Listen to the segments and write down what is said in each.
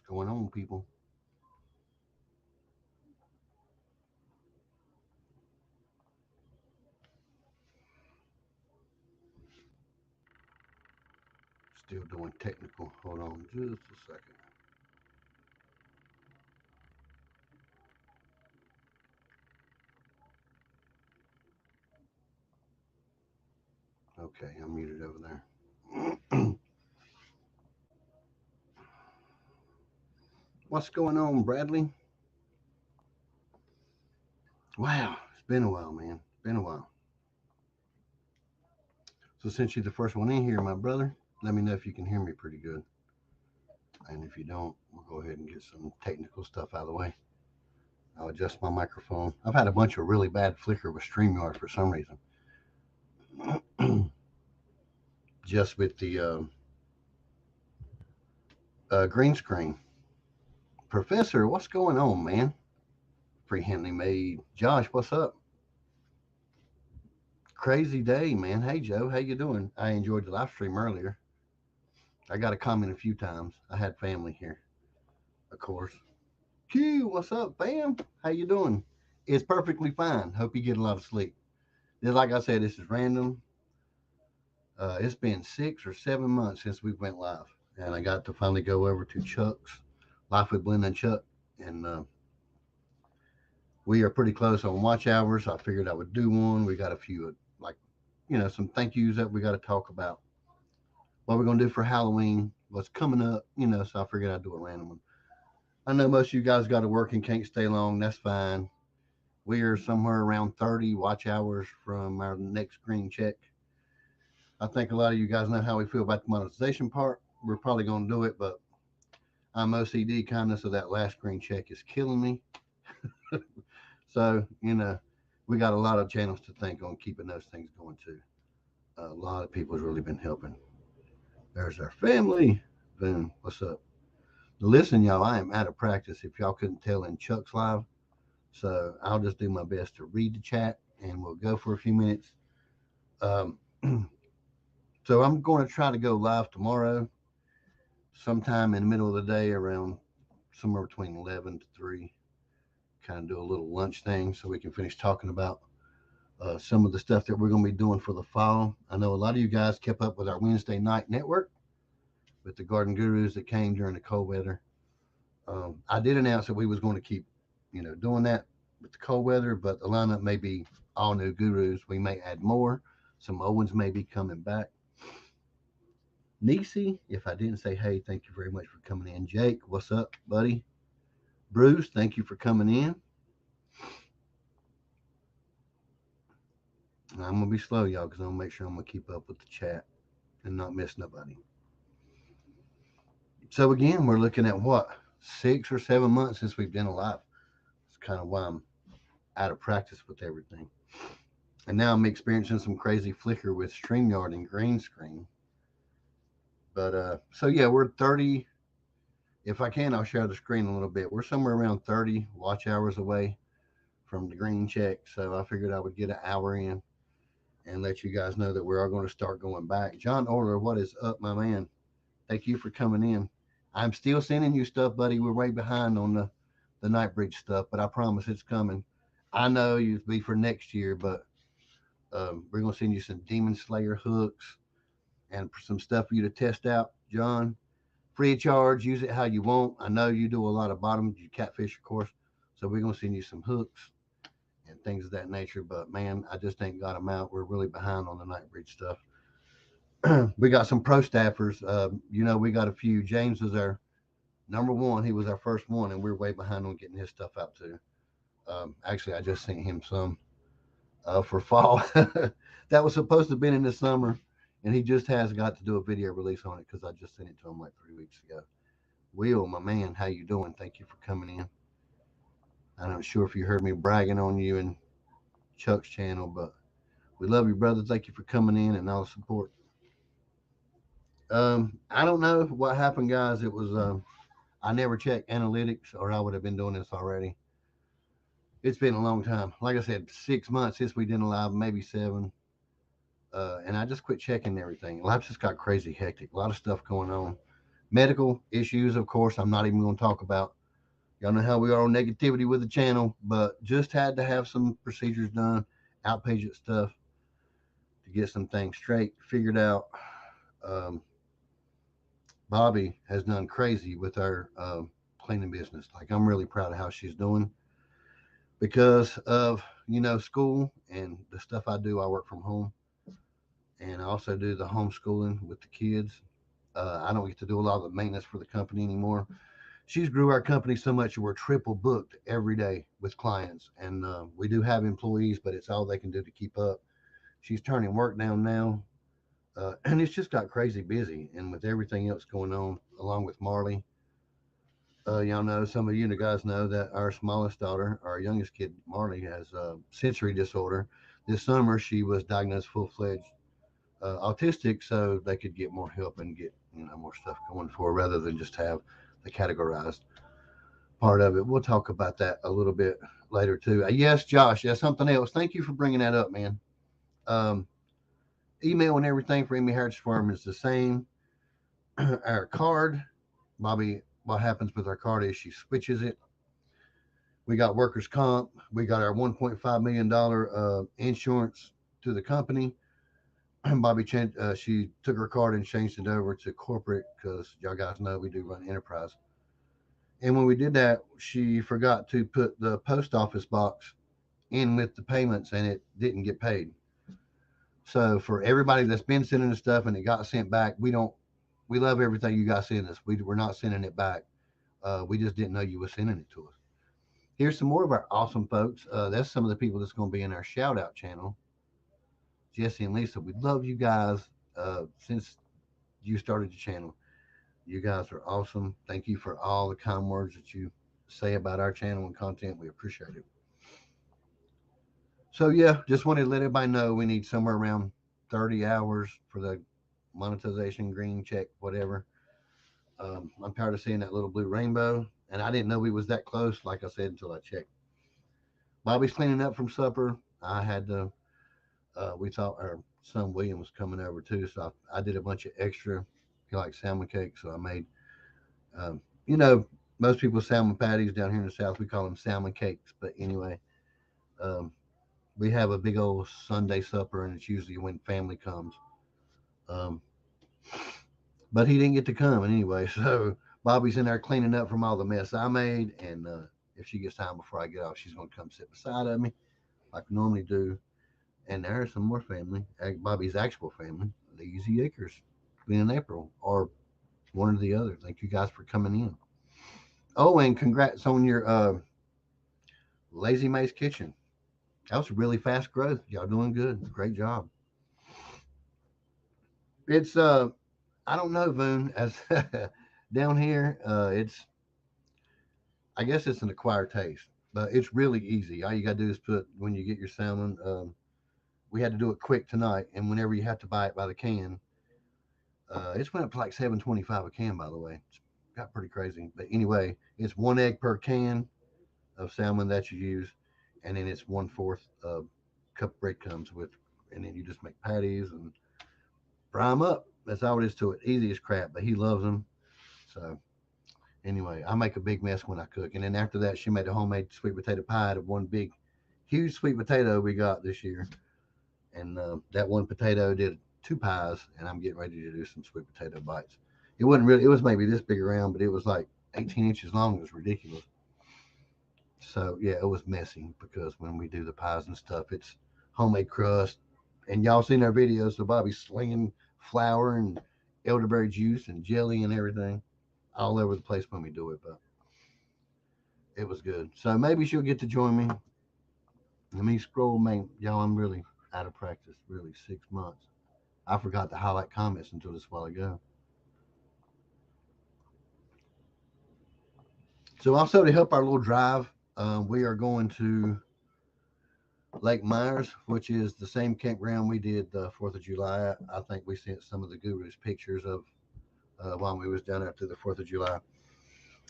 going on, people? Still doing technical. Hold on just a second. Okay, I'm muted over there. What's going on, Bradley? Wow, it's been a while, man. It's been a while. So since you're the first one in here, my brother, let me know if you can hear me pretty good. And if you don't, we'll go ahead and get some technical stuff out of the way. I'll adjust my microphone. I've had a bunch of really bad flicker with StreamYard for some reason. Just with the green screen. Professor, what's going on, man? Freehandly made. Josh, what's up? Crazy day, man. Hey, Joe, how you doing? I enjoyed the live stream earlier. I got a comment a few times. I had family here, of course. Q, what's up, fam? How you doing? It's perfectly fine. Hope you get a lot of sleep. Just like I said, this is random. It's been 6 or 7 months since we went live, and I got to finally go over to Chuck's Life with Blend and Chuck, and we are pretty close on watch hours. I figured I would do one. We got a few like some thank yous that we got to talk about. What we're gonna do for Halloween, what's coming up, So I figured I'd do a random one. I know most of you guys got to work and can't stay long. That's fine. We are somewhere around 30 watch hours from our next green check. I think a lot of you guys know how we feel about the monetization part. We're probably going to do it, but I'm OCD kind of, so that last green check is killing me. So, we got a lot of channels to think on keeping those things going too. A lot of people's really been helping. There's our family. Boom. What's up? Listen, y'all, I am out of practice if y'all couldn't tell in Chuck's live. So I'll just do my best to read the chat and we'll go for a few minutes. Um, so I'm going to try to go live tomorrow sometime in the middle of the day around somewhere between 11 to 3. Kind of do a little lunch thing so we can finish talking about some of the stuff that we're going to be doing for the fall. I know a lot of you guys kept up with our Wednesday night network with the Garden Gurus that came during the cold weather. I did announce that we was going to keep, doing that with the cold weather, but the lineup may be all new gurus. We may add more. Some old ones may be coming back. Nisi, if I didn't say hey, thank you very much for coming in. Jake, what's up, buddy? Bruce, thank you for coming in. I'm gonna be slow, y'all, because I'm gonna make sure I'm gonna keep up with the chat and not miss nobody. So again, we're looking at what 6 or 7 months since we've been alive. It's kind of why I'm out of practice with everything. And now I'm experiencing some crazy flicker with StreamYard and green screen. But so yeah, we're 30. If I can, I'll share the screen a little bit. We're somewhere around 30 watch hours away from the green check. So I figured I would get an hour in and let you guys know that we are going to start going back. John Orler, what is up, my man? Thank you for coming in. I'm still sending you stuff, buddy. We're way behind on the Nightbridge stuff, but I promise it's coming. I know you'll be for next year, but we're going to send you some Demon Slayer hooks and some stuff for you to test out, John. Free of charge. Use it how you want. I know you do a lot of bottom. You catfish, of course. So we're going to send you some hooks and things of that nature. But man, I just ain't got them out. We're really behind on the Nightbridge stuff. We got some pro staffers. We got a few. James was our number one. He was our first one, and we're way behind on getting his stuff out too. Actually, I just sent him some for fall. That was supposed to have been in the summer, and he just has got to do a video release on it because I just sent it to him like 3 weeks ago. Will, my man, how you doing? Thank you for coming in. I'm not sure if you heard me bragging on you and Chuck's channel, but we love you, brother. Thank you for coming in and all the support. I don't know what happened, guys. It was I never checked analytics, or I would have been doing this already. It's been a long time. Like I said, 6 months since we did a live, maybe 7. And I just quit checking everything. Life just got crazy hectic. A lot of stuff going on. Medical issues, of course, I'm not even going to talk about. Y'all know how we are on negativity with the channel, but just had to have some procedures done, outpatient stuff to get some things straight, figured out. Um, Bobby has done crazy with our cleaning business. Like, I'm really proud of how she's doing because of, school and the stuff I do. I work from home and I also do the homeschooling with the kids. I don't get to do a lot of the maintenance for the company anymore. She's grew our company so much we're triple booked every day with clients, and we do have employees, but it's all they can do to keep up. She's turning work down now, and it's just got crazy busy. And with everything else going on, along with Marley, y'all know, some of you guys know that our smallest daughter, our youngest kid, Marley, has sensory disorder. This summer, she was diagnosed full fledged autistic, so they could get more help and get more stuff going for her rather than just have the categorized part of it. We'll talk about that a little bit later too. Yes, Josh, that's something else. Thank you for bringing that up, man. Um, Email and everything for Amy Heritage Farm is the same. Our card, Bobby, what happens with our card is she switches it. We got workers' comp. We got our $1.5 million insurance to the company. Bobby changed. She took her card and changed it over to corporate because y'all guys know we do run enterprise. And when we did that, she forgot to put the post office box in with the payments, and it didn't get paid. So for everybody that's been sending us stuff and it got sent back, we love everything you guys send us. We're not sending it back. We just didn't know you were sending it to us. Here's some more of our awesome folks. That's some of the people that's going to be in our shout out channel. Jesse and Lisa, we love you guys since you started the channel. You guys are awesome. Thank you for all the kind words that you say about our channel and content. We appreciate it. So yeah, just wanted to let everybody know we need somewhere around 30 hours for the monetization, green check, whatever. I'm tired of seeing that little blue rainbow, and I didn't know we was that close. Like I said, until I checked. Bobby's cleaning up from supper. I had to. We thought our son William was coming over too, so I did a bunch of extra. He likes salmon cake, so I made. Um, you know, most people salmon patties down here in the south. We call them salmon cakes, but anyway, um, we have a big old Sunday supper, and it's usually when family comes. Um, but he didn't get to come anyway, so Bobby's in there cleaning up from all the mess I made, and if she gets time before I get off, she's gonna come sit beside of me like I normally do. And there's some more family, Bobby's actual family, the Easy Acres, in April, or one or the other. Thank you guys for coming in. Oh, and congrats on your Lazy Maze Kitchen. That was really fast growth. Y'all doing good. Great job. It's I don't know, Voon. As down here, it's I guess it's an acquired taste, but it's really easy. All you gotta do is put when you get your salmon. We had to do it quick tonight, and whenever you have to buy it by the can, it's went up to like 7.25 a can. By the way, it's got pretty crazy. But anyway, it's 1 egg per can of salmon that you use, and then it's 1/4 cup of breadcrumbs with, and then you just make patties and fry them up. That's all it is to it. Easy as crap, but he loves them. So anyway, I make a big mess when I cook. And then after that, she made a homemade sweet potato pie out of one big, huge sweet potato we got this year. And that one potato did two pies, and I'm getting ready to do some sweet potato bites. It wasn't really, it was maybe this big around, but it was like 18 inches long. It was ridiculous. So yeah, it was messy because when we do the pies and stuff, it's homemade crust. And y'all seen our videos, so Bobby's slinging flour and elderberry juice and jelly and everything all over the place when we do it, but it was good. So maybe she'll get to join me. Let me scroll, man. Y'all, I'm really out of practice, really 6 months. I forgot to highlight comments until this while ago. So also to help our little drive, we are going to Lake Myers, which is the same campground we did the 4th of July. I think we sent some of the gurus pictures of while we was down there to the 4th of July.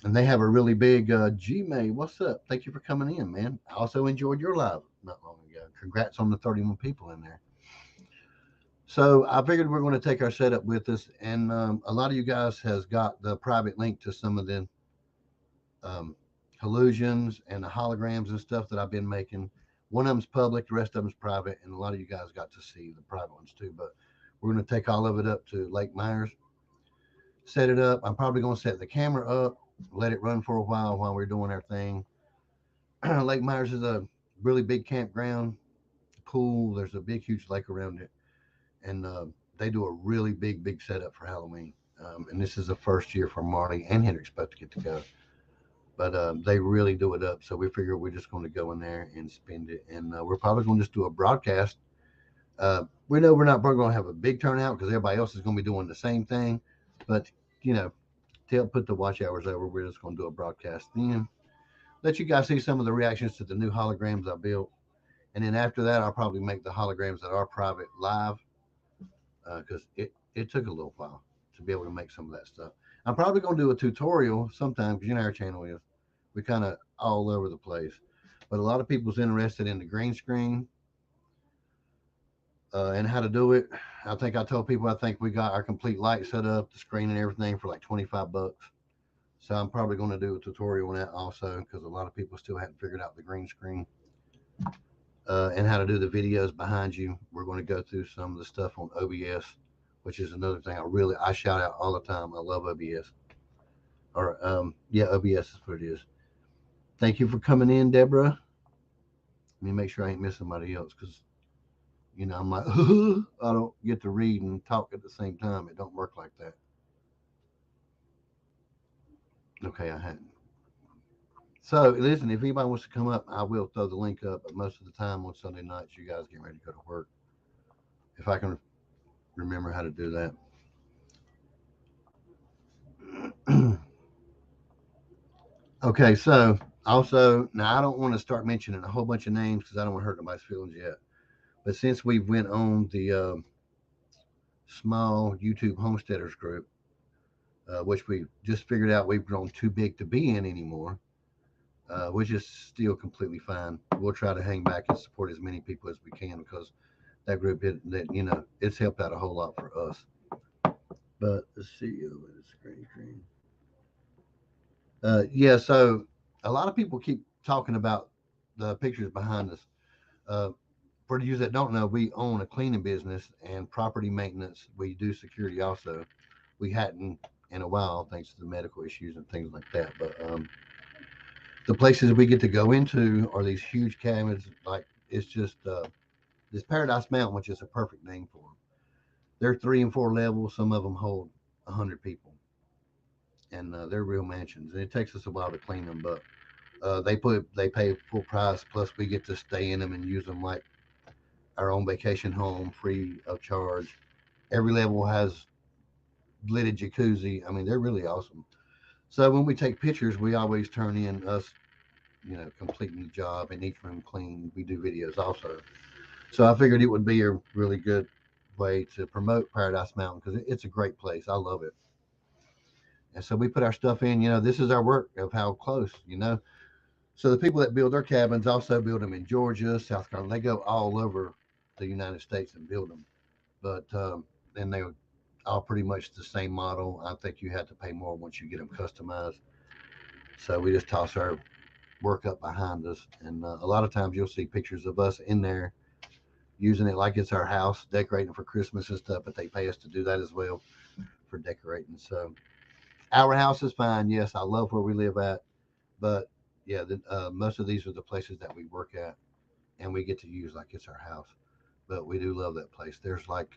And they have a really big G-May. What's up? Thank you for coming in, man. I also enjoyed your live not long ago. Congrats on the 31 people in there. So I figured we're going to take our setup with us, and a lot of you guys has got the private link to some of the um, hallusions and the holograms and stuff that I've been making. One of them's public, the rest of them's private, and a lot of you guys got to see the private ones too. But we're going to take all of it up to Lake Myers, set it up. I'm probably going to set the camera up, let it run for a while we're doing our thing. Lake Myers is a really big campground, pool. There's a big, huge lake around it, and they do a really big setup for Halloween. And this is the first year for Marty and Hendrix both to get to go. But they really do it up. So we figure we're just going to go in there and spend it. And we're probably going to just do a broadcast. We know we're not probably going to have a big turnout because everybody else is going to be doing the same thing. But, you know, to help put the watch hours over, we're just going to do a broadcast then. Let you guys see some of the reactions to the new holograms I built. And then after that, I'll probably make the holograms that are private live because it took a little while to be able to make some of that stuff. I'm probably going to do a tutorial sometime because you know our channel is. We kind of all over the place. But a lot of people's interested in the green screen and how to do it. I think I told people I think we got our complete light set up, the screen and everything for like 25 bucks. So I'm probably going to do a tutorial on that also because a lot of people still hadn't figured out the green screen and how to do the videos behind you. We're going to go through some of the stuff on OBS, which is another thing I shout out all the time. I love OBS. Or yeah, OBS is what it is. Thank you for coming in, Deborah. Let me make sure I ain't missing somebody else because I'm like I don't get to read and talk at the same time. It don't work like that. Okay, I hadn't. So listen, if anybody wants to come up, I will throw the link up. But most of the time on Sunday nights, you guys get ready to go to work. If I can remember how to do that. Okay, so also now I don't want to start mentioning a whole bunch of names because I don't want to hurt nobody's feelings yet. But since we went on the small YouTube homesteaders group, which we just figured out we've grown too big to be in anymore, which is still completely fine. We'll try to hang back and support as many people as we can because that group, it's helped out a whole lot for us. But let's see, screen. Yeah, so a lot of people keep talking about the pictures behind us. For you that don't know, we own a cleaning business and property maintenance. We do security also. We hadn't in a while thanks to the medical issues and things like that. But the places we get to go into are these huge cabins. Like it's just this Paradise Mountain, which is a perfect name for them. They're 3 and 4 levels. Some of them hold 100 people, and they're real mansions. And it takes us a while to clean them, but they pay full price. Plus, we get to stay in them and use them like our own vacation home, free of charge. Every level has lidded jacuzzi. I mean, they're really awesome. So when we take pictures, we always turn in us, completing the job and each room clean. We do videos also. So I figured it would be a really good way to promote Paradise Mountain because it's a great place. I love it. And so we put our stuff in. This is our work of how close. So the people that build their cabins also build them in Georgia, South Carolina. They go all over the United States and build them. But then they all pretty much the same model. I think you have to pay more once you get them customized. So we just toss our work up behind us, and a lot of times you'll see pictures of us in there using it like it's our house, decorating for Christmas and stuff. But they pay us to do that as well for decorating. So our house is fine. Yes, I love where we live at, but yeah, most of these are the places that we work at, and we get to use like it's our house. But we do love that place. There's like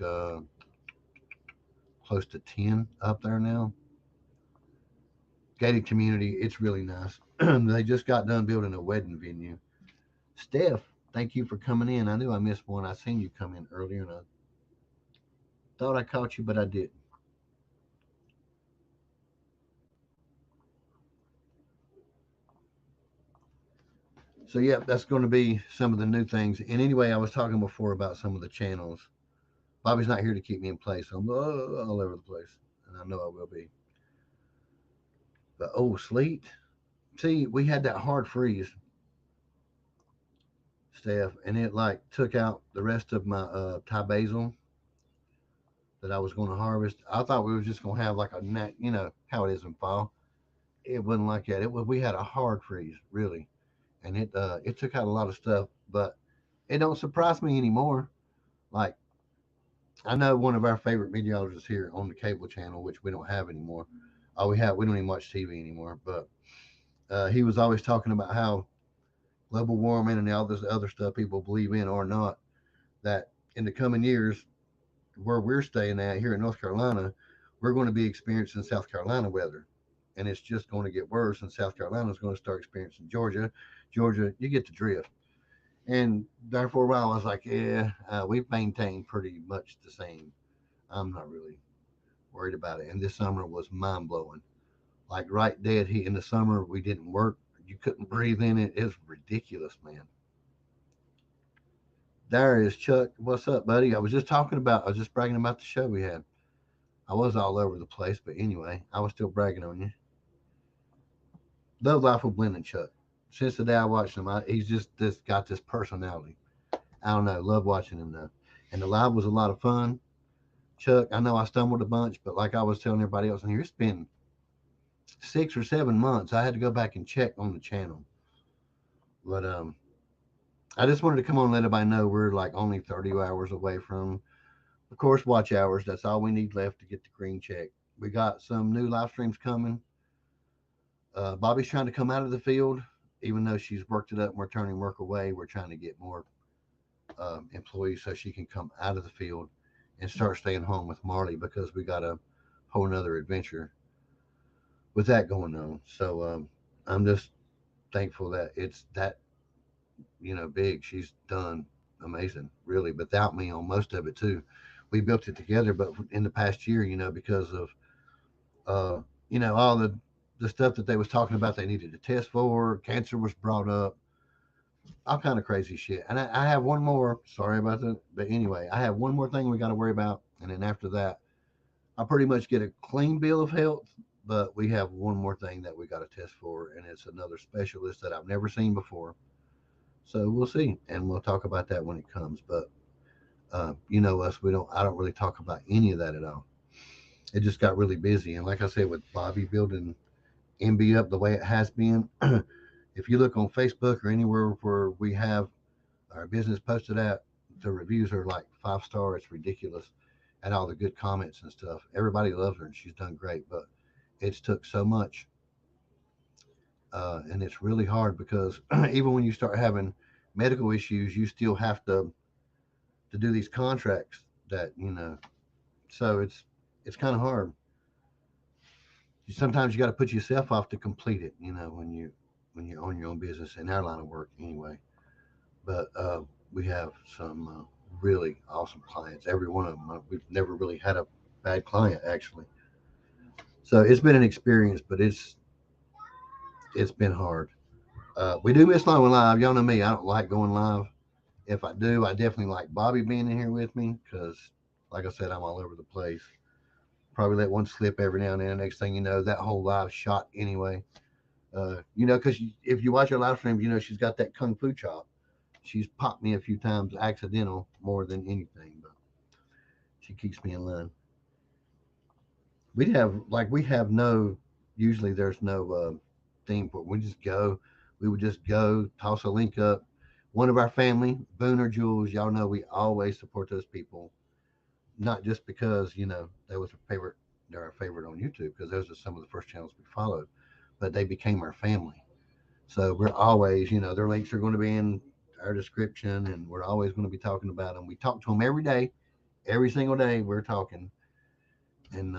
close to 10 up there now. Gated community. It's really nice. They just got done building a wedding venue. Steph, thank you for coming in. I knew I missed one. I seen you come in earlier, and I thought I caught you, but I didn't. So yeah, that's going to be some of the new things. And anyway, I was talking before about some of the channels. Bobby's not here to keep me in place. So I'm all over the place, and I know I will be. But oh, sleet. See, we had that hard freeze, Steph, and it like took out the rest of my Thai basil. that I was going to harvest. I thought we were just going to have like a net, you know how it is in fall. It wasn't like that. It was we had a hard freeze really, and it took out a lot of stuff. But it don't surprise me anymore. Like I know one of our favorite meteorologists here on the cable channel, which we don't have anymore. We don't even watch TV anymore. But he was always talking about how global warming and all this other stuff people believe in or not. That in the coming years, where we're staying at here in North Carolina, we're going to be experiencing South Carolina weather, and it's just going to get worse. And South Carolina is going to start experiencing Georgia. Georgia, you get the drift. And there for a while, I was like, yeah, we've maintained pretty much the same. I'm not really worried about it. And this summer was mind blowing. Like right dead heat in the summer, we didn't work. You couldn't breathe in it. It was ridiculous, man. There is Chuck. What's up, buddy? I was just bragging about the show we had. I was all over the place, but anyway, I was still bragging on you. Love Life with Blendon Chuck. Since the day I watched him, he's just this got this personality. I don't know. Love watching him though. And the live was a lot of fun. Chuck, I know I stumbled a bunch, but like I was telling everybody else in here, it's been 6 or 7 months. I had to go back and check on the channel. But I just wanted to come on and let everybody know we're like only 30 hours away from, of course, watch hours. That's all we need left to get the green check. We got some new live streams coming. Bobby's trying to come out of the field, even though she's worked it up and we're turning work away. We're trying to get more employees so she can come out of the field and start staying home with Marley because we got a whole nother adventure with that going on. So I'm just thankful that it's that big. She's done amazing, really, without me on most of it too. We built it together, but in the past year, because of uh, all the stuff that they was talking about, they needed to test for. Cancer was brought up, all kind of crazy shit. And I have one more. Sorry about that, but anyway, I have one more thing we got to worry about, and then after that, I pretty much get a clean bill of health. But we have one more thing that we got to test for, and it's another specialist that I've never seen before. So we'll see, and we'll talk about that when it comes. But you know us, we don't. I don't really talk about any of that at all. It just got really busy, and like I said, with Bobby building MB up the way it has been, if you look on Facebook or anywhere where we have our business posted at, the reviews are like 5 star. It's ridiculous, and all the good comments and stuff. Everybody loves her, and she's done great. But it's took so much, and it's really hard because even when you start having medical issues, you still have to do these contracts that so it's kind of hard. Sometimes you got to put yourself off to complete it, when you own your own business in our line of work anyway. But we have some really awesome clients. Every one of them, we've never really had a bad client actually. So it's been an experience, but it's been hard. We do miss going live. Y'all know me. I don't like going live. If I do, I definitely like Bobby being in here with me because, like I said, I'm all over the place. Probably let one slip every now and then. Next thing you know, that whole live shot anyway. Because if you watch her live stream, she's got that kung fu chop. She's popped me a few times, accidental more than anything, but she keeps me in line. We have no. Usually, there's no theme for it. We just go. We would just go toss a link up. One of our family, Boone or Jules, y'all know we always support those people. Not just because they was a favorite. They're our favorite on YouTube because those are some of the first channels we followed, but they became our family. So we're always, their links are going to be in our description, and we're always going to be talking about them. We talk to them every day, every single day. We're talking, and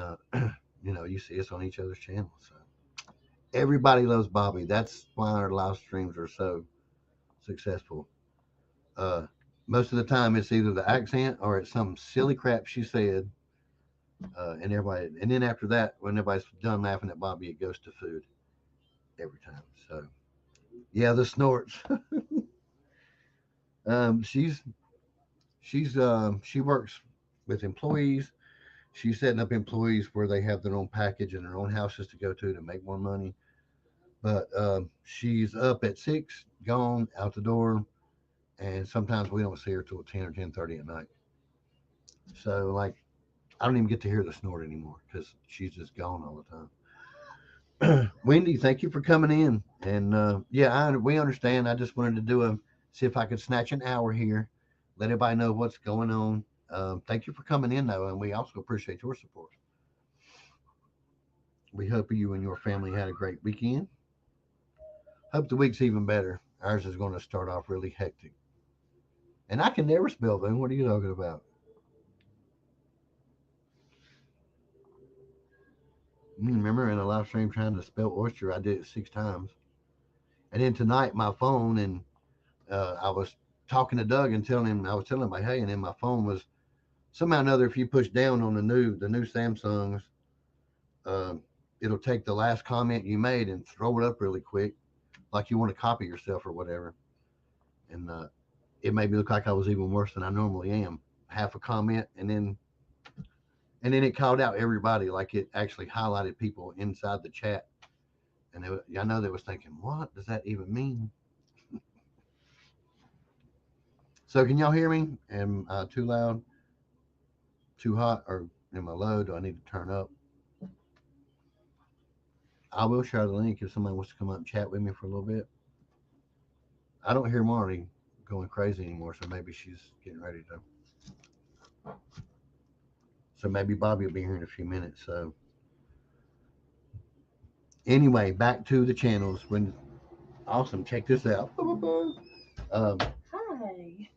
you see us on each other's channels. So everybody loves Bobby. That's why our live streams are so successful. Uh, Most of the time, it's either the accent or it's some silly crap she said, and everybody. And then after that, when everybody's done laughing at Bobby, it goes to food every time. So yeah, the snorts. um, she's she works with employees. She's setting up employees where they have their own package and their own houses to go to make more money. But she's up at 6, gone out the door, and sometimes we don't see her till 10 or 10:30 at night. So like I don't even get to hear the snort anymore because she's just gone all the time. Wendy, thank you for coming in. And yeah, we understand. I just wanted to see if I could snatch an hour here, let everybody know what's going on. Thank you for coming in, though, and we also appreciate your support. We hope you and your family had a great weekend. Hope the week's even better. Ours is going to start off really hectic. And I can never spell, Boone. What are you talking about? You remember in a live stream trying to spell oyster, I did it 6 times. And then tonight, my phone, and I was talking to Doug and I was telling him, like, hey, and then my phone was somehow or another, if you push down on the new Samsungs, uh, it'll take the last comment you made and throw it up really quick, like you want to copy yourself or whatever. And it made me look like I was even worse than I normally am. Half a comment, and then it called out everybody, like it actually highlighted people inside the chat. And I know they was thinking, what does that even mean? So can y'all hear me? Am I too loud, too hot, or am I low? Do I need to turn up? I will share the link if somebody wants to come up and chat with me for a little bit. I don't hear Marty going crazy anymore, so maybe she's getting ready to. So maybe Bobby will be here in a few minutes. So anyway, back to the channels. Awesome, check this out. Hi.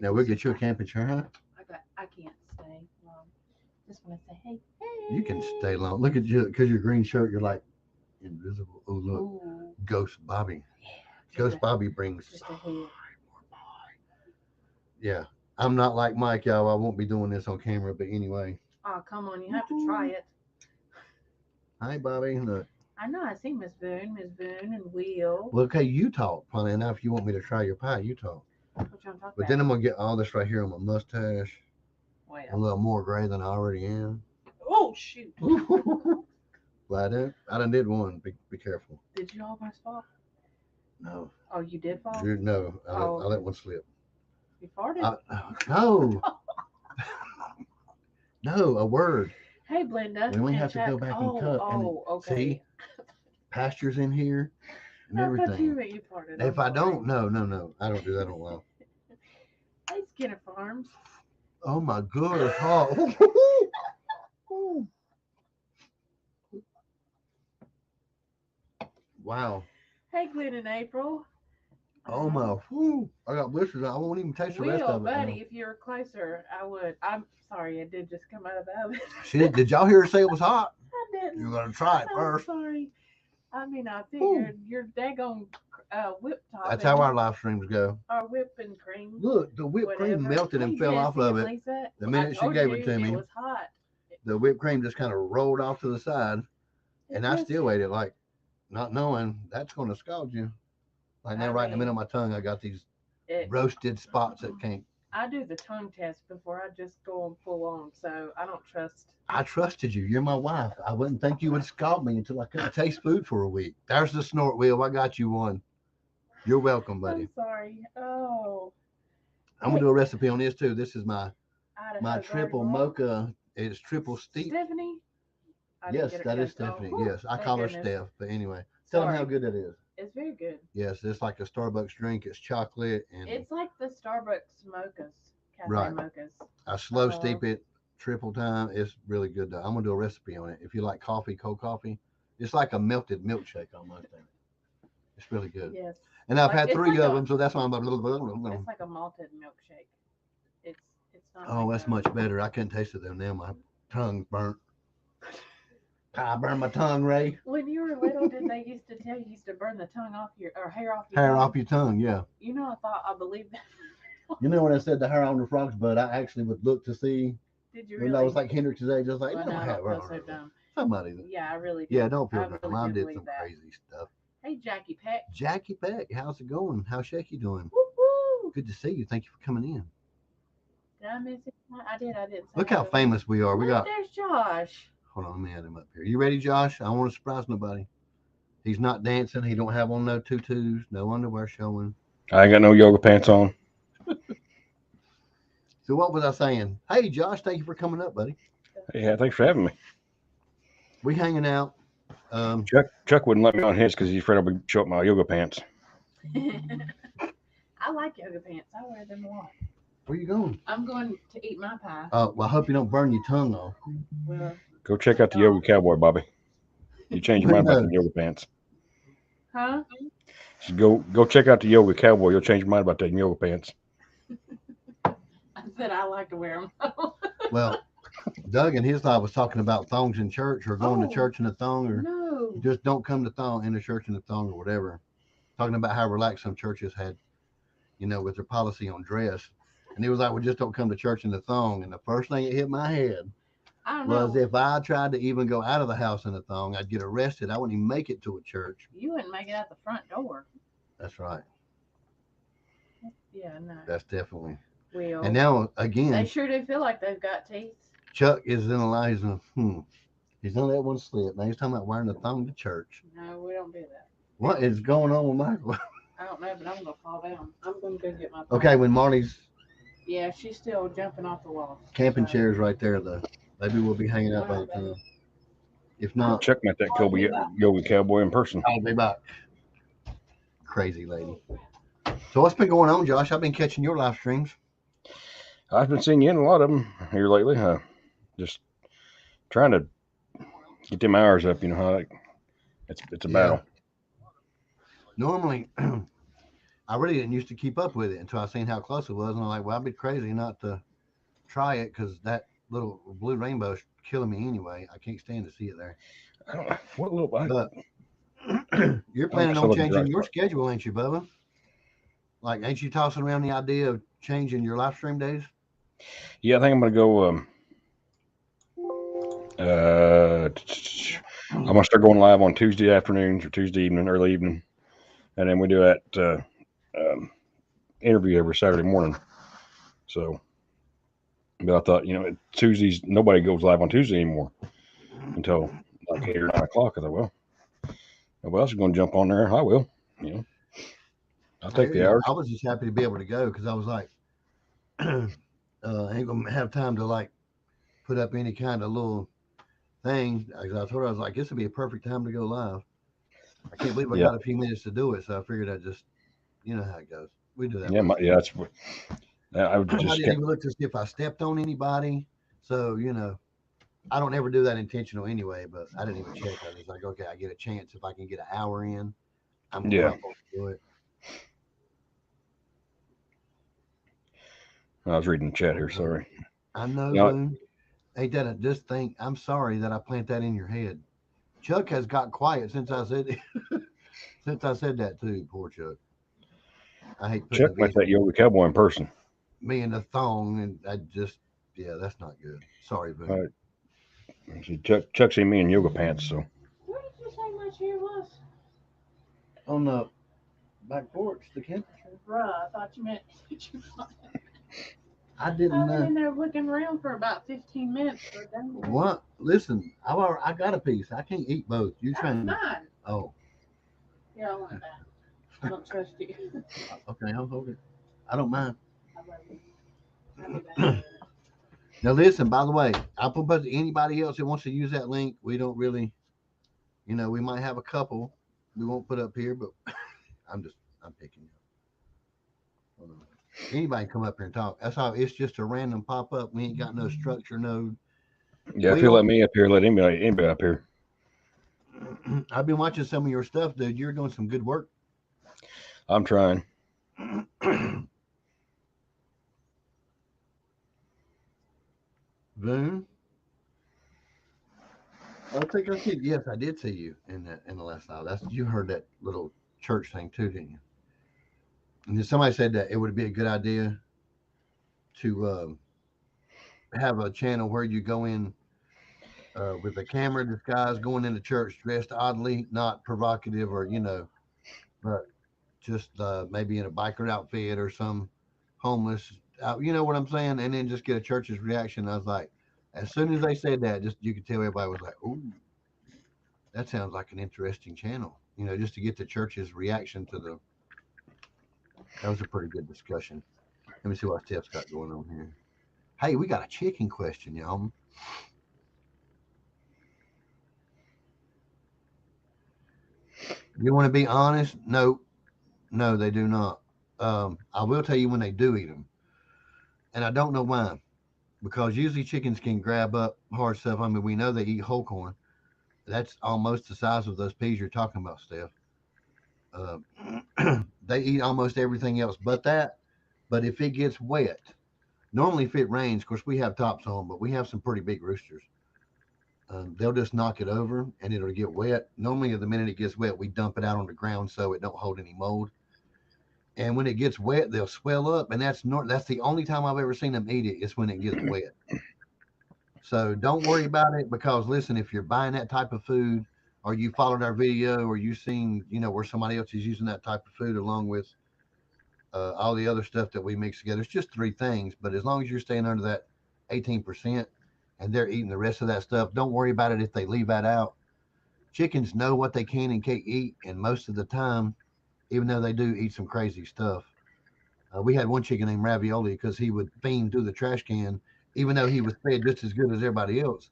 Now we'll get you a camping chair, huh? I can't stay long. Just want to say, hey. You can stay long. Look at you, because your green shirt, you're like invisible. Oh, look. Ooh. Ghost Bobby. Yeah. Ghost Bobby brings just a head. Yeah. I'm not like Mike, y'all. I won't be doing this on camera, but anyway. Oh, come on. You have to try it. Hi, Bobby. Look. I know. I see Miss Boone, and Will. Well, okay, you talk. Funny enough, you want me to try your pie, you talk. What you want to talk But about? then I'm going to get all this right here on my mustache. Well. A little more gray than I already am. Oh, shoot. Well, I done did one. Be careful. Did you almost fall? No. Oh, you did fall? No. I let one slip. You farted? No. No, a word. Hey, Blenda. We have to go back and cut. Okay. See? Pastures in here and everything. I thought you farted. If I don't, no. I don't do that on live. Hey, Skinner Farms. Oh my gosh. Oh. Wow. Hey, Glenn and April. Oh my. Whew. I got blisters. I won't even taste the rest of it. Buddy, if you were closer, I would. I'm sorry, it did just come out of the oven. Did y'all hear her say it was hot? I didn't. You're going to try it first. I'm sorry. I mean, I figured your daggone whip top. That's how our live streams go. Our whipping cream. Look, the whipped cream melted and fell off of it. Lisa, the minute she gave it to me. It was hot. The whipped cream just kind of rolled off to the side. And I still ate it, like, not knowing that's going to scald you. Like now, right in the middle of my tongue, I got these roasted spots that can't. I do the tongue test before I just go on full on, so I don't trust. I trusted you. You're my wife. I wouldn't think you would scald me until I couldn't taste food for a week. There's the snort wheel. I got you one. You're welcome, buddy. I'm sorry. Oh. I'm gonna do a recipe on this too. This is my triple Garden mocha. It's triple steep. Stephanie. Yes, that is Stephanie. Yes, I call her Steph. But anyway, tell them how good that is. It's very good. Yes, it's like a Starbucks drink. It's chocolate and. It's like the Starbucks mochas, cafe mochas. I slow steep it triple time. It's really good though. I'm gonna do a recipe on it. If you like coffee, cold coffee, it's like a melted milkshake almost. It's really good. Yes. And I've had 3 of them, so that's why I'm. It's like a malted milkshake. It's not. Oh, that's much better. I couldn't taste it though. Now my tongue's burnt. I burned my tongue, Ray. When you were little, did they used to tell you used to burn the tongue off your or hair off your hair tongue? Off your tongue? Yeah. You know, I believed that. You know when I said the hair on the frog's butt, I actually would look to see. Did you really? When I was like Hendrix's age, I was like, well, no, I feel so dumb. Somebody. Yeah, I really did. Yeah, don't feel dumb. I did some crazy stuff. Hey, Jackie Peck. Jackie Peck, how's it going? How's Shaky doing? Woo-hoo. Good to see you. Thank you for coming in. Did I miss it? I did. Look how famous we are. We got. There's Josh. Hold on, let me add him up here. You ready, Josh? I don't want to surprise nobody. He's not dancing. He don't have on no tutus, no underwear showing. I ain't got no yoga pants on. So what was I saying? Hey, Josh, thank you for coming up, buddy. Yeah, thanks for having me. We hanging out. Chuck wouldn't let me on his because he's afraid I would show up my yoga pants. I like yoga pants. I wear them a lot. Where you going? I'm going to eat my pie. Well, I hope you don't burn your tongue off. Well, Go check out the Yoga Cowboy, Bobby. You change your mind about No. the yoga pants. huh? Just go check out the Yoga Cowboy. You'll change your mind about taking yoga pants. I said I like to wear them. Well, Doug in his life was talking about thongs in church or going Oh, to church in a thong or no. just don't come to thong in a church in a thong or whatever. Talking about how relaxed some churches had, with their policy on dress. And he was like, well, just don't come to church in a thong. And the first thing that hit my head I don't was know. if I tried to even go out of the house in a thong, I'd get arrested. I wouldn't even make it to a church. You wouldn't make it out the front door. That's right. Yeah, no. That's definitely. Well, And now, they again, sure do feel like they've got teeth. Chuck is in a lie. He's done that one slip. Now he's talking about wearing a thong to church. No, we don't do that. What is going on with Michael? I don't know, but I'm gonna fall down. I'm gonna go get my. Okay, when Marty's Yeah, she's still jumping off the wall. camping So, chairs right there, though. Maybe we'll be hanging out by the time. If not, Chuck met that Yoga Cowboy in person. I'll be back. Crazy lady. So what's been going on, Josh? I've been catching your live streams. I've been seeing you in a lot of them here lately. Just trying to get them hours up. You know how it's a battle. Normally, I really didn't used to keep up with it until I seen how close it was, and I'm like, well, I'd be crazy not to try it because that little blue rainbow's killing me anyway. I can't stand to see it there. I don't know what little. But you're planning on changing your schedule, ain't you, Bubba? Like, ain't you tossing around the idea of changing your live stream days? Yeah, I think I'm gonna go. I'm gonna start going live on Tuesday afternoons or Tuesday evening, early evening, and then we do that interview every Saturday morning. So, but I thought, Tuesdays nobody goes live on Tuesday anymore until like 8 or 9 o'clock. I thought, well, nobody else is going to jump on there. I will. I'll take the hours. I was just happy to be able to go because I was like, I ain't gonna have time to like put up any kind of little thing. I told her I was like, this would be a perfect time to go live. I can't believe I got a few minutes to do it, so I figured I'd just, how it goes. We do that. That's what. I would just. I didn't even look to see if I stepped on anybody. So I don't ever do that intentional anyway. But I didn't even check. I was like, okay, I get a chance if I can get an hour in. I'm gonna do it. I was reading the chat here. Sorry. I know. Boone. Ain't that just think? I'm sorry that I plant that in your head. Chuck has got quiet since I said it. Since I said that too. Poor Chuck. I hate Chuck met that Yoga Cowboy in person. Me in the thong, and I just, that's not good. Sorry, Boone. Chuck seen me in yoga pants, so. Where did you say my chair was? On the back porch, the camping chair. Bruh, I thought you meant. I didn't I've know. been in there looking around for about 15 minutes. What? Listen, I got a piece. I can't eat both. You trying? Mine. Oh. Yeah, I want that. I don't trust you. Okay, I'll hold it. I don't mind. I love you. Now listen, by the way, I'll propose to anybody else that wants to use that link. We don't really, we might have a couple we won't put up here, but I'm picking you. Anybody come up here and talk. That's how it's just a random pop up. We ain't got no structure, no. Yeah, if you let me up here, let anybody up here. I've been watching some of your stuff, dude. You're doing some good work. I'm trying. Boone. I think I see. Yes, I did see you in the last hour. You heard that little church thing too, didn't you? And then somebody said that it would be a good idea to have a channel where you go in with a camera disguise, going into church dressed oddly, not provocative or but just maybe in a biker outfit or some homeless. You know what I'm saying? And then just get a church's reaction. I was like, as soon as they said that, just you could tell everybody was like, "Ooh, that sounds like an interesting channel." Just to get the church's reaction to that was a pretty good discussion. Let me see what Steph's got going on here. Hey, we got a chicken question, y'all. You want to be honest? No, no, they do not. I will tell you when they do eat them, and I don't know why. Because usually chickens can grab up hard stuff. I mean, we know they eat whole corn. That's almost the size of those peas you're talking about, Steph. Uh, they eat almost everything else but that. But if it gets wet, normally if it rains, of course we have tops on, but we have some pretty big roosters. They'll just knock it over and it'll get wet. Normally, the minute it gets wet, we dump it out on the ground so it don't hold any mold. And when it gets wet, they'll swell up, and that's the only time I've ever seen them eat it is when it gets wet. So don't worry about it because listen, if you're buying that type of food, or you followed our video, or you seen where somebody else is using that type of food along with all the other stuff that we mix together, it's just three things. But as long as you're staying under that 18%, and they're eating the rest of that stuff, don't worry about it if they leave that out. Chickens know what they can and can't eat, and most of the time, even though they do eat some crazy stuff. We had one chicken named Ravioli because he would fiend through the trash can, even though he was fed just as good as everybody else.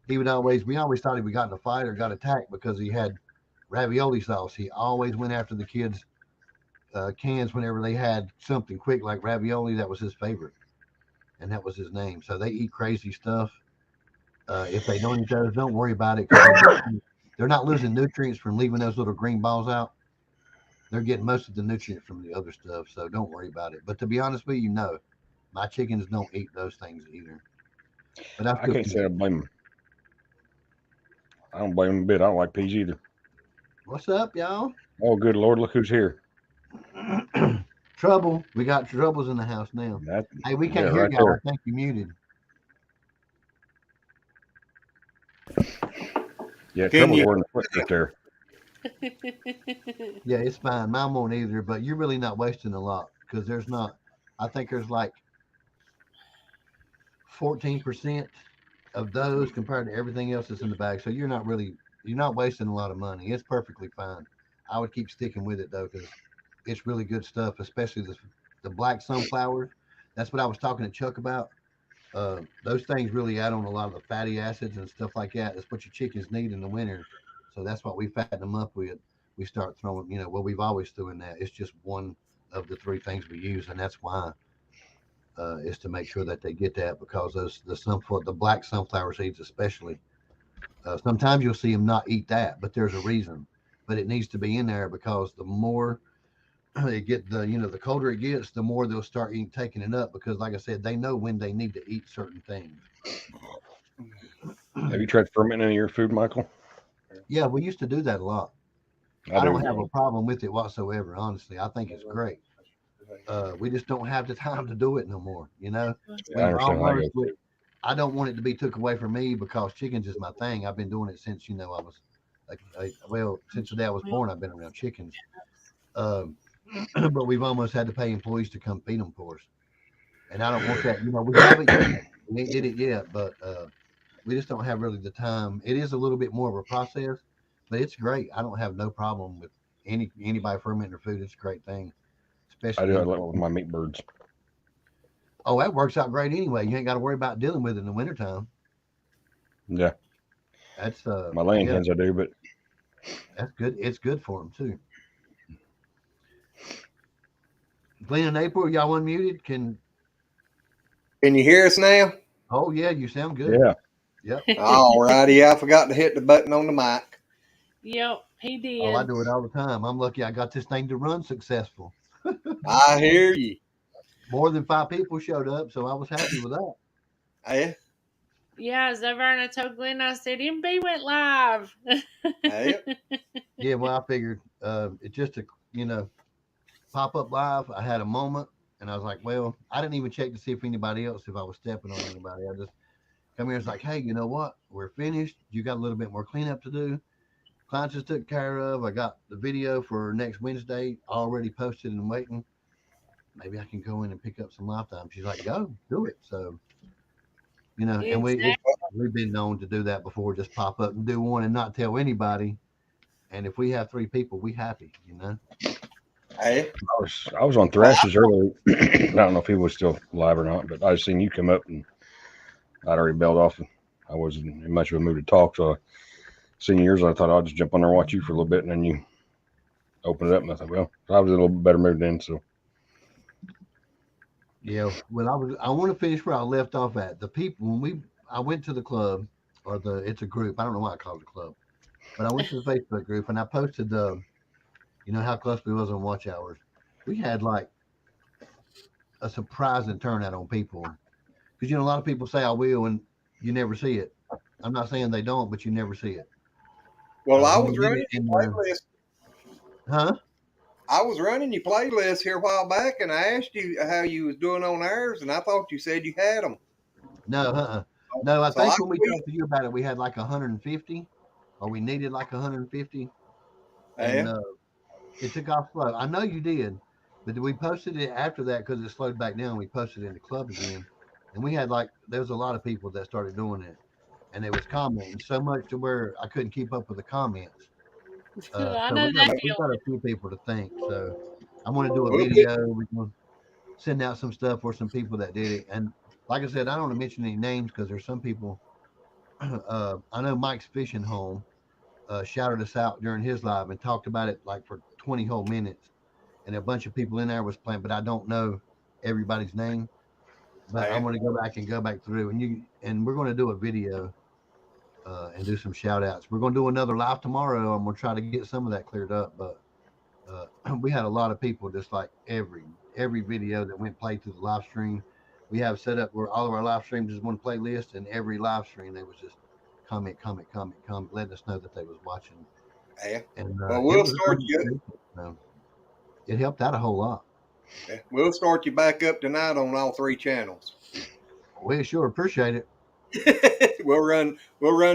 We always thought he would got in a fight or got attacked because he had ravioli sauce. He always went after the kids' cans whenever they had something quick like ravioli. That was his favorite, and that was his name. So they eat crazy stuff. If they don't eat those, don't worry about it because they're not losing nutrients from leaving those little green balls out. They're getting most of the nutrients from the other stuff, so don't worry about it. But to be honest with you, no, my chickens don't eat those things either. But I I still can't feed say I them. blame them. I don't blame them a bit. I don't like peas either. What's up, y'all? Oh, good Lord, look who's here. Trouble. We got troubles in the house now. That, Hey, we yeah, can't hear right y'all. there. I think you muted. Yeah, Can trouble's you? wearing the foot right there. Yeah, it's fine. Mine won't either, but you're really not wasting a lot because there's not. I think there's like 14% of those compared to everything else that's in the bag. So you're not wasting a lot of money. It's perfectly fine. I would keep sticking with it though because it's really good stuff, especially the black sunflowers. That's what I was talking to Chuck about. Those things really add on a lot of the fatty acids and stuff like that. That's what your chickens need in the winter. So that's what we fatten them up with. We start throwing, well, we've always thrown that. It's just one of the three things we use, and that's why is to make sure that they get that because the black sunflower seeds especially. Sometimes you'll see them not eat that, but there's a reason. But it needs to be in there because the more they get the colder it gets, the more they'll start taking it up because, like I said, they know when they need to eat certain things. Have you tried fermenting any of your food, Michael? Yeah, we used to do that a lot. I I don't do. have a problem with it whatsoever. Honestly, I think it's great. We just don't have the time to do it no more. Yeah, I We've understand how that almost. goes. I don't want it to be took away from me because chickens is my thing. I've been doing it since I was, since the day I was born. I've been around chickens. Um, but we've almost had to pay employees to come feed them for us, and I don't want that. We haven't yet. We ain't did it yet, but we just don't have really the time. It is a little bit more of a process, but it's great. I don't have no problem with anybody fermenting their food. It's a great thing, I especially do in that the a lot with cold. my meat birds. Oh, that works out great anyway. You ain't got to worry about dealing with it in the wintertime. Yeah, That's my laying yeah, hens I do, but that's good. It's good for them too. Glenn and April, y'all unmuted. Can you hear us now? Oh yeah, you sound good. yeah, Yep. All righty. I forgot to hit the button on the mic. Yep, he Oh, I did. do it all the time. I'm lucky I got this thing to run successful. I hear you. More than 5 people showed up, so I was happy with that. Hey, Yeah, so Verna told Glenn, I said, MB went live. hey. Yeah, well, I figured it just to pop up live. I had a moment, and I was like, well, I didn't even check to see if anybody else, if I was stepping on anybody. I just come here. It's like, hey, you know what? We're finished. You got a little bit more cleanup to do. Clients is took care of. I got the video for next Wednesday already posted and waiting. Maybe I can go in and pick up some lifetime. She's like, go do it. So and Exactly. we've been known to do that before. Just pop up and do one and not tell anybody. And if we have 3 people, we happy. Hey, I was on Thrashes earlier. I don't know if he was still live or not, but I seen you come up and I'd already bailed off. And I wasn't in much of a mood to talk, so I seen yours. I thought I'd just jump on there and watch you for a little bit, and then you open it up, and I thought, well, I was in a little bit better mood then. So Yeah. Well, I want to finish where I left off at. The people when I went to the club or it's a group. I don't know why I call it a club, but I went to the Facebook group and I posted you know how close we was on watch hours. We had like a surprising turnout on people because you know a lot of people say I will and you never see it. I'm not saying they don't, but you never see it. well, I When was you get running it your in playlist. huh? I was running your playlist here a while back, and I asked you how you was doing on ours, and I thought you said you had them. No, no. I So I think when we tweeted, talked to you about it, we had like 150, or we needed like 150, and yeah, it took off slow. I know you did, but we posted it after that because it slowed back down. We posted it in the club again, and we had like there was a lot of people that started doing it, and it was commenting so much to where I couldn't keep up with the comments. I So know we got that we got feeling. a few people to thank. So I'm going to do a we'll get, video. We're going to send out some stuff for some people that did it, and like I said, I don't want to mention any names because there's some people. I know Mike's Fishing Home shouted us out during his live and talked about it like for 20 whole minutes, and a bunch of people in there was playing, but I don't know everybody's name. But I'm yeah, going to go back through, and we're going to do a video and do some shout outs. We're going to do another live tomorrow. I'm going to try to get some of that cleared up, but we had a lot of people just like every video that went played through the live stream. We have set up where all of our live streams is one playlist, and every live stream they was just comment, letting us know that they was watching, yeah. and Well, it we'll was start you. it helped out a whole lot. Yeah, we'll start you back up tonight on all three channels. We sure appreciate it. We'll run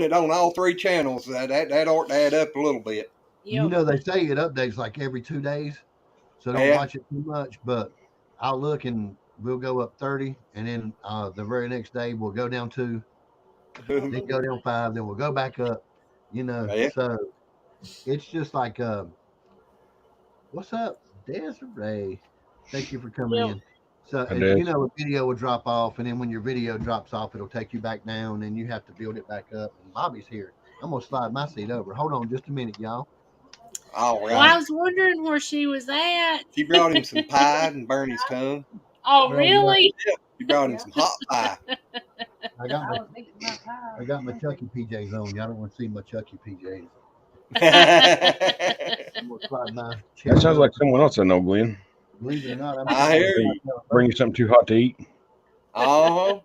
it on all three channels. That ought to add up a little bit. You Yep. know they say it updates like every 2 days, so don't Yeah. watch it too much. But I'll look and we'll go up 30, and then the very next day we'll go down 2, then go down 5, then we'll go back up. You know, Yeah. so it's just like, what's up, Desiree? Thank you for coming Yep. in. So, I did. you know, a video will drop off, and then when your video drops off, it'll take you back down, and you have to build it back up. And Bobby's here. I'm gonna slide my seat over. Hold on, just a minute, y'all. All Well, I right. was wondering where she was at. She brought him some pie and burned his tongue. Oh, Well, really? She brought him some hot pie. I got my Chucky PJs on. Y'all don't want to see my Chucky PJs. I'm gonna slide my chair. That sounds over. like someone else I know, Glenn. Believe it or not, I'm I hear you. Bring you something too hot to eat. Uh-huh.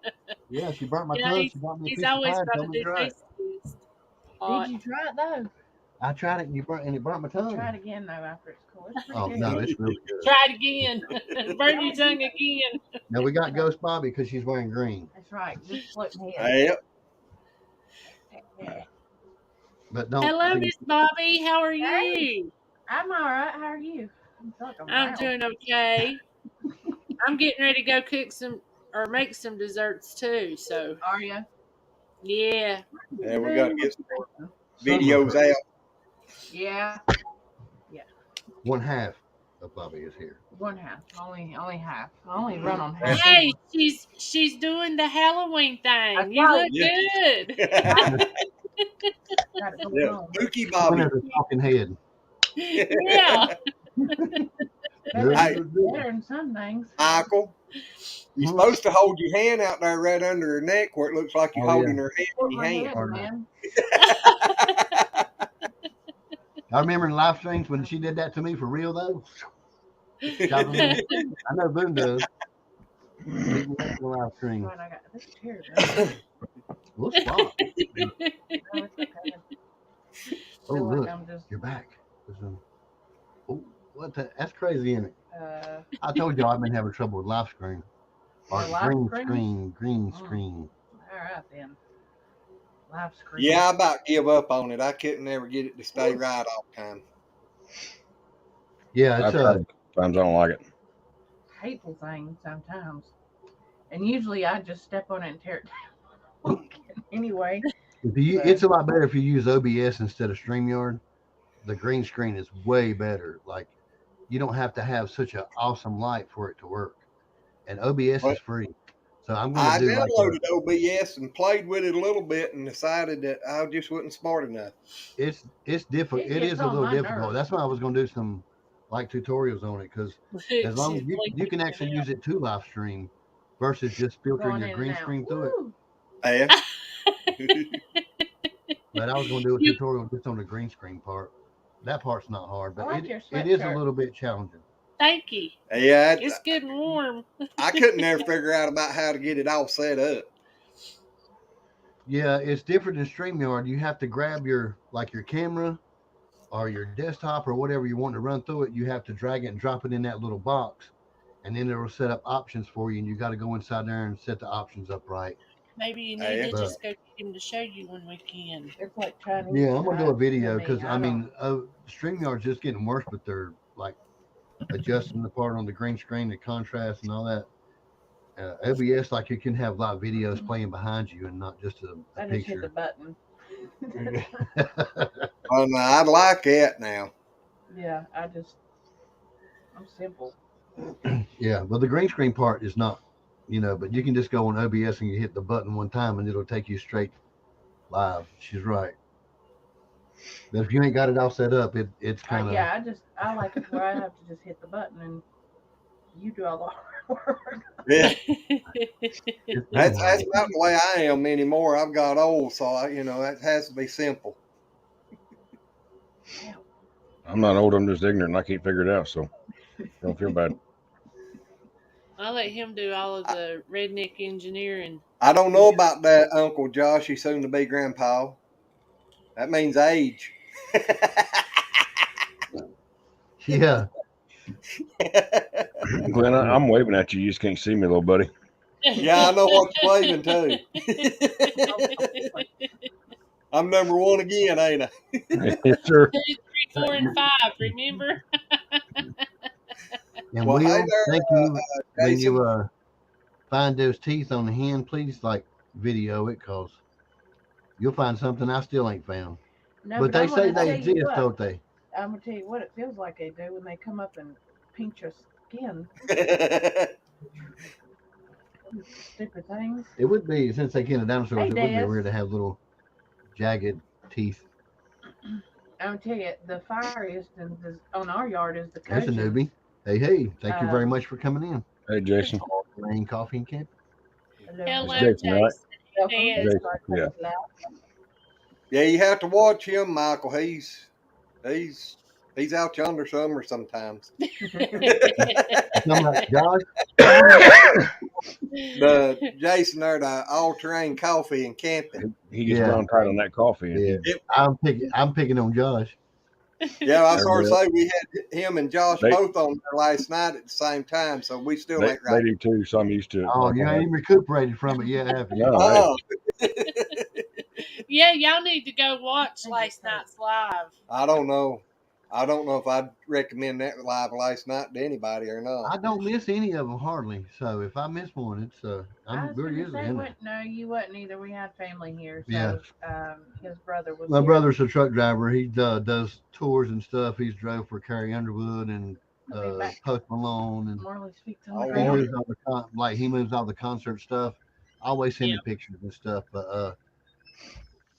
Yeah, she burnt my Yeah, tongue. She brought me a he's piece of always pie and got to told me to do try it. taste test. Hot. Did you try it though? I tried it and it burnt my tongue. Try it again though after it's cool. It's pretty Oh good. no, it's really good. Try it again. Burn your tongue again. Now we got Ghost Bobby because she's wearing green. That's right. Just floating head. Yep. But don't. Hello, see, Miss Bobby. How are Hey. you? I'm all right. How are you? I'm doing okay. I'm getting ready to go cook some or make some desserts too. So Are you? yeah. Yeah, we got to get some some of videos her- out. Yeah. One half of Bobby is here. One half. Only half. I only run on half. Hey, she's doing the Halloween thing. That's You right. look good. Got it going Yeah, on. Spooky Bobby. Winner's a talking head. Yeah. Better, Hey. better than some things. Michael, you're supposed to hold your hand out there right under her neck where it looks like you're Oh, holding her hand Put in my your head, hand. man. I remember in live streams when she did that to me for real though. I know Boone does. Beat me up in the live stream. Right, I got this chair. Though. We'll swap. No, it's okay. Oh Feel look, like I'm just. you're back. Oh, what the? That's crazy, isn't it? Uh, I told y'all I've been having trouble with live screen. Or live green screen? green Mm. screen. all right then. Live screen. Yeah, I about give up on it. I couldn't ever get it to stay right all the time. Yeah, I've it's tried it. Sometimes I don't like it. Hateful thing sometimes. And usually I just step on it and tear it down. Anyway. It's a lot better if you use OBS instead of StreamYard. The green screen is way better. Like you don't have to have such an awesome light for it to work. And OBS But is free. So I'm going I to do like downloaded OBS and played with it a little bit and decided that I just wasn't smart enough. it's difficult. It It gets is a on little my difficult. nerves. That's why I was going to do some like tutorials on it because as long as you can actually use it to live stream versus just filtering Going your in green and out. screen through it. Woo! Yeah. But I was going to do a You- tutorial just on the green screen part. That part's not hard, I but like your it is a sweatshirt. little bit challenging. Thank you. Yeah, It's good and warm. I couldn't never figure out about how to get it all set up. Yeah, it's different in StreamYard. You have to grab your camera or your desktop or whatever you want to run through it. You have to drag it and drop it in that little box, and then it'll set up options for you. And you got to go inside there and set the options up right. Maybe you need Yeah. to just go get him to show you when we can. It's like Chinese. Yeah, I'm gonna do a fries to video me. because I mean, don't- StreamYard's just getting worse, but they're like adjusting the part on the green screen, the contrast, and all that. OBS, like you can have live videos playing behind you and not just a I just hit the picture. button. Oh, no, I'd like that now. Yeah, I'm simple. Yeah, well, the green screen part is not, but you can just go on OBS and you hit the button one time and it'll take you straight live. She's right. But if you ain't got it all set up, it's kind of Yeah, I like it where I have to just hit the button and you do all the hard work. Yeah, that's not the way I am anymore. I've got old, so that has to be simple. I'm not old. I'm just ignorant. And I can't figure it out. So don't feel bad. I'll let him do all of the redneck engineering. I don't know about that, Uncle Josh. He's soon to be grandpa. That means age. yeah. Glenn, I'm waving at you. You just can't see me, little buddy. Yeah, I know what you're waving too. I'm number one again, ain't I? Yes, sir. 2, 3, 4, and 5. Remember? And Well, Will, hey there, thank you. When Jason. you find those teeth on the hen, please video it because you'll find something I still ain't found. No, but they I'm say gonna they tell you exist, what. don't they? I'm gonna tell you what it feels like they do when they come up and pinch your skin. Stupid things. It would be, since they can't dinosaurs, Hey, it would be Des. weird to have little jagged teeth. I'm gonna tell you, the fieriest on our yard is the There's a coaches. newbie. Hey, thank you very much for coming in. Hey, Jason. Rain Coffee and Camp. Hello, Jason, Jason. right? Welcome. Yes. Jason, yeah. Yeah, you have to watch him, Michael. He's out yonder somewhere sometimes. I'm like, Josh, The Jason there, the all-terrain coffee and camping. He gets Yeah. brown tight on that coffee. And yeah, I'm picking on Josh. Yeah, I sort of say we had him and Josh They- both on there last night at the same time, so we still They, ain't right. do too, so I'm used to it. Oh, you ain't even recuperated from it yet, have you? No. Oh, Yeah, y'all need to go watch last night's live. I don't know. I don't know if I'd recommend that live last night to anybody or not. I don't miss any of them hardly. So if I miss one, it's I I'm was very gonna usually say, in there. no, you wasn't either. We had family here, so Yeah. his brother was. My here. brother's a truck driver. He does tours and stuff. He's drove for Carrie Underwood and I'll be back. Post Malone and Morley speaks on Oh, the he wow. ground. moves all he moves all the concert stuff. I always send Yeah. the pictures and stuff, but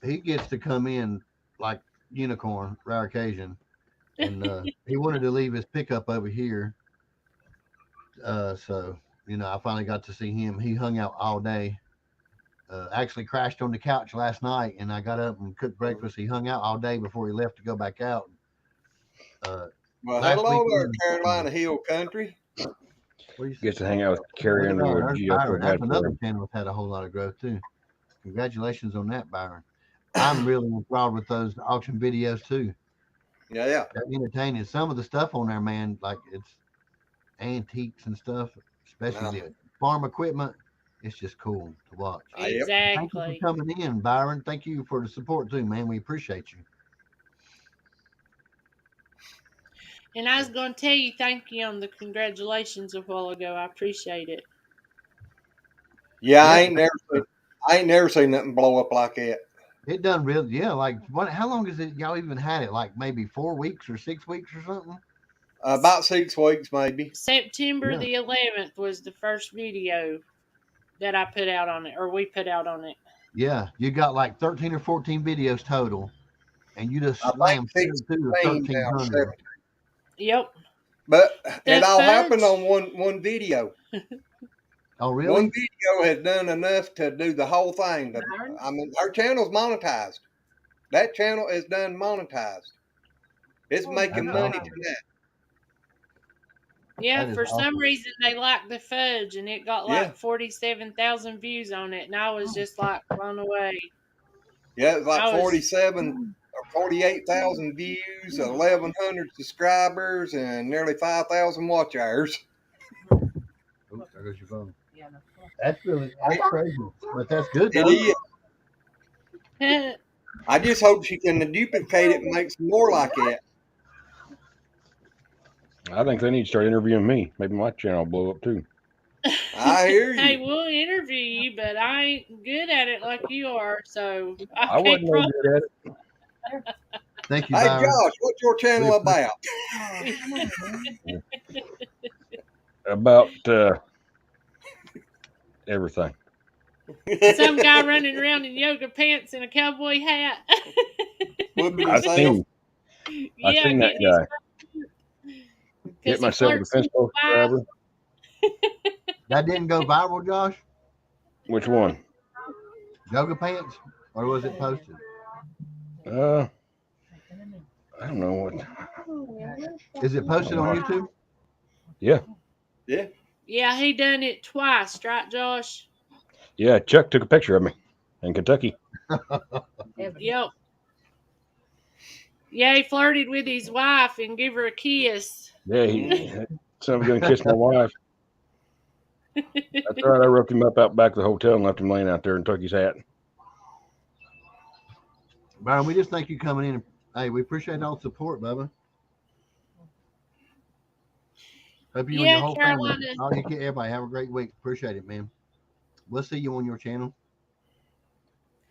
he gets to come in like unicorn, rare occasion, and he wanted to leave his pickup over here. So I finally got to see him. He hung out all day. Actually crashed on the couch last night, and I got up and cooked breakfast. He hung out all day before he left to go back out. Well, last hello there, weekend- Carolina Hill Country. What do you Gets say? to hang out with Carrie What about Underwood. our Gee, I feel Byron? bad That's for another him. channel that's had a whole lot of growth too. Congratulations on that, Byron. I'm really enthralled with those auction videos too. Yeah. They're entertaining. Some of the stuff on there, man, like it's antiques and stuff, especially the farm equipment. It's just cool to watch. Yep. Thank you Exactly. for coming in, Byron. Thank you for the support too, man. We appreciate you. And I was going to tell you thank you on the congratulations a while ago. I appreciate it. Yeah, I Yeah. ain't never seen nothing blow up like that. It done really, yeah. Like what? How long has it? Y'all even had it? Like maybe 4 weeks or 6 weeks or something? About 6 weeks, maybe. September Yeah. the 11th was the first video that I put out on it, or we put out on it. Yeah, you got like 13 or 14 videos total, and you just I think slammed straight through the 16 now, 1,300. Yep. But The it all happened fudge. on one video. Oh, One really? video has done enough to do the whole thing. I mean, our channel's monetized. That channel is done monetized. It's making That's money awesome. tonight. Yeah, That is for some awesome. reason they liked the fudge, and it got Yeah. like 47,000 views on it, and I was just like blown away. Yeah, it's like I was- 47 or 48,000 views, 1,100 subscribers, and nearly 5,000 watch hours. Oops, there goes your phone. Yeah, that's cool. That's crazy, but that's good It though. is. I just hope she can duplicate it and make some more like it. I think they need to start interviewing me. Maybe my channel will blow up too. I hear Hey, you. we'll interview you, but I ain't good at it like you are, so I I can't wasn't no promise. good at it. Thank you, Hey, Byron. Josh, what's your channel about? Oh, come on, man. About everything. Some guy running around in yoga pants and a cowboy hat. Whooping I've yourself. seen Yeah, that getting his- guy. 'cause Hit he myself with a flirts fence post wife. forever. That didn't go viral, Josh? Which one? Yoga pants? Or was it posted? I don't know what. Is it posted on YouTube? Yeah. Yeah. Yeah, he done it twice, right, Josh? Yeah, Chuck took a picture of me in Kentucky. Yep. Yeah, he flirted with his wife and give her a kiss. Yeah, he someone's gonna kiss my wife. That's right. I roped him up out back of the hotel and left him laying out there and took his hat. Byron, we just thank you coming in. Hey, we appreciate all the support, Bubba. Hope you and Yeah, your whole family, Carolina. all you everybody have a great week. Appreciate it, man. We'll see you on your channel.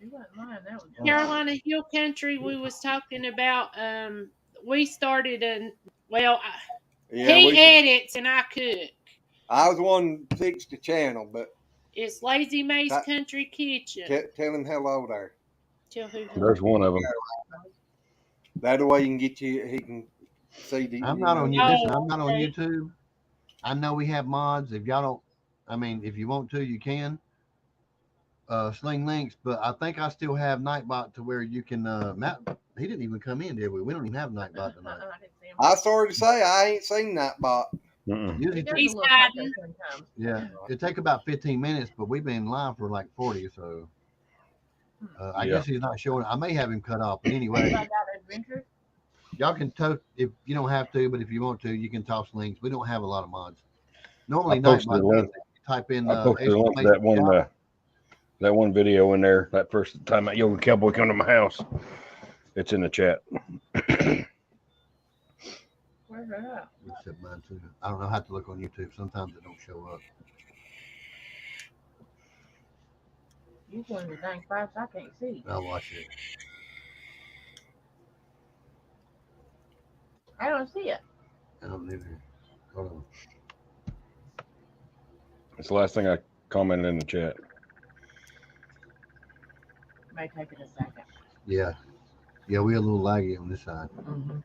You wasn't lying, that was Carolina Hill Country, we was talking about. We started Yeah, he edits and I cook. I was the one who fixed the channel, but It's Lazy May's That- Country Kitchen. tell him hello there. Tell who. There's one of them. That way he can get you. He can see the. I'm not on you. Oh, Listen, I'm not on okay. YouTube. I know we have mods. If y'all don't, I mean, if you want to, you can. Sling links, but I think I still have Nightbot to where you can. Matt, he didn't even come in, did we? We don't even have Nightbot tonight. I didn't see him. I started to say I ain't seen that bot. Mm-mm. Usually, He does a He's little hiding. talking sometimes. yeah, it take about 15 minutes, but we've been live for like 40, so I Yeah. guess he's not showing. I may have him cut off, but anyway, About adventures. y'all can if you don't have to, but if you want to, you can toss links. We don't have a lot of mods. Normally, I posted Nightbot the link. type in I posted a link to that one. That one video in there. That first time that yoga cowboy come to my house. It's in the chat. Where's that at? Except mine too. I don't know how to look on YouTube. Sometimes it don't show up. You one of the dang fast I can't see. I'll watch it. I don't see it. I don't either. Hold on. It's the last thing I commented in the chat. May take it a second. Yeah. Yeah, we're a little laggy on this side. Mm-hmm.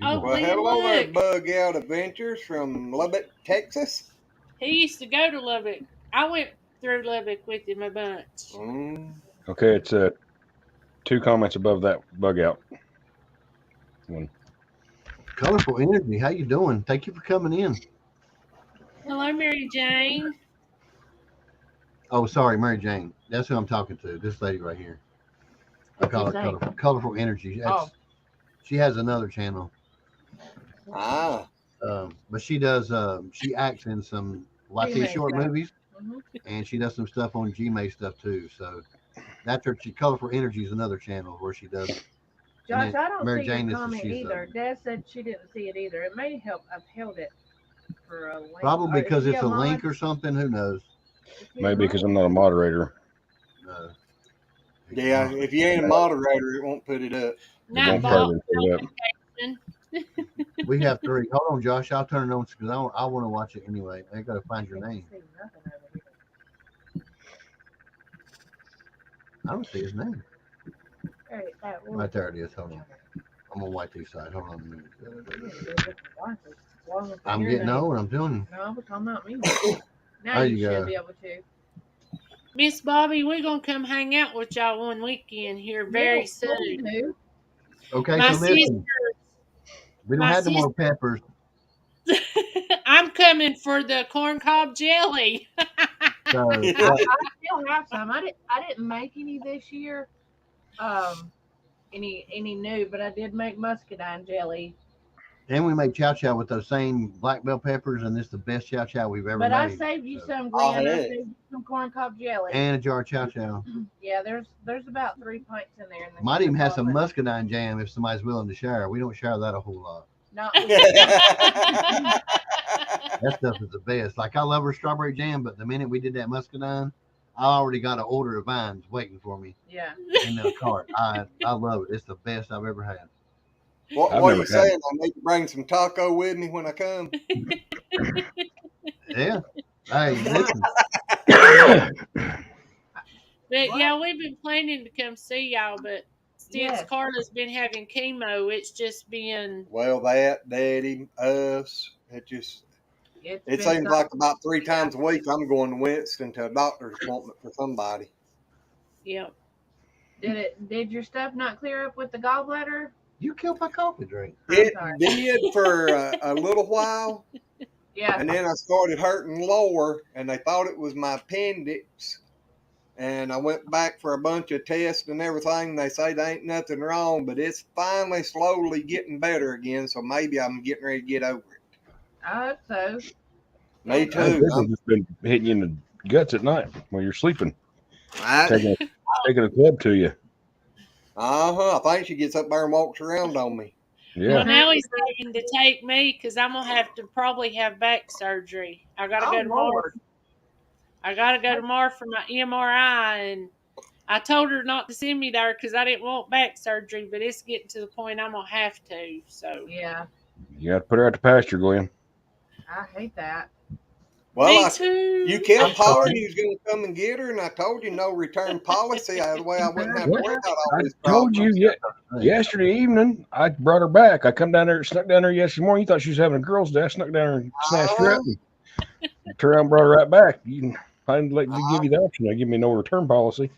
Oh, Well, Glenn, hello there, look. Bug Out Adventures from Lubbock, Texas. He used to go to Lubbock. I went through Lubbock with him a bunch. Mm. Okay, it's 2 comments above that bug out. One. Colorful Energy, how you doing? Thank you for coming in. Hello, Mary Jane. Oh, sorry, Mary Jane. That's who I'm talking to. This lady right here. I What's call her your name? Colorful Energy. That's, She has another channel. Ah, But she does she acts in some YT Gmail short stuff. movies, Mm-hmm. and she does some stuff on Gmail stuff too. So that's her. Colorful Energy is another channel where she does. Josh, I don't Mary see Jane, your this is- comment she's, either. Dad said she didn't see it either. It may help. I've held it for a link. Probably Is because she it's a link mod? or something. Who knows? Is she a Maybe mod? because I'm not a moderator. No. yeah. If you ain't a moderator, it won't put it up. It won't Nightbot probably put it up. notification. We have 3. Hold on, Josh. I'll turn it on because I want to watch it anyway. I got to find your name. I don't see his name. Right there it is. Hold on. I'm gonna wipe these sides. Hold on a minute. I'm getting old. I'm telling you. No, we're talking about me. There Now you you should go. be able to. Miss Bobby, we're gonna come hang out with y'all one weekend here very Yeah, soon. please do. Okay, My so listen. sister, We don't my have no more peppers. I'm coming for the corn cob jelly. So I still have some. I didn't make any this year. Any new, but I did make muscadine jelly. and we make chow chow with those same black bell peppers, and it's the best chow chow we've ever But I made. saved you So- some, Oh, Glenn. I hey. saved you some corn cob jelly. And a jar of chow chow. Yeah, there's about 3 pints in there. And Might even have some muscadine. muscadine jam if somebody's willing to share. We don't share that a whole lot. No, That stuff is the best. Like I love our strawberry jam, but the minute we did that muscadine, I already got an order of vines waiting for me yeah. in the cart. I love it. It's the best I've ever had. What I've are never you had saying? I need to bring some taco with me when I come. Yeah. Hey, listen. But yeah, we've been planning to come see y'all, but since Yes. Carla's been having chemo, it's just been Well, that, Daddy, us, it It seems like about 3 times a week I'm going to Winston to a doctor's appointment for somebody. yep. Did your stuff not clear up with the gallbladder? You killed my coffee drink. It sorry. did for a little while, Yeah. and then I started hurting lower, and they thought it was my appendix. And I went back for a bunch of tests and everything. They say there ain't nothing wrong, but it's finally slowly getting better again. So maybe I'm getting ready to get over it. I hope so. Me Hey, too. Pickles has been hitting you in the guts at night while you're sleeping, I taking a club to you. I think she gets up there and walks around on me. Yeah. Well, now he's having to take me because I'm gonna have to probably have back surgery. I gotta go tomorrow. Lord. I gotta go tomorrow for my MRI, and I told her not to send me there because I didn't want back surgery. But it's getting to the point I'm gonna have to. So Yeah. You got to put her out to pasture, Glenn. I hate that. Well, me too. you kept hollering you was going to come and get her, and I told you no return policy. That way I wouldn't have to worry about all I this. told you yesterday evening. I brought her back. I come down there, snuck down there yesterday morning. You thought she was having a girl's day. I snuck down there and snatched her up and turned around and brought her right back. I didn't give you the option. They give me no return policy.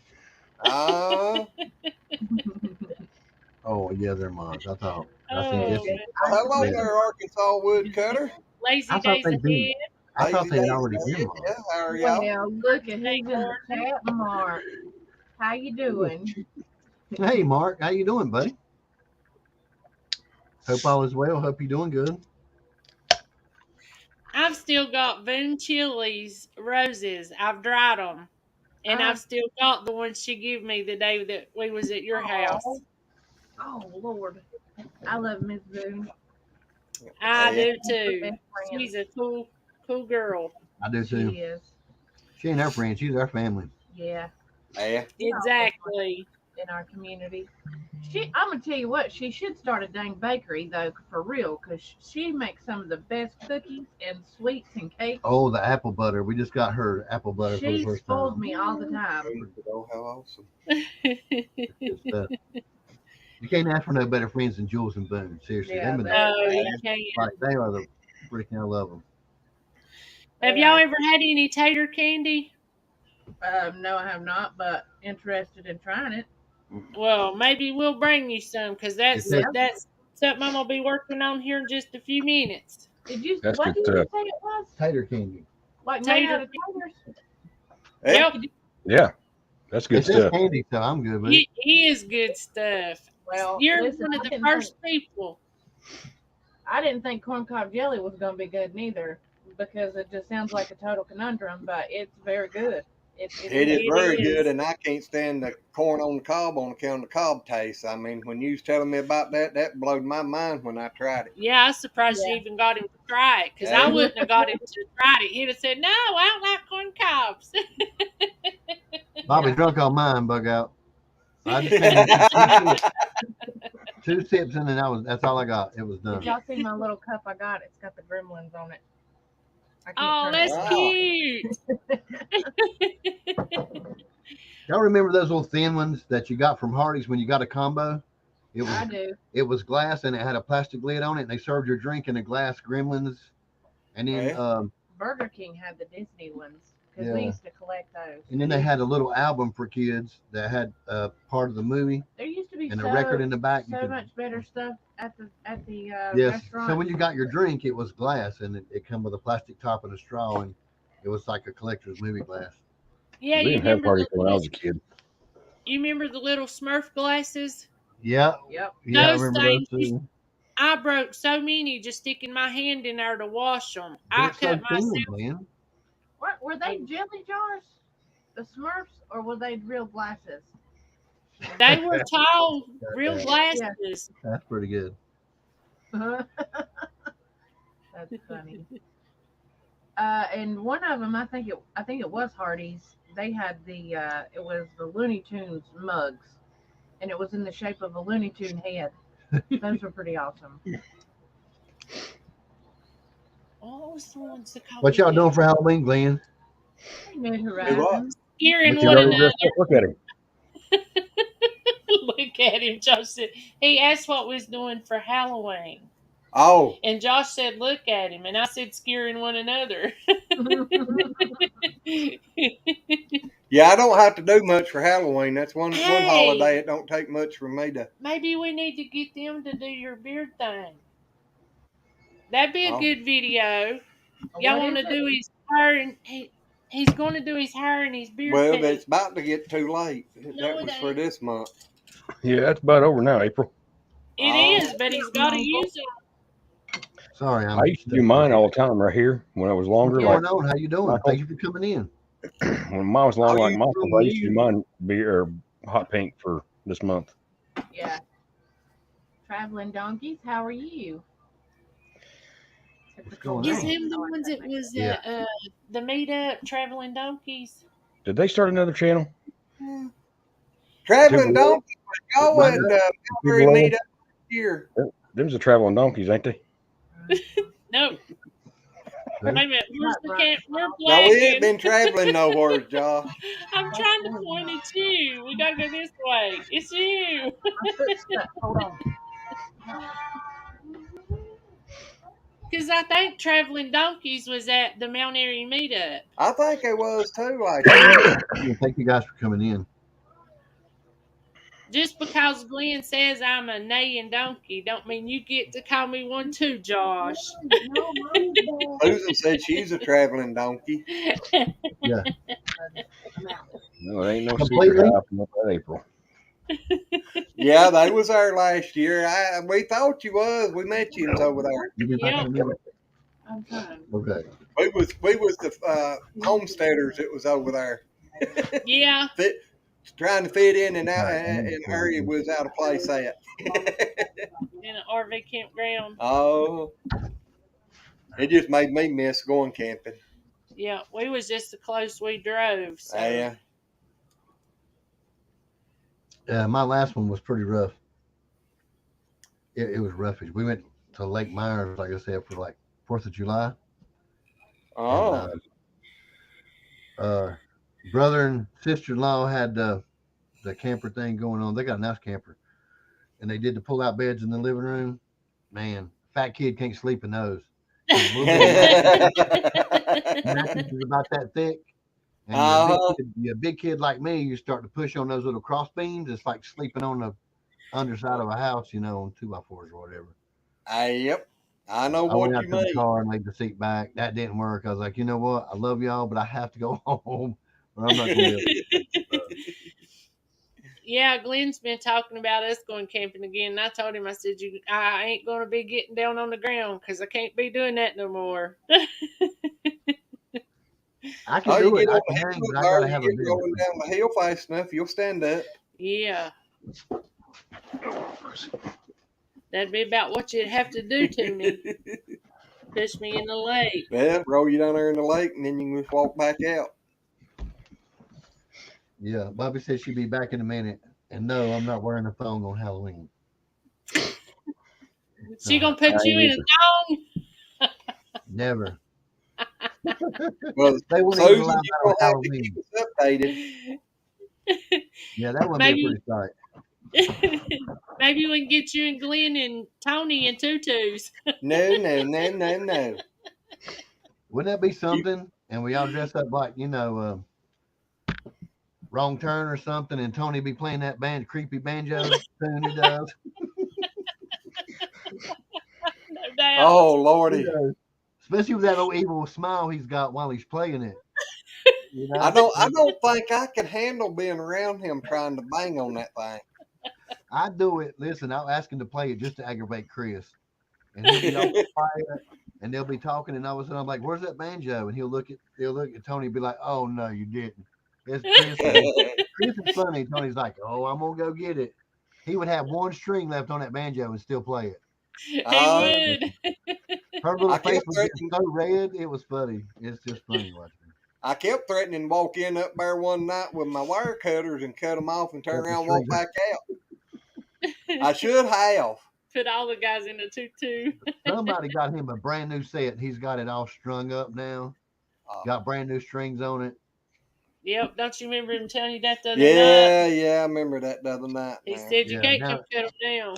Oh yeah, they're moms. I thought. I Oh, think this. man. Hello there, Arkansas woodcutter. Lazy I thought days they did. ahead. I thought they had already Lazy been days, moms. yeah, how are y'all? Well, look at who's in the chat, Mark. How you doing? Hey, Mark, how you doing, buddy? Hope all is well. Hope you're doing good. I've still got Boone Chili's roses. I've dried them, and I've still got the ones she gave me the day that we was at your house. Oh Lord, I love Miss Boone. I do too. Best friend. She's a cool girl. I do She too. is. She ain't our friend. She's our family. Yeah, Yeah. Exactly. in our community. I'm gonna tell you what. She should start a dang bakery though, for real, because she makes some of the best cookies and sweets and cakes. Oh, the apple butter. We just got her apple butter for the She first spoils time. me all the time. Oh, how awesome. Good stuff. You can't ask for no better friends than Jules and Boone. Seriously, Yeah, them and No, you can't. like they are the freaking. I love them. Have y'all ever had any tater candy? No, I have not, but interested in trying it. Well, maybe we'll bring you some because that's Yeah. something I'm gonna be working on here in just a few minutes. Did you? That's What good did you stuff. say it was? Tater candy. Like Tater- made out of taters? Yeah. Yep, Yeah, that's good It's just stuff. candy, so I'm good with it. it is good stuff. Well, You're listen, one of I the didn't first people. I didn't think corn cob jelly was going to be good neither, because it just sounds like a total conundrum. But it's very good. It is It very is. good, and I can't stand the corn on the cob on account of the cob taste. I mean, when you was telling me about that blowed my mind when I tried it. Yeah, I was surprised you even got him to try it because I Yeah. wouldn't have got him to try it. He'd have said, "No, I don't like corn cobs." Bobby drunk on mine, bug out. I just can't. 2 sips and then that's all I got. It was Did done. y'all see my little cup I got? It's got the gremlins on it. I can't Oh, turn it that's off. cute. Y'all remember those little thin ones that you got from Hardee's when you got a combo? I do. It was glass and it had a plastic lid on it, and they served your drink in a glass gremlins. And then Yeah. Burger King had the Disney ones because Yeah. we used to collect those. and then they had a little album for kids that had part of the movie There used to be and so, a record in the back. so much better stuff at the Yes. restaurant. So when you got your drink, it was glass and it come with a plastic top and a straw, and it was like a collector's movie glass. Yeah, We you didn't have remember parties the when I little, was a kid. you remember the little Smurf glasses? Yeah. Yep. Yeah, I Those remember those things- too. I broke so many just sticking my hand in there to wash them. I They're so cut myself. thin, man. What were they? Jelly jars? The Smurfs, or were they real glasses? They were tall, real glasses. That's pretty good. That's funny. And one of them, I think it was Hardee's. They had it was the Looney Tunes mugs, and it was in the shape of a Looney Tune head. Those were pretty awesome. What was the ones that called What y'all doing for Halloween, Glenn? New what? Horizons. Scaring What you one already another. Look at him. Look at him, Josh said. He asked what we was doing for Halloween. Oh, And Josh said, look at him. And I said, scaring one another. yeah, I don't have to do much for Halloween. That's one Hey. holiday it don't take much for me to. Maybe we need to get them to do your beard thing. That'd be a Oh. good video. What Y'all want to is it? do his hair and he's going to do his hair and his beard Well, thing. it's about to get too late. No, That it was for ain't. this month. Yeah, that's about over now, April. It is, but he's got to use it. Sorry, I'm I used to do mine all the time right here when I was longer. What's Like going on? How you doing? Michael. Thank you for coming in. when mine was long How like you Michael's, I used to do doing? mine beer or hot pink for this month. Yeah. Traveling donkeys, how are you? What's going Is on? him the ones that was Yeah. the meetup traveling donkeys? Did they start another channel? Traveling Timberlake. donkeys go What? at Military Timberlake. meetup here. Them's the traveling donkeys, ain't they? No. Wait a minute. Where's the cat? We're No, we ain't blagging. been traveling nowhere, Josh. I'm trying to point at you. We gotta go this way. It's you. My foot's stuck. Hold on. Because I think Traveling Donkeys was at the Mount Airy meetup. I think it was too. Like, Thank you guys for coming in. Just because Glenn says I'm a neighing donkey, don't mean you get to call me one too, Josh. Susan said she's a traveling donkey. No, it ain't no Completely. secret. Happened up that April. Yeah, they was there last year. We thought you was. We met you over there. You been back Yeah. in a minute? I'm fine. Okay. We was the homesteaders that was over there. Yeah. Trying to fit in and out, and area was out of place at. In an RV campground. Oh, it just made me miss going camping. Yeah, we was just the close we drove. So. Yeah. My last one was pretty rough. It was roughish. We went to Lake Myers, like I said, for like 4th of July. Oh, And, brother and sister-in-law had the camper thing going on. They got a nice camper, and they did the pull-out beds in the living room. Man, fat kid can't sleep in those. Mattress is about that thick. And you're a big kid like me, you start to push on those little cross beams. It's like sleeping on the underside of a house, on 2x4s or whatever. Yep. I know I what went out you to the mean. car and laid the seat back. That didn't work. I was like, you know what? I love y'all, but I have to go home, or I'm not going to be able to. Yeah, Glenn's been talking about us going camping again. And I told him, I said, I ain't going to be getting down on the ground because I can't be doing that no more. I can do it. I can hang, but I got to You have a get big rolling down the hill fast enough, you'll stand up. Yeah. That'd be about what you'd have to do to me. Push me in the lake. Yeah, roll you down there in the lake, and then you can just walk back out. Yeah, Bobby said she'd be back in a minute. And no, I'm not wearing a thong on Halloween. She gonna put you in a thong? Never. Well, They wouldn't even Susan, allow you're that on gonna have to Halloween. keep us updated. Yeah, that would be a Maybe pretty sight. maybe we can get you and Glenn and Tony in tutus. No, no, no, no, no. Wouldn't that be something? And we all dress up like, Wrong Turn or something, and Tony be playing that creepy banjo tune he does. No doubt. Oh He Lordy. does. Especially with that old evil smile he's got while he's playing it. You know? I don't think I can handle being around him trying to bang on that thing. I do it. Listen, I'll ask him to play it just to aggravate Chris. And he'll be all quiet, and they'll be talking, and all of a sudden I'm like, "Where's that banjo?" And he'll look at Tony and be like, "Oh no, you didn't." It's Chris. Chris is funny. Tony's like, "Oh, I'm gonna go get it." He would have one string left on that banjo and still play it. He would. Her little I face kept was getting so red. It was funny. It's just funny watching. I kept threatening to walk in up there one night with my wire cutters and cut them off and turn Cut the around and walk strings back out. I should have. Put all the guys in a tutu. Somebody got him a brand new set. He's got it all strung up now. Got brand new strings on it. Yep, don't you remember him telling you that the other night? Yeah, I remember that the other night. He man. said you Yeah, can't now- come cut them down.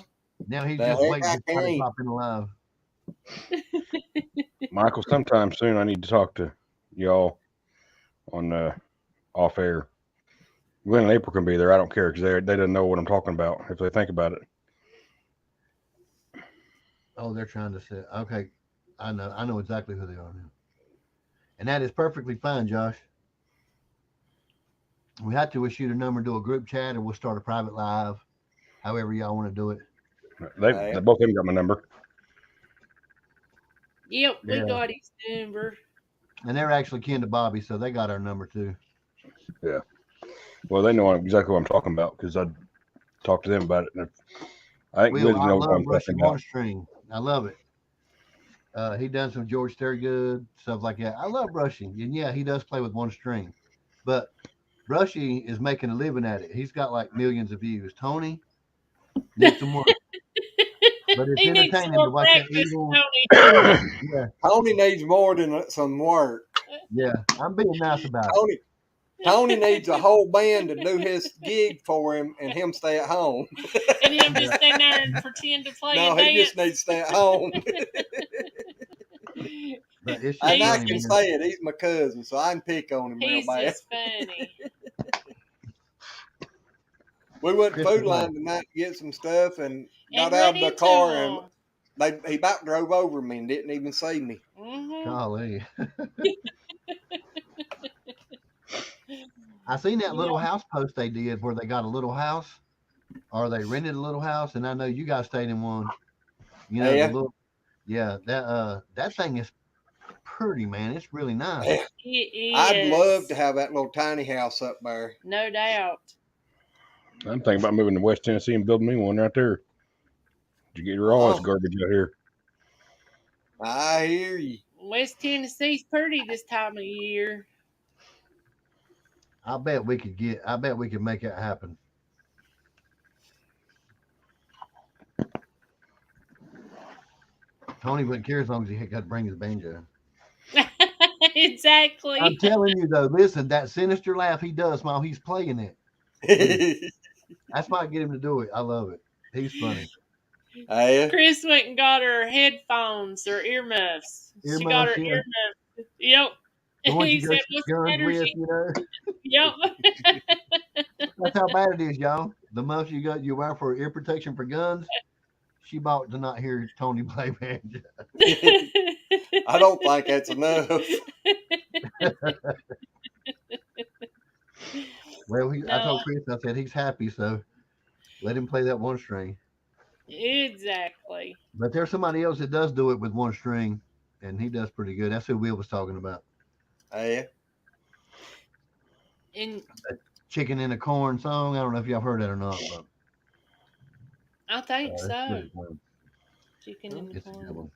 Now he's The just heck waiting I to try to can't. pop in live. Michael, sometime soon I need to talk to y'all on off air. Glenn and April can be there. I don't care because they don't know what I'm talking about if they think about it. Oh, they're trying to say, okay, I know exactly who they are now. And that is perfectly fine, Josh. We have to shoot a number, do a group chat, or we'll start a private live, however y'all want to do it. They both of them got my number. Yep, we Yeah. got his number. And they're actually kin to Bobby, so they got our number too. Well, they know exactly what I'm talking about because I talked to them about it. And I think Will, Glenn I knows what love I'm Russian talking one about. string. I love it. He done some George Thorogood stuff like that. I love Rushy, and yeah, he does play with one string. But Rushy is making a living at it. He's got like millions of views. Tony needs some work, but it's He needs entertaining more to watch that practice, evil. Tony. Yeah, Tony needs more than some work. yeah. I'm being nice about it. Tony needs a whole band to do his gig for him and him stay at home. And him just stand there and pretend to play No, and he just dance. needs to stay at home. But it's just And I funny, can man. say it. He's my cousin, so I can pick on him real He's bad. just funny. We went to Chris Food is Line right. tonight to get some stuff and And got out of run the into car him. and he about drove over me and didn't even see me. Mhm. Golly. I seen that little house post they did where they got a little house, or they rented a little house, and I know you guys stayed in one. You know, Yeah. the little, yeah, that thing is pretty, man. It's really nice. Yeah. He I'd is. love to have that little tiny house up there. No doubt. I'm thinking about moving to West Tennessee and building me one right there. Did you get all this Oh. garbage out here? I hear you. West Tennessee's pretty this time of year. I bet we could make it happen. Tony wouldn't care as long as he got to bring his banjo. Exactly. I'm telling you though, listen, that sinister laugh he does while he's playing it. That's why I get him to do it. I love it. He's funny. Yeah. Chris went and got her headphones or earmuffs. She got her Earmuffs, yeah. earmuffs. Yep. The ones He you go said, shoot "What's the guns matter?" with, She- you know. Yep. That's how bad it is, y'all. The muffs you wear for ear protection for guns, she bought to not hear Tony play banjo. I don't think that's enough. Well, I told No. Chris, I said he's happy, so let him play that one string. Exactly. But there's somebody else that does do it with one string, and he does pretty good. That's who Will was talking about. Yeah. And Chicken in a Corn song. I don't know if y'all heard that or not, but I think it's so. pretty fun. Chicken in the It's a good corn. one.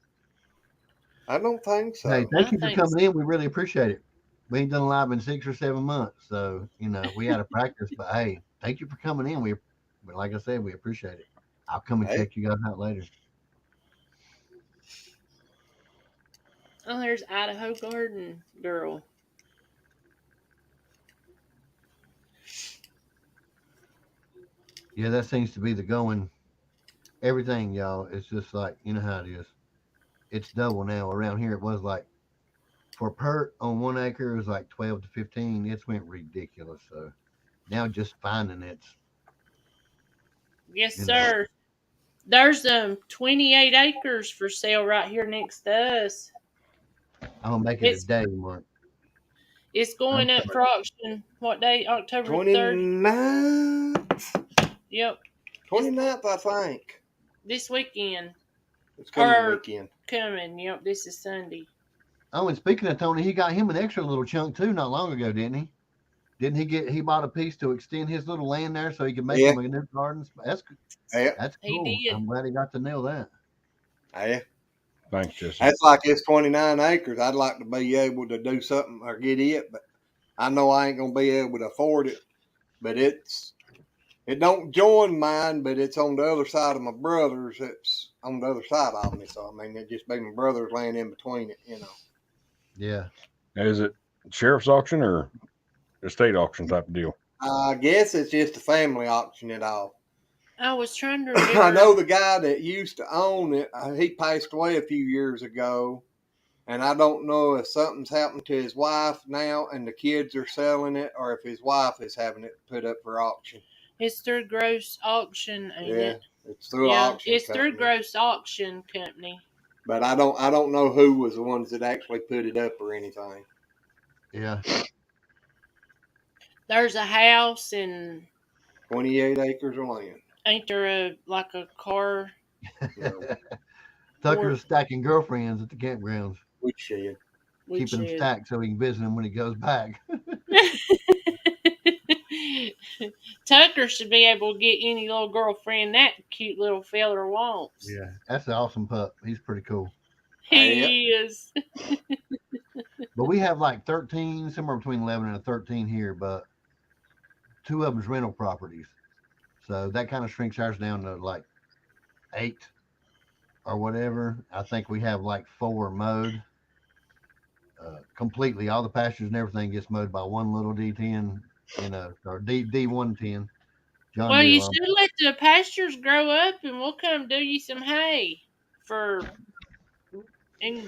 I don't think so. Hey, thank you for think coming in. We really appreciate it. We ain't done live in 6 or 7 months, so we had to practice. But hey, thank you for coming in. But like I said, we appreciate it. I'll come and Hey. check you guys out later. Oh, there's Idaho Garden Girl. Yeah, that seems to be the going. Everything, y'all. It's just like you know how it is. It's double now. Around here, it was like for pert on 1 acre, it was like 12 to 15. It's went ridiculous. So now just finding it's Yes, You know. sir. There's 28 acres for sale right here next to us. I'm gonna make it It's a day, Mark. it's going I'm up for auction. What day? October 30th. 29th? Yep. 29th, I think. This weekend. It's coming Or- weekend. Coming. Yep. This is Sunday. Oh, and speaking of Tony, he got him an extra little chunk too not long ago, didn't he? Didn't he bought a piece to extend his little land there so he could make Yeah. him a new garden? That's Yeah. that's He cool. did. I'm glad he got to nail that. Yeah. Thanks, Jesse. That's like it's 29 acres. I'd like to be able to do something or get it, but I know I ain't gonna be able to afford it. But it don't join mine, but it's on the other side of my brother's. It's on the other side of me. So I mean, it just be my brother's land in between it, you know. Yeah. Is it sheriff's auction or estate auction type of deal? I guess it's just a family auction it all. I was trying to remember. I know the guy that used to own it. He passed away a few years ago, and I don't know if something's happened to his wife now, and the kids are selling it, or if his wife is having it put up for auction. It's through Gross Auction, ain't Yeah, it? it's through an Yeah, auction it's through company. Gross Auction Company. But I don't know who was the ones that actually put it up or anything. Yeah. There's a house and 28 acres of land. ain't there a car? Tucker's stacking girlfriends at the campgrounds, Woodshed. keeping them stacked so he can visit them when he goes back. Tucker should be able to get any little girlfriend that cute little feller wants. Yeah, that's an awesome pup. He's pretty cool. He is. But we have like 13, somewhere between 11 and 13 here, but 2 of them's rental properties. So that kind of shrinks ours down to like 8 or whatever. I think we have like 4 mowed completely. All the pastures and everything gets mowed by one little D10, or D110. John Well, Deere you lawn. should let the pastures grow up, and we'll come do you some hay and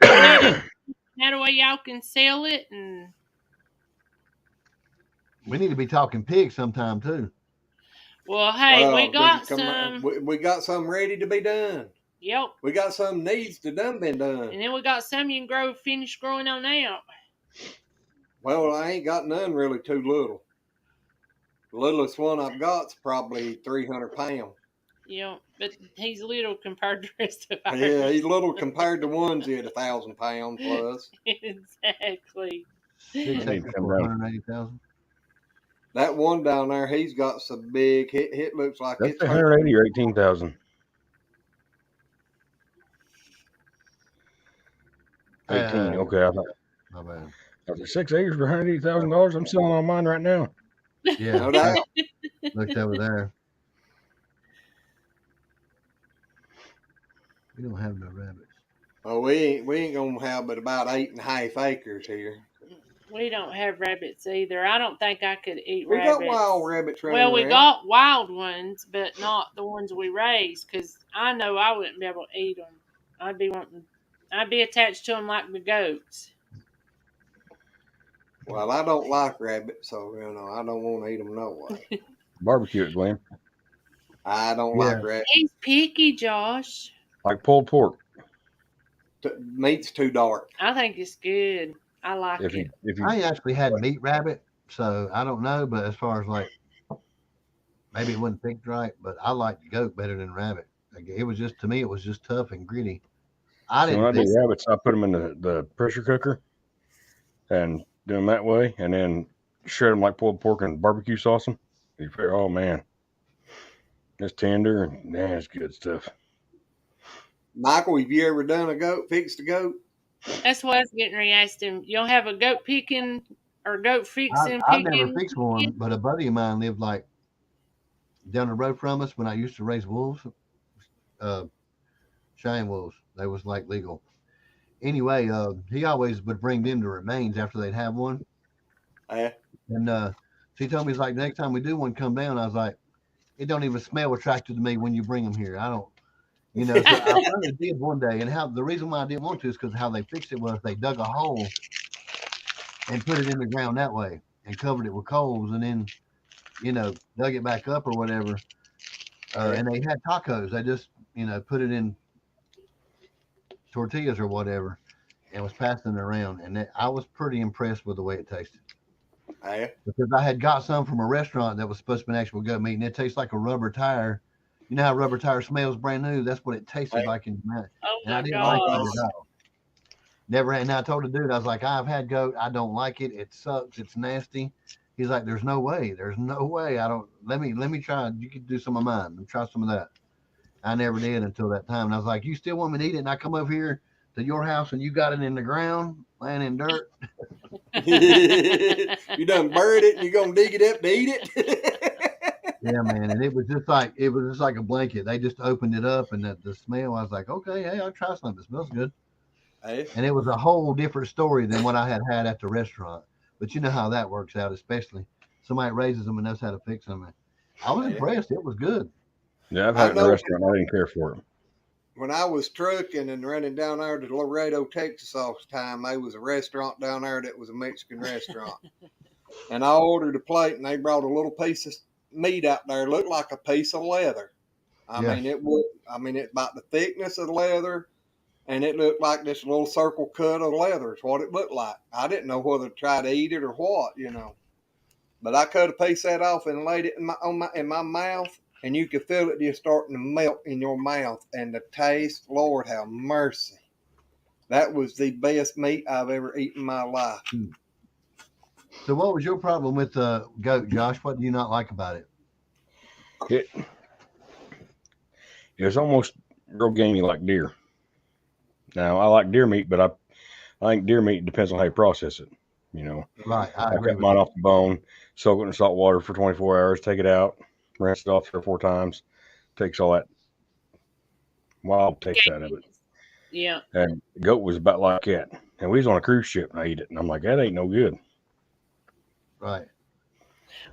that way y'all can sell it. And We need to be talking pigs sometime too. well, hey, Well, we got come some. we got some ready to be done. Yep. We got some needs to been done. And then we got some you can finish growing on out. Well, I ain't got none really too little. The littlest one I've got's probably 300 pounds. Yeah, but he's little compared to the rest of ours. Yeah, he's little compared to ones at 1,000 pounds plus. Exactly. 6 I need acres to come for down. 180,000. That one down there, he's got some big. It looks like That's it's 180 or 18,000. 18. Okay, I thought My bad. I was like 6 acres for $180,000. I'm selling on mine right now. Yeah, no doubt. looked over there. We don't have no rabbits. Oh, we ain't gonna have but about 8.5 acres here. We don't have rabbits either. I don't think I could eat We rabbits. got wild rabbits running Well, we around. got wild ones, but not the ones we raise, because I know I wouldn't be able to eat them. I'd be attached to them like the goats. Well, I don't like rabbits, so I don't want to eat them no way. Barbecue it, Glenn. I don't Yeah. like rabbits. He's picky, Josh. Like pulled pork. Meat's too dark. I think it's good. I like If it. you I ain't actually had meat rabbit, so I don't know. But as far as like, maybe it wasn't picked right, but I like goat better than rabbit. Like, it was just, to me, it was just tough and gritty. I so when I didn't do think. rabbits, I put them in the pressure cooker and do them that way, and then shred them like pulled pork and barbecue sauce them. You figure, oh man, it's tender and man, it's good stuff. Michael, have you ever done fixed a goat? That's what I was getting ready to ask him. You don't have a goat picking or goat fixing I've never picking? fixed one, but a buddy of mine lived like down the road from us when I used to raise wolves, uh, Cheyenne wolves. They was like legal. Anyway, he always would bring them the remains after they'd have one. Yeah. And so he told me, he's like, next time we do one come down, I was like, it don't even smell attractive to me when you bring them here. I don't, so I finally did one day. And the reason why I didn't want to is because how they fixed it was they dug a hole and put it in the ground that way and covered it with coals and then, dug it back up or whatever. And they had tacos. They just, put it in tortillas or whatever and was passing it around. And I was pretty impressed with the way it tasted. Yeah. Because I had got some from a restaurant that was supposed to be actual goat meat, and it tastes like a rubber tire. You know how rubber tire smells brand new? That's what it tasted like in the mouth. Oh And I my didn't like it gosh. at all. Never. And I told the dude, I was like, I've had goat. I don't like it. It sucks. It's nasty. He's like, there's no way. There's no way. I don't. Let me try. You could do some of mine. Let me try some of that. I never did until that time. And I was like, you still want me to eat it? And I come over here to your house and you got it in the ground, laying in dirt. You done buried it and you're gonna dig it up to eat it? Yeah, man. And it was just like a blanket. They just opened it up and the smell, I was like, okay, hey, I'll try something. It smells good. Hey. And it was a whole different story than what I had at the restaurant. But you know how that works out, especially somebody raises them and knows how to fix them. I was impressed. It was good. Yeah, I've had it in the restaurant. I didn't care for it. When I was trucking and running down there to Laredo, Texas all the time, there was a restaurant down there that was a Mexican restaurant. And I ordered a plate and they brought a little piece of meat out there. It looked like a piece of leather. I mean, it's about the thickness of leather, and it looked like this little circle cut of leather is what it looked like. I didn't know whether to try to eat it or what, But I cut a piece of that off and laid it in my mouth. And you could feel it just starting to melt in your mouth. And the taste, Lord have mercy. That was the best meat I've ever eaten in my life. So what was your problem with goat, Josh? What do you not like about it? It's almost real gamey like deer. Now, I like deer meat, but I think deer meat depends on how you process it. Right. I cut mine off the bone, soak it in salt water for 24 hours, take it out, rinse it off 3 or 4 times, takes all that wild taste out of it. Yeah. And goat was about like that. And we was on a cruise ship and I ate it. And I'm like, that ain't no good. Right.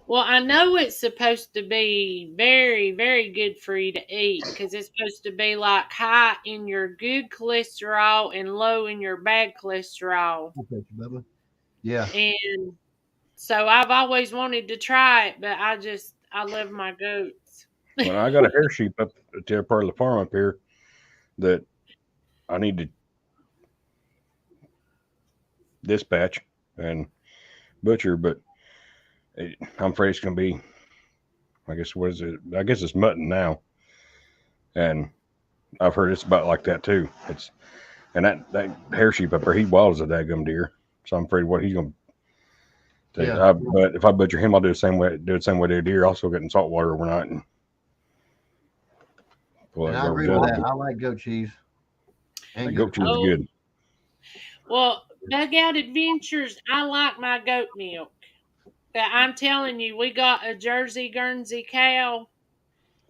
Well, I know it's supposed to be very, very good for you to eat because it's supposed to be like high in your good cholesterol and low in your bad cholesterol. Okay, Bubba. Yeah. And so I've always wanted to try it, but I love my goats. Well, I got a hair sheep up at the part of the farm up here that I need to dispatch and butcher, but I'm afraid it's going to be, I guess, what is it? I guess it's mutton now. And I've heard it's about like that too. And that hair sheep up there, he wild as a daggum deer. So I'm afraid what he's going to take. Yeah. But if I butcher him, I'll do it the same way to a deer. Also get in salt water overnight. And I agree with that. I like goat cheese. And goat cheese is good. Well, Bug Out Adventures, I like my goat milk. But I'm telling you, we got a Jersey Guernsey cow.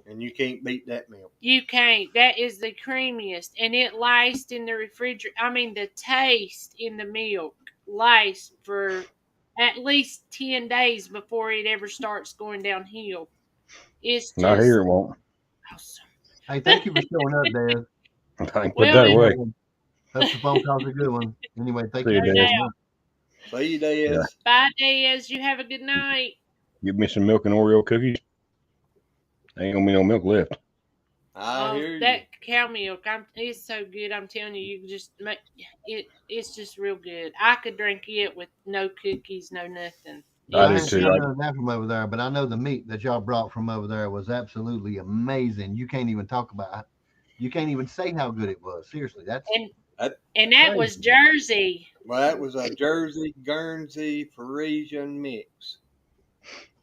And you can't beat that milk. You can't. That is the creamiest. And it lasts in the refrigerator. I mean, the taste in the milk lasts for at least 10 days before it ever starts going downhill. It's just Not here, it won't. awesome. Hey, thank you for showing up, Dad. I can put that away. Hope the phone call's a good one. Anyway, thank you. See you, Dad. See you, Dez. Yeah. Bye, Dez. You have a good night. Give me some milk and Oreo cookies. Ain't gonna be no milk left. I hear you. That cow milk, it's so good. I'm telling you, you just make it. It's just real good. I could drink it with no cookies, no nothing. I do haven't too. seen none of that from over there, but I know the meat that y'all brought from over there was absolutely amazing. You can't even talk about it. You can't even say how good it was. Seriously, that's And that was Jersey. Well, that was a Jersey Guernsey Parisian mix.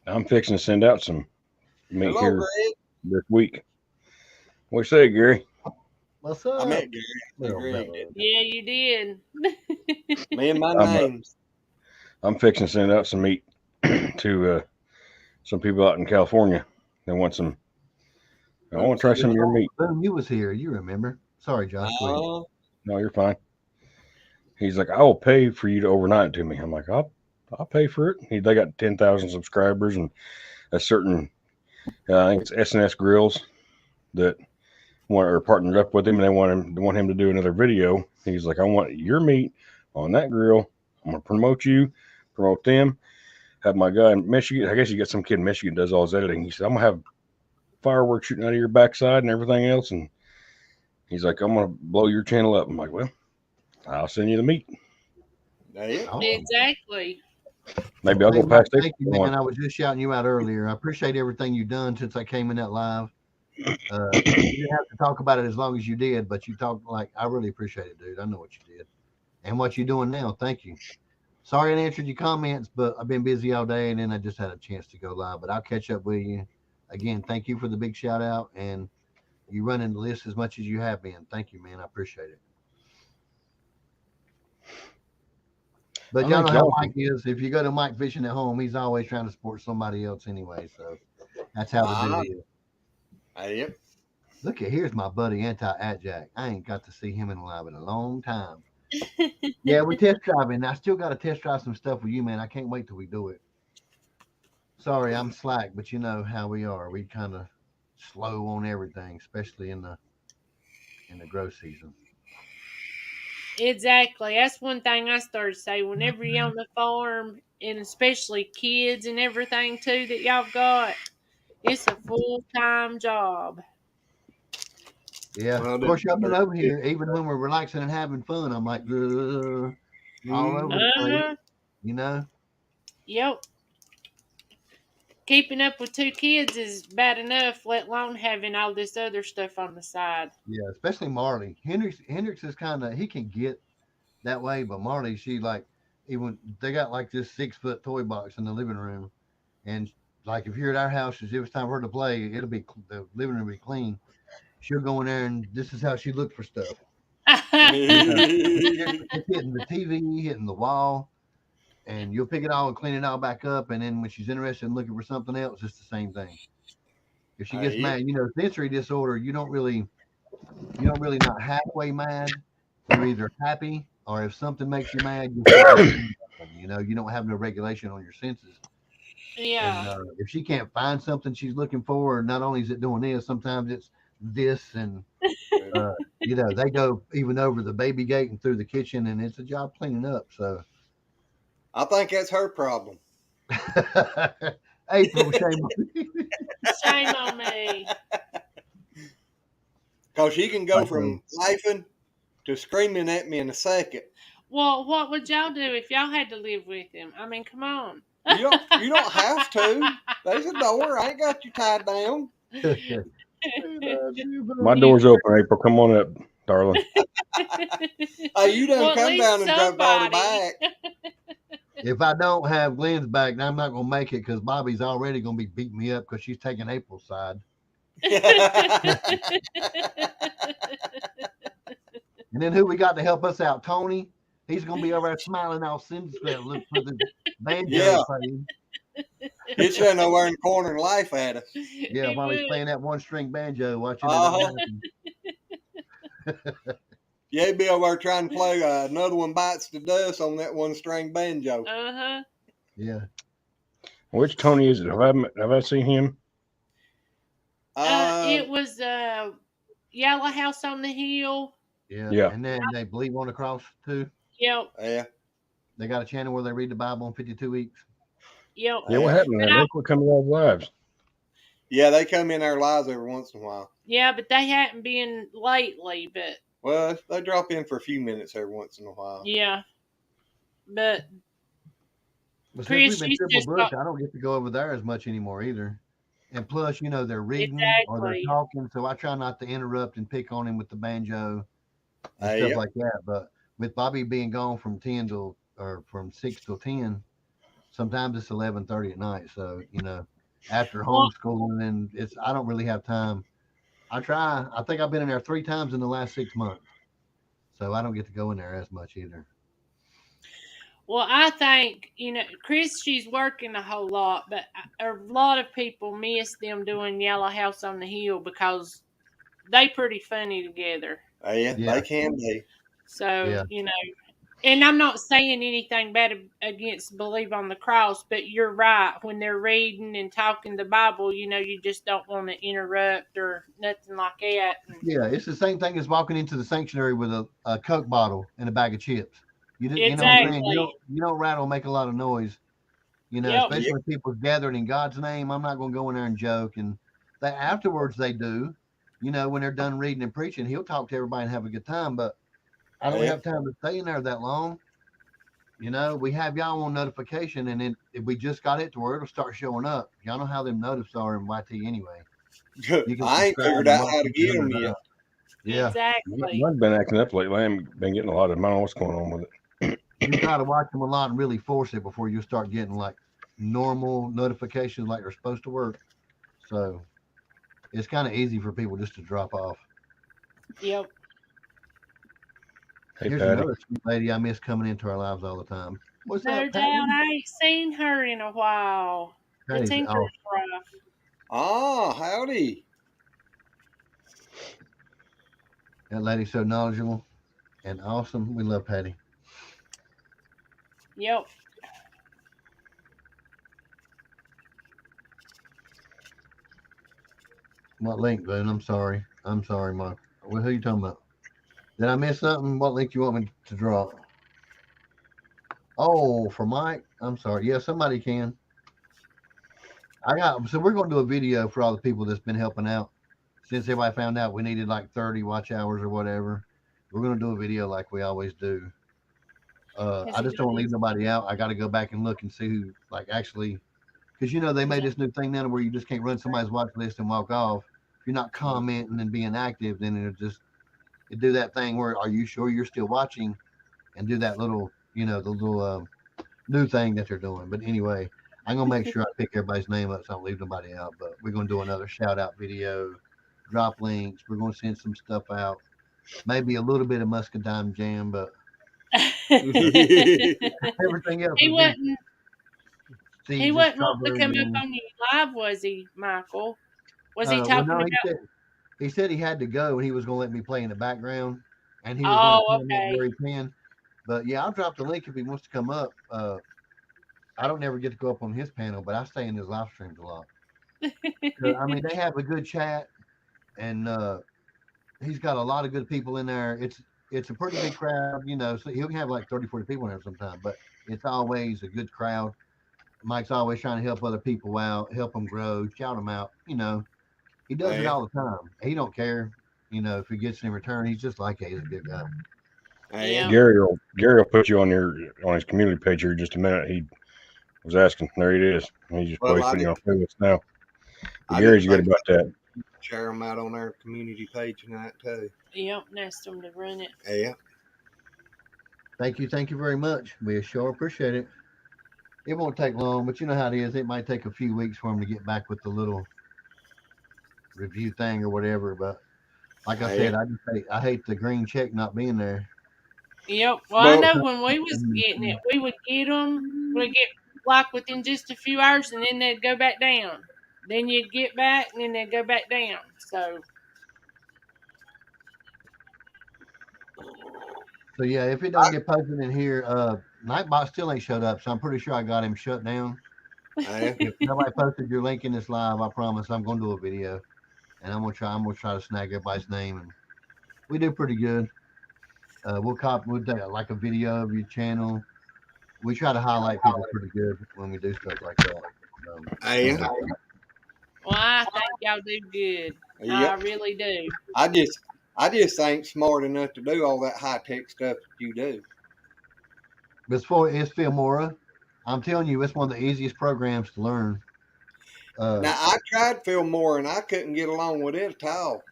I'm fixing to send out some meat Hello, here Greg. this week. What you say, Gary? what's up. I met Gary. Little Greg Bubba. did. Yeah, you did. Me and my I'm, names. I'm fixing to send out some meat to some people out in California They want some. I want to try some of your meat. Boom, you was here. You remember? Sorry, Josh. Go ahead. No, you're fine. He's like, I will pay for you to overnight it to me. I'm like, I'll pay for it. They got 10,000 subscribers and a certain, I think it's SNS Grills that are partnered up with him, and they want him to do another video. He's like, I want your meat on that grill. I'm gonna promote you, promote them. Have my guy in Michigan. I guess you got some kid in Michigan does all his editing. He said, I'm gonna have fireworks shooting out of your backside and everything else. And he's like, I'm gonna blow your channel up. I'm like, well, I'll send you the meat. Exactly. Maybe I'll go past it. Thank you, man. I was just shouting you out earlier. I appreciate everything you've done since I came in that live. You didn't have to talk about it as long as you did, but you talked like I really appreciate it, dude. I know what you did and what you're doing now. Thank you. Sorry I answered your comments, but I've been busy all day and then I just had a chance to go live. But I'll catch up with you. Again, thank you for the big shout out and you running the list as much as you have been. Thank you, man. I appreciate it. But y'all know how Mike is. If you go to Mike Fishing at Home, he's always trying to support somebody else anyway. So that's how the dude is. Yep. Look at here's my buddy Anti-At-Jack. I ain't got to see him in live in a long time. Yeah, we're test driving. I still got to test drive some stuff with you, man. I can't wait till we do it. Sorry, I'm slack, but you know how we are. We kind of slow on everything, especially in the grow season. Exactly. That's one thing I started to say. Whenever you're on the farm, and especially kids and everything too that y'all got, it's a full-time job. Yeah, well, of course, y'all been over here. Even when we're relaxing and having fun, I'm like, all over the place, you know? Yep. Keeping up with 2 kids is bad enough, let alone having all this other stuff on the side. Yeah, especially Marley. Hendrix is kind of, he can get that way, but Marley, she like, even they got like this 6-foot toy box in the living room. And like, if you're at our house, if it's time for her to play, the living room will be clean. She'll go in there and this is how she looked for stuff. It's hitting the TV, hitting the wall, and you'll pick it all and clean it all back up. And then when she's interested in looking for something else, it's the same thing. If she gets mad, sensory disorder, you don't really not halfway mad. You're either happy or if something makes you mad, you don't have no regulation on your senses. Yeah. And, if she can't find something she's looking for, not only is it doing this, sometimes it's this and they go even over the baby gate and through the kitchen and it's a job cleaning up. So I think that's her problem. April, shame on me. Shame on me. Because she can go from laughing to screaming at me in a second. Well, what would y'all do if y'all had to live with him? I mean, come on. You don't have to. There's a door. I ain't got you tied down. My door's open, April. Come on up, darling. You done come down and jumped all the back. If I don't have Glenn's back, I'm not going to make it because Bobby's already going to be beating me up because she's taking April's side. And then who we got to help us out? Tony. He's going to be over there smiling all sensitive. Look for the banjo playing. He's sitting over in the corner and laugh at us. Yeah, while he's playing that 1-string banjo, watching it. Yeah, he'd be over there trying to play Another One Bites the Dust on that 1-string banjo. Yeah. Which Tony is it? Have I seen him? It was Yellow House on the Hill. Yeah. And then they believe on the cross too. Yep. Yeah. They got a channel where they read the Bible in 52 weeks. Yep. Yeah, what happened to that? Look what coming out of lives. Yeah, they come in our lives every once in a while. Yeah, but they hadn't been lately, but. Well, they drop in for a few minutes every once in a while. Yeah. But Chris, we've been Triple Bush, I don't get to go over there as much anymore either. And plus, they're reading or they're talking, so I try not to interrupt and pick on him with the banjo and stuff like that. But with Bobby being gone from 6 till 10, sometimes it's 11:30 at night. So, after homeschooling, and I don't really have time. I think I've been in there 3 times in the last 6 months. So I don't get to go in there as much either. Well, I think, Chris, she's working a whole lot, but a lot of people miss them doing Yellow House on the Hill because they pretty funny together. Yeah, Yeah, they can be. So, yeah. and I'm not saying anything bad against Believe on the Cross, but you're right. When they're reading and talking the Bible, you just don't want to interrupt or nothing like that. Yeah, it's the same thing as walking into the sanctuary with a Coke bottle and a bag of chips. You know what I'm saying? Exactly. You don't rattle, make a lot of noise. Yep. Especially when people's gathering in God's name. I'm not going to go in there and joke. And they afterwards they do. When they're done reading and preaching, he'll talk to everybody and have a good time. But I don't Yeah. have time to stay in there that long. We have y'all on notification, and then if we just got it to where it'll start showing up. Y'all know how them notices are in YT anyway. You can I ain't subscribe figured and out watch how to it get when them they're yet. done. Yeah, Exactly. I've been acting up lately. I haven't been getting a lot of them. I don't know what's going on with it. you got to watch them a lot and really force it before you start getting like normal notifications like they're supposed to work. So it's kind of easy for people just to drop off. Yep. Hey, Here's Patty. another sweet lady I miss coming into our lives all the time. What's No up, Patty? doubt. I ain't seen her in a while. The Patty's Tinker's awesome. Wife. Ah, howdy. That lady's so knowledgeable and awesome. We love Patty. Yep. What link, Boone? I'm sorry, Mark. Who you talking about? Did I miss something? What link you want me to drop? Oh, for Mike? I'm sorry. Yeah, somebody can. So we're going to do a video for all the people that's been helping out. Since everybody found out we needed like 30 watch hours or whatever, we're going to do a video like we always do. I just don't want to leave nobody out. I got to go back and look and see who actually, because they made this new thing now where you just can't run somebody's watch list and walk off. If you're not commenting and being active, then it do that thing where, are you sure you're still watching, and do that little the little new thing that they're doing. But anyway, I'm gonna make sure I pick everybody's name up so I don't leave nobody out. But we're gonna do another shout out video, drop links. We're gonna send some stuff out. Maybe a little bit of muscadine jam, but everything else. He wasn't. He Seeds wasn't wanting to come up on your live, was he, Michael? Was he talking no, about? he said he had to go and he was gonna let me play in the background, and he was gonna come up where he can. But yeah, I'll drop the link if he wants to come up. I don't never get to go up on his panel, but I stay in his live streams a lot. I mean, they have a good chat, and he's got a lot of good people in there. It's a pretty big crowd, so he'll have like 30, 40 people in there sometimes, but it's always a good crowd. Mike's always trying to help other people out, help them grow, shout them out. He does it all the time. He don't care, if he gets in return. He's just like, he's a good guy. Yeah. Gary will put you on his community page here in just a minute. He was asking. There it is. He's just putting you on this now. Gary's good about that. Share them out on our community page and that too. Yep, asked them to run it. Yeah. Thank you very much. We sure appreciate it. It won't take long, but you know how it is. It might take a few weeks for him to get back with the little review thing or whatever. But like I said, I hate the green check not being there. Yep. Well, I know when we was getting it, we would get them. We'd get like within just a few hours, and then they'd go back down. Then you'd get back, and then they'd go back down. So yeah, if it don't get posted in here, Nightbot still ain't showed up, so I'm pretty sure I got him shut down. If nobody posted your link in this live, I promise I'm gonna do a video, and I'm gonna try to snag everybody's name, and we do pretty good. We'll do like a video of your channel. We try to highlight people pretty good when we do stuff like that. Well, I think y'all do good. Yep. I really do. I just ain't smart enough to do all that high tech stuff that you do. It's Filmora. I'm telling you, it's one of the easiest programs to learn. Now I tried Filmora and I couldn't get along with it at all.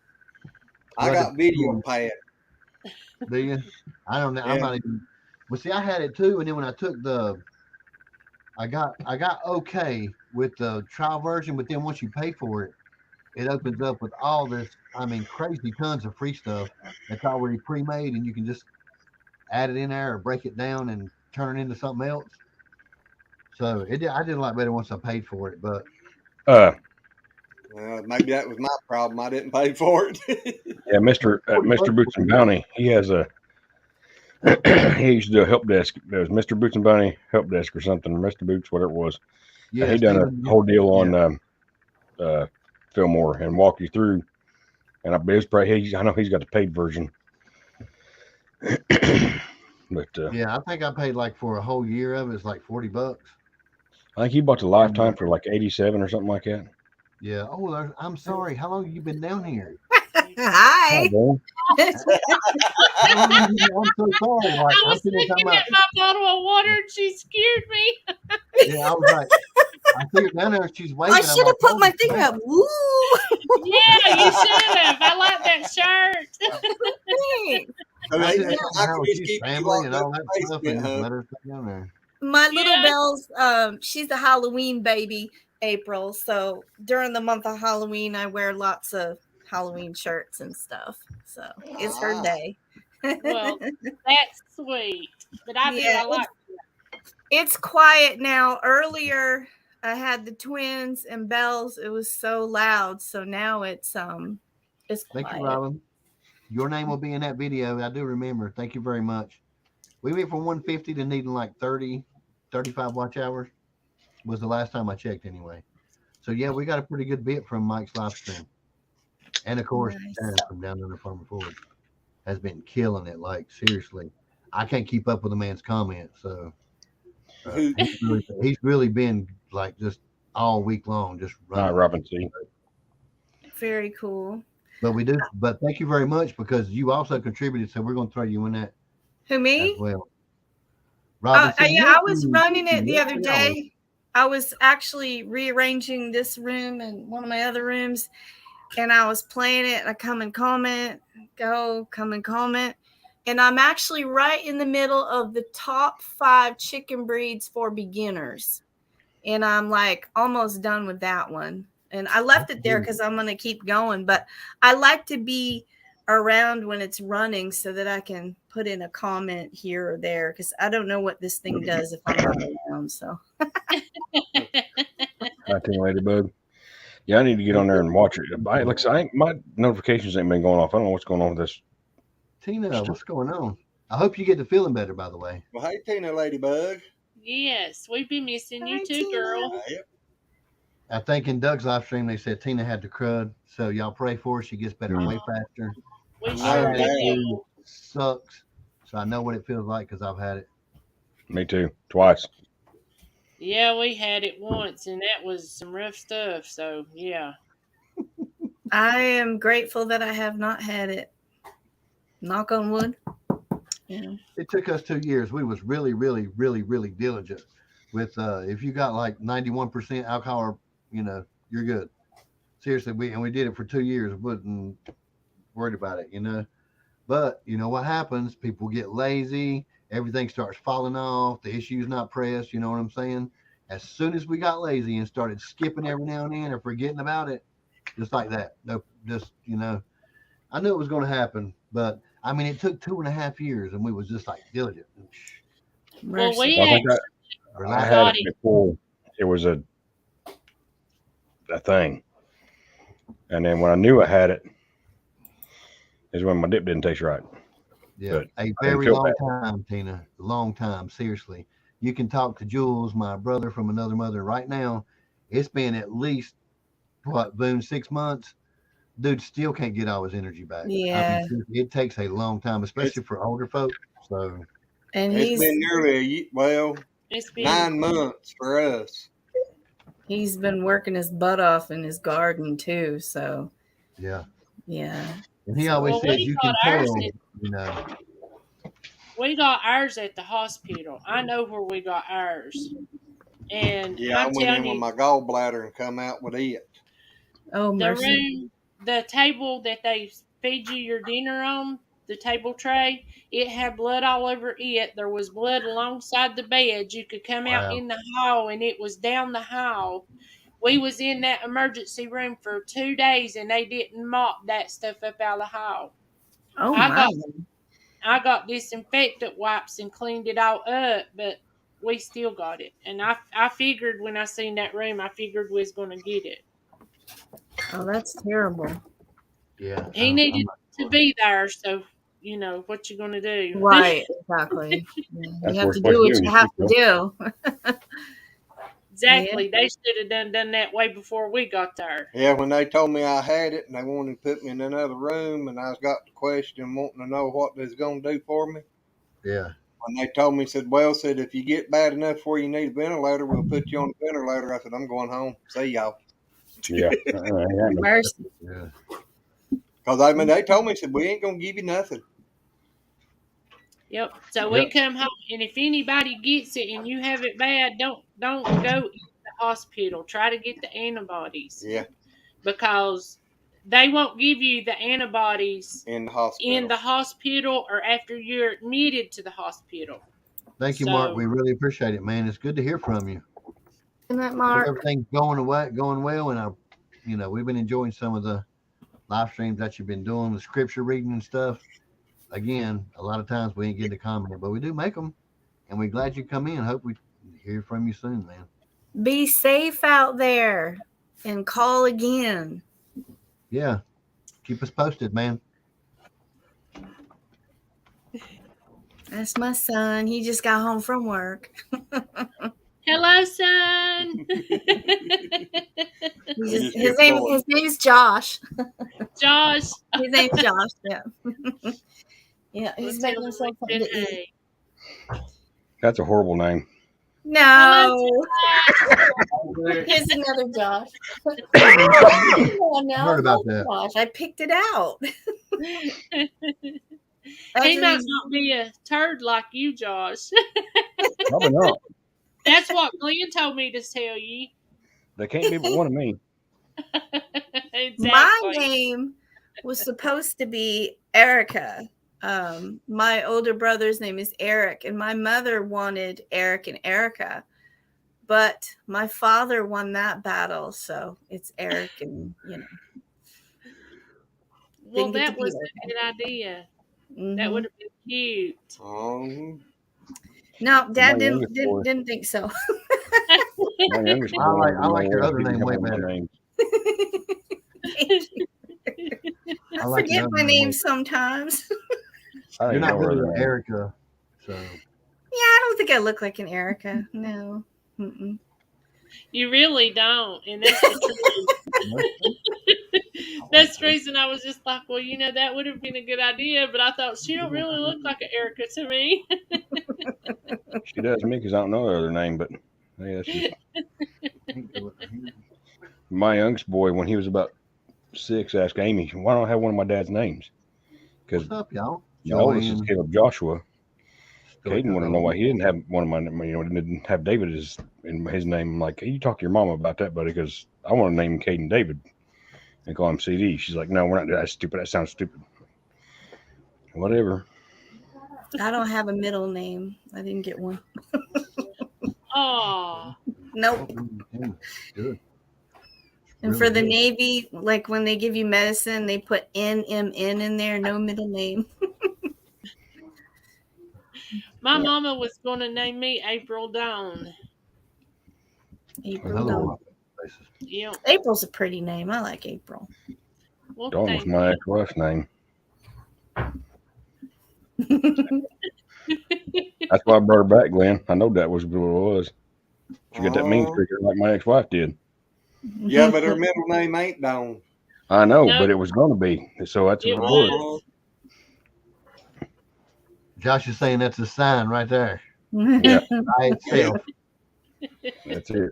I got video pad. Do you? I don't know. Yeah. I'm not even. Well, see, I had it too, and then when I took I got okay with the trial version, but then once you pay for it, it opens up with all this. I mean, crazy tons of free stuff that's already pre-made, and you can just add it in there or break it down, and turning into something else. So I did a lot better once I paid for it. But Uh, Maybe that was my problem. I didn't pay for it. yeah, Mr. Boots and Bounty, he has a he used to do a help desk. It was Mr. Boots and Bounty help desk or something, or Mr. Boots, whatever it was. yeah, And he done Stephen, a whole deal on yeah. Fillmore and walk you through. And I bet it's probably I know he's got the paid version. But Yeah, I think I paid like for a whole year of it. It's like $40. I think he bought the lifetime for like 87 or something like that. Yeah. Oh, I'm sorry. How long have you been down here? Hi. Oh, I'm so sorry. Like, I I'm was sitting there talking looking about, at my bottle of water and she scared me. yeah, I was like, I see her down there. She's waving. I I'm should like, have put my "Holy thing crap." up. Woo! Yeah, you should have. I like that shirt. Thanks. So I they, did it I how can she's just keep you family locked and up all in that the stuff and basement, just huh? let her stay down there. My little Yeah. Belle's, she's the Halloween baby, April. So during the month of Halloween, I wear lots of Halloween shirts and stuff. So it's her Ah. day. Well, that's sweet. But I do. Yeah, I like it's quiet now. Earlier, I had the twins and bells. It was so loud. So now it's quiet. Thank you, Robin. Your name will be in that video. I do remember. Thank you very much. We went from 150 to needing like 30, 35 watch hours. Was the last time I checked anyway. So yeah, we got a pretty good bit from Mike's live stream. And of course, Nice. Darren from Down Under Farmer Forward has been killing it. Like seriously, I can't keep up with the man's comments. So he's really been like just all week long, just all right, running. Robin C. Very cool. But we do. But thank you very much because you also contributed. So we're going to throw you in that Who, as me? well. Robinson, Yeah, I was running it the yeah, other day. I was actually rearranging this room and one of my other rooms, and I was playing it, and I come and comment, come and comment. And I'm actually right in the middle of the top 5 chicken breeds for beginners. And I'm like almost done with that one. And I left it there because I'm going to keep going. But I like to be around when it's running so that I can put in a comment here or there because I don't know what this thing does if I'm not around. So, Hi, Teen Ladybug. Yeah, I need to get on there and watch it. Like I said, my notifications ain't been going off. I don't know what's going on with this. Tina, what's going on? I hope you get to feeling better, by the way. Well, hey, Tina Ladybug. Yes, we've been missing you Hi, too, Tina. girl. Yep. I think in Doug's live stream, they said Tina had the crud. So y'all pray for her. She gets better way faster. We I sure had it do. too. Sucks. So I know what it feels like because I've had it. Me too, twice. Yeah, we had it once, and that was some rough stuff. So yeah. I am grateful that I have not had it. Knock on wood. Yeah. It took us 2 years. We was really, really, really, really diligent with if you got like 91% alcohol, you're good. Seriously, we did it for 2 years. Wasn't worried about it. But you know what happens? People get lazy. Everything starts falling off. The issue's not pressed. You know what I'm saying? As soon as we got lazy and started skipping every now and then or forgetting about it, just like that. No, just I knew it was going to happen, but I mean, it took 2.5 years, and we was just like diligent. Well, we Well, I had think I had it before it was a thing, and then when I knew I had it, is when my dip didn't taste right. Yeah, But a I very didn't feel long bad. time, Tina. A long time, seriously. You can talk to Jules, my brother from another mother, right now. It's been at least Boone, 6 months. Dude still can't get all his energy back. Yeah. I mean, it takes a long time, especially for older folks. So And It's been nearly it's been 9 months for us. he's been working his butt off in his garden too. So yeah, yeah. and he always Well, says we you got can ours tell. we got ours at the hospital. I know where we got ours. And Yeah, I I'm went in telling with you, my gallbladder and come out with it. Oh, the mercy. room, the table that they feed you your dinner on, the table tray, it had blood all over it. There was blood alongside the bed. You could come out Wow. in the hall, and it was down the hall. We was in that emergency room for 2 days, and they didn't mop that stuff up out of the hall. Oh I my. got I got disinfectant wipes and cleaned it all up, but we still got it. And I figured when I seen that room, I figured we was going to get it. Oh, that's terrible. Yeah. He needed to be there, so you know what you're going to do. Right, exactly. Yeah, That's you have what to it's do what supposed you to have do, to do. Exactly. They should have done that way before we got there. Yeah, when they told me I had it and they wanted to put me in another room and I got the question wanting to know what they was going to do for me. Yeah. When they told me, said, if you get bad enough where you need a ventilator, we'll put you on a ventilator. I said, I'm going home. See y'all. Yeah. Mercy. Yeah. Because, they told me, said, we ain't going to give you nothing. Yep. So we come home, and if anybody gets it and you have it bad, don't go to the hospital. Try to get the antibodies. Yeah. Because they won't give you the antibodies in the hospital or after you're admitted to the hospital. Thank you, Mark. We really appreciate it, man. It's good to hear from you. Isn't that Mark? Everything's going well, and we've been enjoying some of the live streams that you've been doing with scripture reading and stuff. Again, a lot of times we ain't getting to comment, but we do make them, and we're glad you come in. Hope we hear from you soon, man. Be safe out there and call again. Yeah. Keep us posted, man. That's my son. He just got home from work. Hello, son. His name is Josh. Josh. His name's Josh. Yeah. Yeah. He's making himself something to eat. That's a horrible name. No. Here's another Josh. Oh, no, heard about that. Josh. I picked it out. He might not be a turd like you, Josh. Probably not. That's what Glenn told me to tell you. They can't be but one of me. Exactly. My name was supposed to be Erica. My older brother's name is Eric, and my mother wanted Eric and Erica, but my father won that battle, so it's Eric, and Well, that was a good idea. Mm-hmm. That would have been cute. No, Dad didn't think so. My youngest I like your other name way better. I forget my name sometimes. You're not really an Erica, so. Yeah, I don't think I look like an Erica. No. Mm-mm. You really don't, and that's the truth. That's the reason I was just like, well, that would have been a good idea, but I thought she don't really look like an Erica to me. She does to me because I don't know her other name, but yeah, she's... My youngest boy, when he was about 6, asked Amy, why don't I have one of my dad's names? Because what's up, y'all? The oldest is Caleb Joshua. Caden wanted to know why he didn't have one of my, didn't have David in his name. I'm like, hey, you talk to your mama about that, buddy, because I want to name Caden David and call him CD. She's like, no, we're not doing that. Stupid. That sounds stupid. Whatever. I don't have a middle name. I didn't get one. Oh. Nope. Good. And for the Navy, like when they give you medicine, they put NMN in there, no middle name. My mama was going to name me April Dawn. April Dawn. Yeah. April's a pretty name. I like April. Well, Dawn was my ex-wife's name. That's why I brought her back, Glenn. I know that was what it was. She got that mean streak like my ex-wife did. Yeah, but her middle name ain't Dawn. I know, but it was going to be. So that's what it was. Josh is saying that's a sign right there. Yeah. By itself. That's it.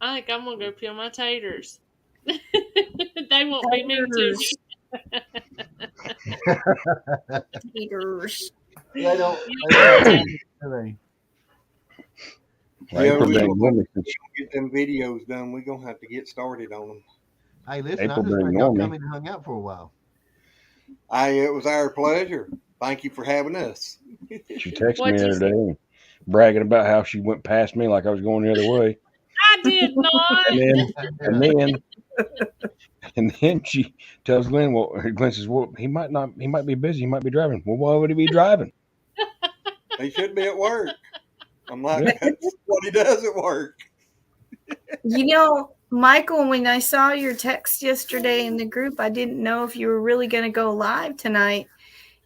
I think I'm going to go peel my taters. They won't be mean to me. Taters. They don't. Yeah, we're going to get them videos done. We're going to have to get started on them. Hey, listen, I just heard y'all come and hung out for a while. It was our pleasure. Thank you for having us. She texted me the other day bragging about how she went past me like I was going the other way. I did not. And then And then she tells Glenn, well, Glenn says, well, he might be busy. He might be driving. Well, why would he be driving? He should be at work. I'm like, Yeah. that's what he does at work. You know, Michael, when I saw your text yesterday in the group, I didn't know if you were really going to go live tonight.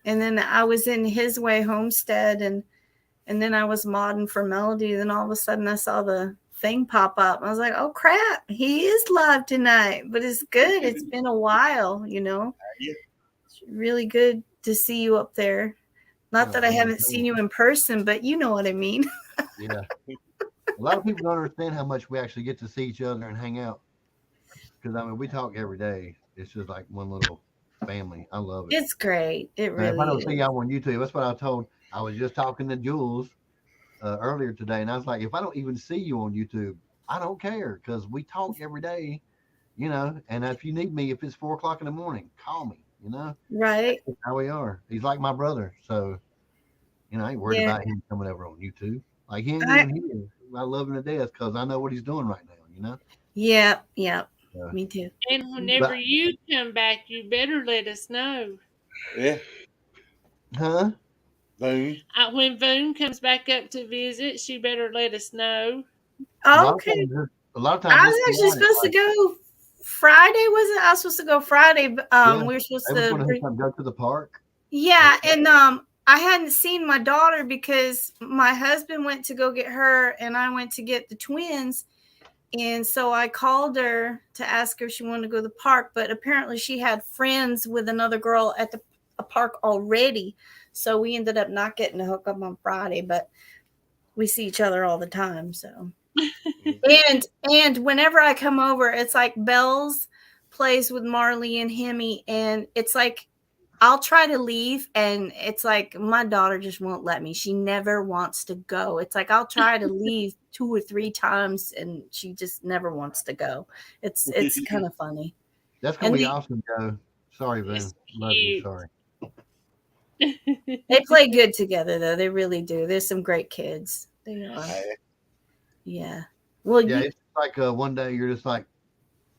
And then I was in His Way Homestead, and then I was modding for Melody. Then all of a sudden I saw the thing pop up. I was like, oh crap, he is live tonight. But it's good. It's been a while, you know. Yeah. It's really good to see you up there. Not that I haven't seen you in person, but you know what I mean. Yeah. A lot of people don't understand how much we actually get to see each other and hang out. Because, I mean, we talk every day. It's just like one little family. I love it. It's great. It Man, if I don't really see is. y'all on YouTube, that's what I told. I was just talking to Jules earlier today, and I was like, if I don't even see you on YouTube, I don't care because we talk every day, you know. And if you need me, if it's 4 o'clock in the morning, call me, you know. Right. That's how we are. He's like my brother. So, you know, I ain't worried Yeah. about him coming over on YouTube. Like, he ain't I- even here. I love him to death because I know what he's doing right now, you know. Yeah. Yeah. Yeah. Me too. And whenever But- you come back, you better let us know. Yeah. Huh? Boom. When Boone comes back up to visit, she better let us know. Okay. A lot of times I was it's actually chaotic, supposed to go Friday, wasn't I was supposed to go Friday, but Yeah, we were supposed They was to going to go to the park. Yeah, and I hadn't seen my daughter because my husband went to go get her and I went to get the twins. And so I called her to ask her if she wanted to go to the park, but apparently she had friends with another girl at the park already. So we ended up not getting to hook up on Friday, but we see each other all the time. So and whenever I come over, it's like Bells plays with Marley and Hemi, and it's like I'll try to leave, and it's like my daughter just won't let me. She never wants to go. It's like I'll try to leave 2 or 3 times, and she just never wants to go. It's kind of funny. That's going to And be the- awesome, Joe. Sorry, Boone. It's Love you. cute. Sorry. They play good together, though. They really do. There's some great kids. They are. Yeah. Well, Yeah, you, it's like one day you're just like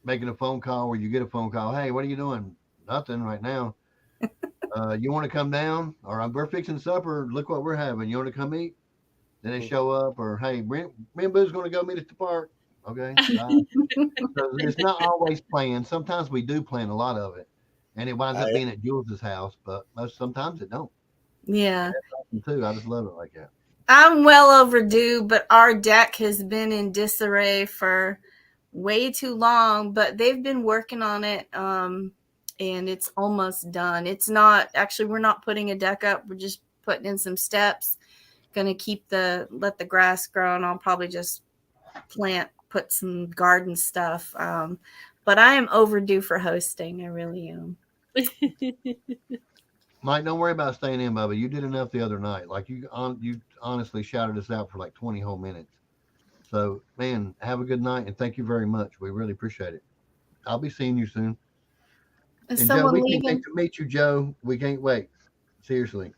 making a phone call where you get a phone call. Hey, what are you doing? Nothing right now. You want to come down? Or we're fixing supper. Look what we're having. You want to come eat? Then they show up. Or, hey, me and Boo's going to go meet at the park. Okay. Bye. So it's not always planned. Sometimes we do plan a lot of it. And it winds up being at Jules's house. But sometimes it don't. yeah. Too. I just love it like that. I'm well overdue, but our deck has been in disarray for way too long, but they've been working on it. And it's almost done. It's not actually, we're not putting a deck up. We're just putting in some steps. Going to let the grass grow, and I'll probably just put some garden stuff. But I am overdue for hosting. I really am. Mike, don't worry about staying in, Bubba. You did enough the other night. Like you honestly shouted us out for like 20 whole minutes. So, man, have a good night and thank you very much. We really appreciate it. I'll be seeing you soon. Is And Joe, someone we can't leaving? wait to meet you, Joe. We can't wait. Seriously,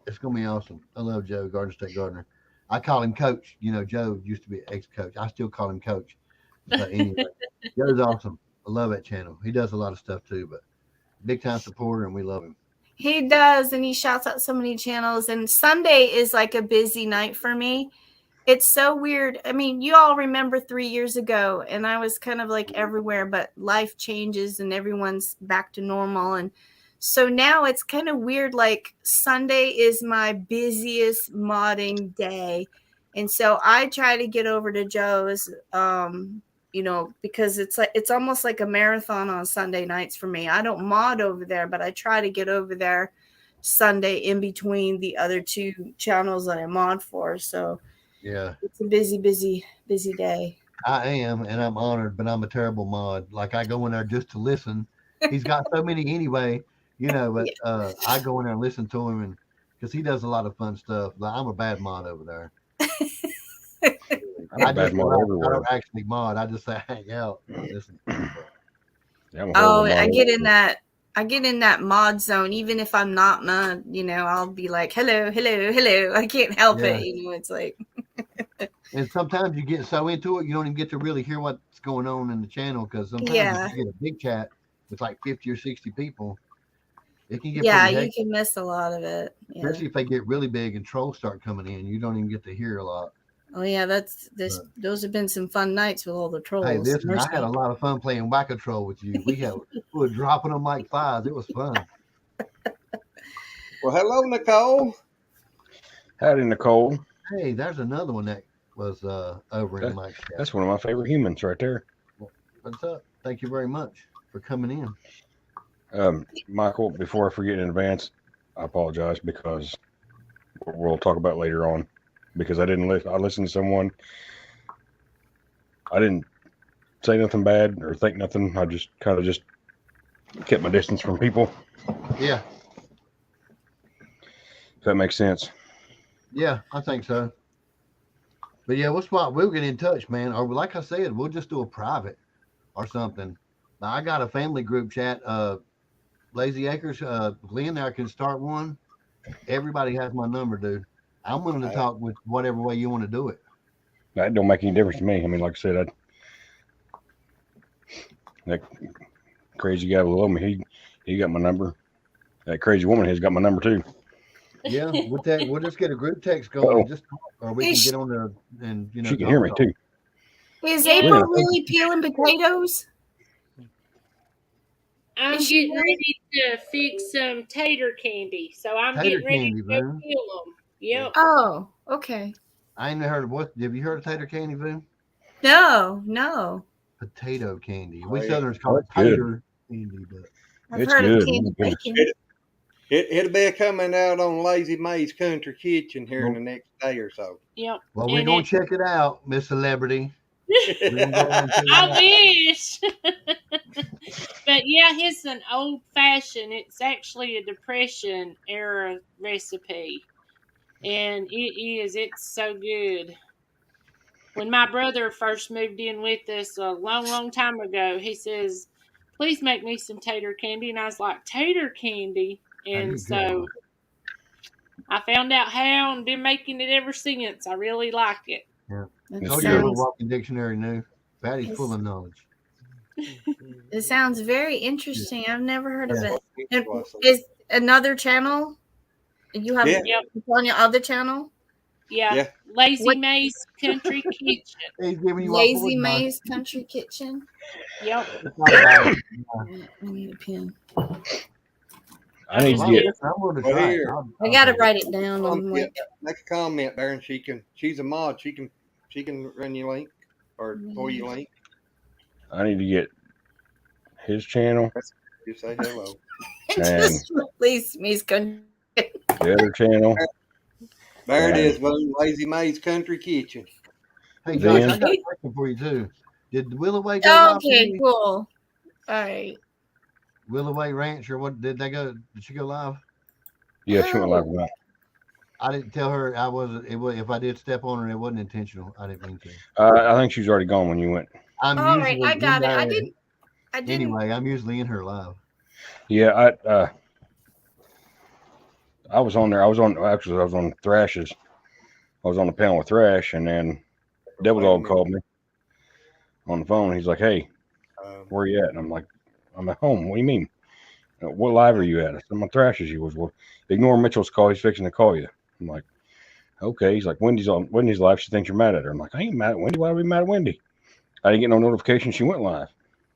it's gonna be awesome. I love Joe, Garden State Gardener. I call him Coach. You know, Joe used to be an ex-coach. I still call him Coach. But anyway, Joe's awesome. I love that channel. He does a lot of stuff too, but big time supporter, and we love him. He does, and he shouts out so many channels. And Sunday is like a busy night for me. It's so weird. I mean, you all remember 3 years ago, and I was kind of like everywhere, but life changes and everyone's back to normal. And so now it's kind of weird. Like Sunday is my busiest modding day. And so I try to get over to Joe's, because it's almost like a marathon on Sunday nights for me. I don't mod over there, but I try to get over there Sunday in between the other 2 channels that I mod for. So Yeah, it's a busy day. I am, and I'm honored, but I'm a terrible mod. Like I go in there just to listen. He's got so many anyway, but I go in there and listen to him, and because he does a lot of fun stuff. Like, I'm a bad mod over there. I'm a bad mod I everywhere. don't actually mod. I just say hang out. Listen. Yeah, I'm a Oh, horrible mod I get in everywhere. I get in that mod zone, even if I'm not mod, I'll be like, hello. I can't help Yeah. it. It's like, And sometimes you get so into it, you don't even get to really hear what's going on in the channel because sometimes Yeah. if you get a big chat with like 50 or 60 people, it can get Yeah, pretty you hectic, can miss a lot of it. Yeah. especially if they get really big and trolls start coming in. You don't even get to hear a lot. Oh yeah, those have been some fun nights with all the trolls. Hey, listen, I had Mercy. a lot of fun playing Whack a Troll with you. We were dropping them like flies. It was fun. Well, hello, Nicole. Howdy, Nicole. Hey, there's another one that was over in Mike's chat. That's one of my favorite humans right there. What's up? Thank you very much for coming in. Michael, before I forget in advance, I apologize because we'll talk about it later on because I didn't listen. I listened to someone. I didn't say nothing bad or think nothing. I just kind of just kept my distance from people. Yeah, If that makes sense. yeah, I think so. But yeah, we'll get in touch, man. Or like I said, we'll just do a private or something. Now, I got a family group chat. Lazy Acres, Glenn, there I can start one. Everybody has my number, dude. I'm willing to talk with whatever way you want to do it. That don't make any difference to me. I mean, like I said, that crazy guy below me, he got my number. That crazy woman has got my number too. Yeah, we'll just get a group text going and just talk, or we can get on there and She can talk hear me talk. too. Is Yeah. April really peeling potatoes? I'm Is she getting ready to fix some tater candy, so I'm Tater getting ready candy, to go man. peel them. Yep. Oh, okay. I ain't heard of what. Have you heard of tater candy, Boone? No. Potato candy. Oh, We yeah. Southerners call it That's good. tater candy, but I've It's heard of good. candy Oh, goodness. bacon. It'll be coming out on Lazy May's Country Kitchen here in the next day or so. Yep. well, we're And gonna it- check it out, Miss Celebrity. We're gonna go on and check it I out. wish. But yeah, it's an old fashioned. It's actually a Depression era recipe. And it's so good. When my brother first moved in with us a long time ago, he says, please make me some tater candy. And I was like, tater candy? You're And good. so I found out how and been making it ever since. I really like it. Yeah. That It's Oh, good. you're a sounds, walking dictionary new. Patty's full of knowledge. it sounds very interesting. I've never heard of Yeah. it. And is another channel? You have Yeah. Yep. on your other channel? Yeah. Yeah. Lazy What- May's Country Kitchen. He's giving you Lazy all forward knowledge. May's Country Kitchen. Yep. It's not bad. I need a pen. I need to Well, get. listen, I'm going to Well, try it. here. I gotta write it down on Yeah, like make a comment there, and she's a mod. She can run you link or pour you link. I need to get his channel, Just say hello. just release me's country. the other channel. There it Yeah. is, Boone. Lazy May's Country Kitchen. Hey, Josh, Then- I got a question for you, too. Did Willoway go live for Okay, you? cool. All right. Willoway Ranch, or what? Did she go live? Yeah, she went live with that. I didn't tell her I wasn't. If I did step on her, it wasn't intentional. I didn't mean to. I think she's already gone when you went. I'm All usually right, I got in it. I there- didn't Anyway, I'm usually in her live. Yeah, I was on there. I was on Thrash's. I was on the panel with Thrash, and then Devil Dog called me on the phone. He's like, "Hey, where you at?" And I'm like, "I'm at home." What do you mean? What live are you at? I said, "I'm on Thrash's." He was, "Well, ignore Mitchell's call. He's fixing to call you." I'm like, "Okay." He's like, "Wendy's live. She thinks you're mad at her." I'm like, "I ain't mad at Wendy. Why would I be mad at Wendy?" I didn't get no notification she went live,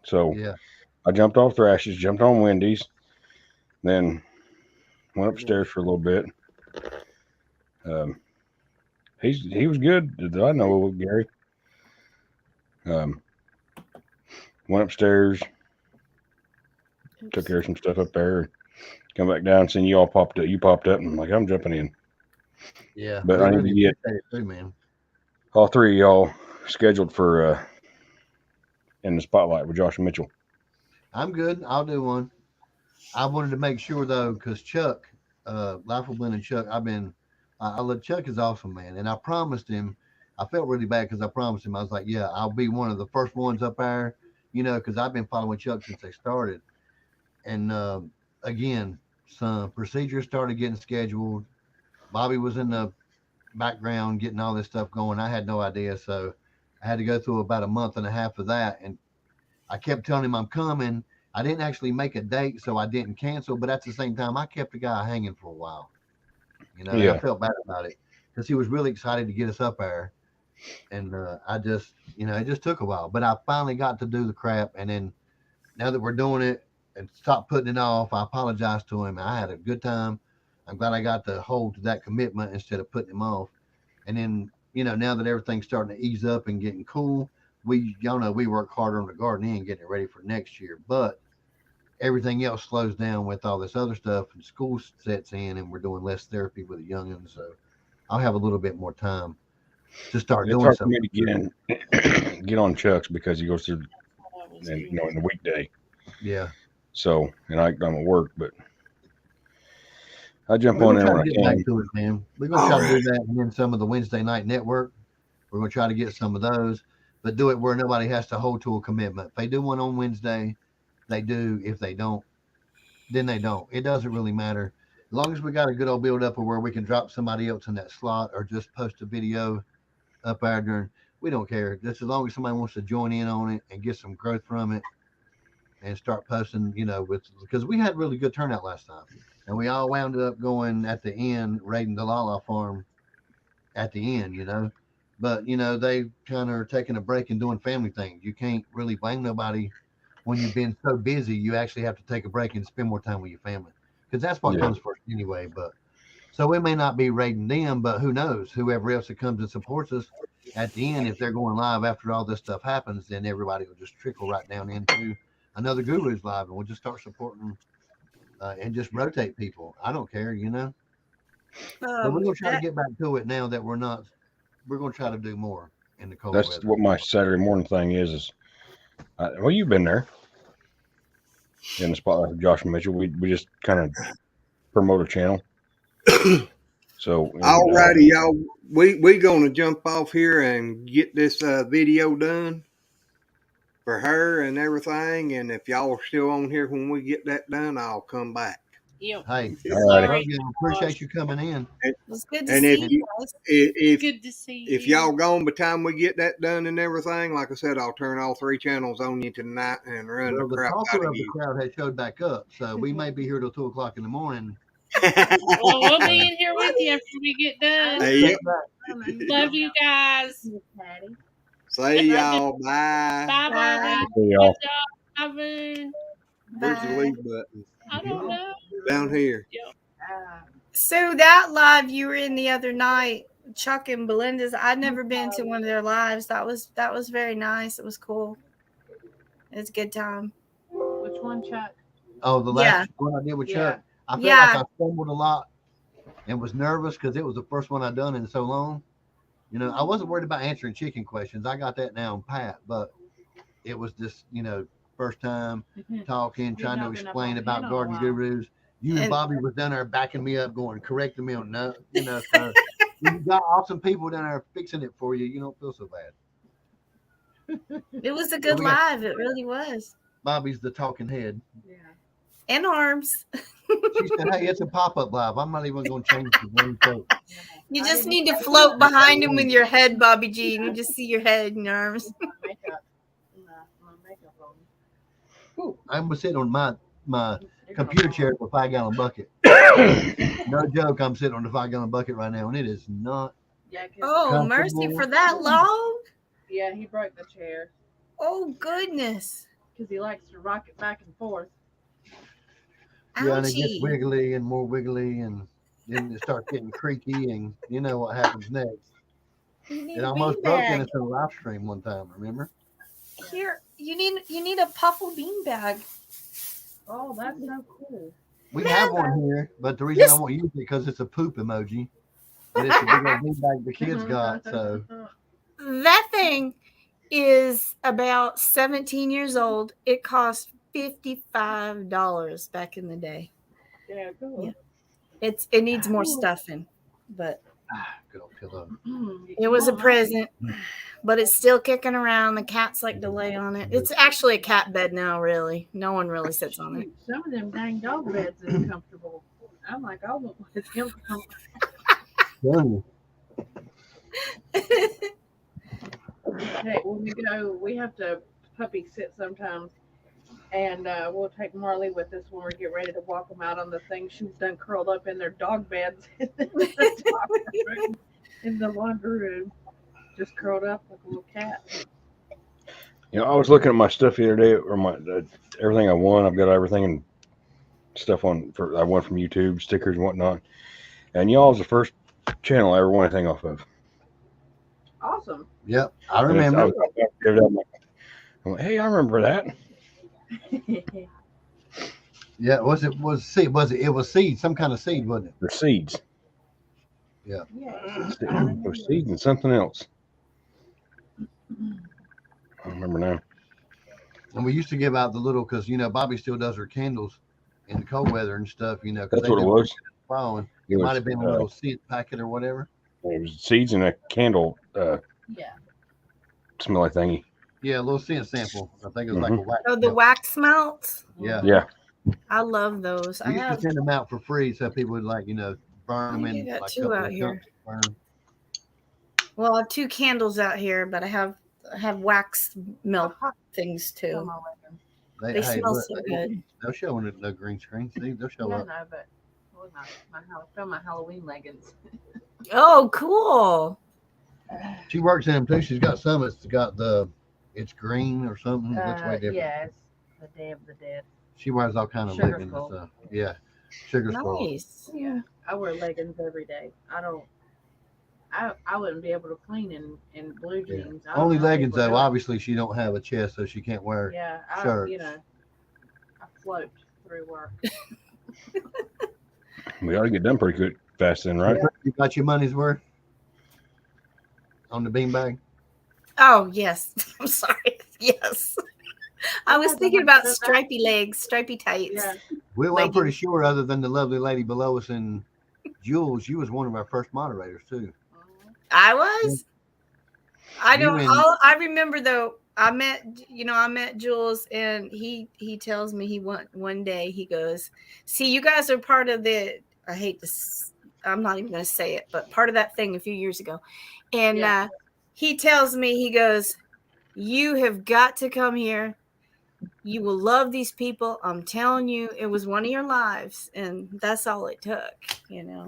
so Yeah. I jumped off Thrash's, jumped on Wendy's, then went upstairs for a little bit. He was good that I know of, Gary. Went upstairs, took care of some stuff up there, come back down, seeing you all popped up. You popped up, and I'm like, I'm jumping in. Yeah. But we I need really to get appreciate it too, man. all three of y'all scheduled for in the spotlight with Josh and Mitchell. I'm good. I'll do one. I wanted to make sure though, because Chuck, Life of Blend and Chuck, Chuck is awesome, man. And I promised him, I felt really bad because I promised him, I was like, yeah, I'll be one of the first ones up there, because I've been following Chuck since they started. And again, some procedures started getting scheduled. Bobby was in the background, getting all this stuff going. I had no idea. So I had to go through about a month and a half of that. And I kept telling him I'm coming. I didn't actually make a date, so I didn't cancel. But at the same time, I kept the guy hanging for a while. You know, and I Yeah. felt bad about it because he was really excited to get us up there. And I just, it just took a while. But I finally got to do the crap. And then now that we're doing it and stop putting it off, I apologize to him. I had a good time. I'm glad I got to hold to that commitment instead of putting him off. And then, now that everything's starting to ease up and getting cool, y'all know we work harder on the garden and getting it ready for next year. But everything else slows down with all this other stuff, and school sets in, and we're doing less therapy with the youngins. So I'll have a little bit more time to start It's doing hard for something. me to get on Chuck's because he goes through, That was in good. the weekday. Yeah. So, and I'm at work, but I jump We're on gonna there try when to I get back can. to it, man. We're gonna try to do that, and then some of the Wednesday night network. We're gonna try to get some of those, but do it where nobody has to hold to a commitment. If they do one on Wednesday, they do. If they don't, then they don't. It doesn't really matter. As long as we got a good old build up of where we can drop somebody else in that slot or just post a video up there during, we don't care. Just as long as somebody wants to join in on it and get some growth from it and start posting, because we had really good turnout last time. And we all wound up going at the end, raiding the Lala farm at the end. But, they kind of are taking a break and doing family things. You can't really blame nobody when you've been so busy. You actually have to take a break and spend more time with your family because that's what Yeah. comes first anyway. But so we may not be raiding them, but who knows? Whoever else that comes and supports us at the end, if they're going live after all this stuff happens, then everybody will just trickle right down into another Guru's live, and we'll just start supporting and just rotate people. I don't care. But we're gonna try to That, get back to it now that we're not. We're gonna try to do more in the cold That's weather. what my Saturday morning thing is. Well, you've been there in the spotlight with Josh Mitchell. We just kind of promote a channel. So, Alrighty, y'all. We gonna jump off here and get this video done for her and everything. And if y'all are still on here when we get that done, I'll come back. Yep. Hey, Alrighty. Sorry. I appreciate you coming in. it was good to And see if you you guys. if Good to see if you. y'all gone by the time we get that done and everything, like I said, I'll turn all 3 channels on you tonight and run Well, the the crap out talker of of the you. crowd has showed back up, so we may be here till 2 o'clock in the morning. Well, we'll be in here with you after we get done. Hey, yep. Love you guys. Patty. See y'all. Bye. Bye bye. See y'all. Good job, Ivan. Where's the Bye. leave button? I don't know. Down here. So that live you were in the other night, Chuck and Belinda's. I'd never been to one of their lives. That was very nice. It was cool. It was a good time. Which one, Chuck? Oh, the last one I did with Yeah. Chuck. I felt Yeah. like I stumbled a lot and was nervous because it was the first one I'd done in so long. I wasn't worried about answering chicken questions. I got that now pat, but it was just, first time talking, You've trying to not been up explain on about Hannah in a garden while. gurus. You and And- Bobby was down there backing me up, going, correcting me on no, so when you got awesome people down there fixing it for you, you don't feel so bad. It was a good we got- live. It really was. Bobby's the talking head. Yeah. And arms. She said, hey, it's a pop-up live. I'm not even going to change the name. So You just need to float behind him with your head, Bobby G, and you just see your head and your arms. Makeup. My makeup on. ooh, I'm sitting on my computer chair with a 5-gallon bucket. No joke, I'm sitting on the 5-gallon bucket right now, and it is not. Yeah, 'cause- Oh, mercy for that long. yeah, he broke the chair Oh, goodness. because he likes to rock it back and forth. Yeah, and it gets Ouchie. wiggly and more wiggly, and then it starts getting creaky, and you know what happens next. You need It a almost broke in beanbag. a live stream one time, remember? Here, you need a puffle beanbag. Oh, that's so cool. We have one here, but the reason I won't use it because it's a poop emoji. But it's a big old beanbag the kids got, so That thing is about 17 years old. It cost $55 back in the day. Yeah, cool. Yeah. It needs more stuffing, but good old pillow. it was a present. But it's still kicking around. The cats like to lay on it. It's actually a cat bed now, really. No one really sits on it. Some of them dang dog beds is comfortable. I'm like, I want one that's comfortable. Telling you. Hey, when we go, we have to puppy sit sometimes, and we'll take Marley with us when we get ready to walk them out on the thing. She's done curled up in their dog beds in the laundry room, just curled up like a little cat. You know, I was looking at my stuff the other day, or my everything I won. I've got everything and stuff I won from YouTube, stickers and whatnot. And y'all's the first channel I ever won anything off of. Awesome. Yep, I And it's- remember. I'm like, hey, I remember that. Yeah, it was seed, some kind of seed, wasn't it? They're seeds. Yeah. They're seeds and something else. I don't remember now. And we used to give out the little, because Bobby still does her candles in the cold weather and stuff. 'Cause That's they what it do was. following. It It might was, have been a little seed packet or whatever. it was seeds and a candle Yeah. smelly thingy. Yeah, a little scent sample. I think it was like a wax. Oh, the melt. wax melts. Yeah. Yeah. I love those. I We used to have. send them out for free so people would burn them I in got like two couple out of here. chunks, burn 'em. Well, I have 2 candles out here, but I have wax melt things too. They smell look, so good. They'll show in the green screen. See, they'll show Yeah, up. no, but my Halloween leggings. Oh, cool. She works in them too. She's got some. It's got it's green or something. It looks way different. Yeah, it's the Day of the Dead. She wears all kind of Sugar leggings and skull. stuff. Yeah, sugar skull. Nice. Yeah, I wear leggings every day. I wouldn't be able to clean in blue Yeah. jeans. I don't Only know how leggings people though. do it. Obviously, she don't have a chest, so she can't wear. Yeah, shirts. I float through work. We ought to get done pretty good fast then, right? You got your money's worth on the beanbag. Oh, yes. I'm sorry. Yes. I was Yeah, thinking the about ones that- stripy legs, stripy tights. Yeah, Well, I'm pretty Leggings. sure, other than the lovely lady below us and Jules, you was one of our first moderators too. I was. I You don't. and- I remember though. I met Jules, and he tells me one day he goes, "See, you guys are part of the. I hate this. I'm not even going to say it, but part of that thing a few years ago." And Yeah. he tells me, he goes, "You have got to come here. You will love these people. I'm telling you, it was one of your lives, and that's all it took. Yeah.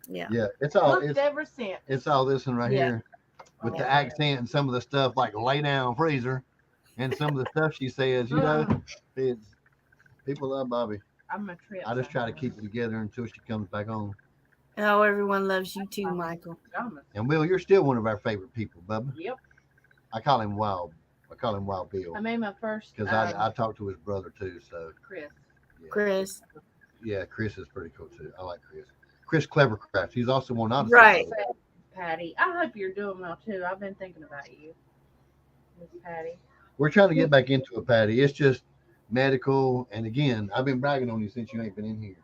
Yeah, it's all looked ever since. it's all this one right Yeah. here with the Yeah. accent and some of the stuff like lay down freezer and some of the stuff she says. It's people love Bobby. I'm a trip. I just try to keep it together until she comes back home. Oh, everyone loves you too, Michael. And Will, you're still one of our favorite people, Bubba. Yep. I call him Wild Bill I made my first. because I talked to his brother too. So Chris. yeah. Chris. Yeah, Chris is pretty cool too. I like Chris. Chris Clevercraft. He's also one of Right. Patty. I hope you're doing well too. I've been thinking about you, Miss Patty. We're trying to get back into it, Patty. It's just medical. And again, I've been bragging on you since you ain't been in here.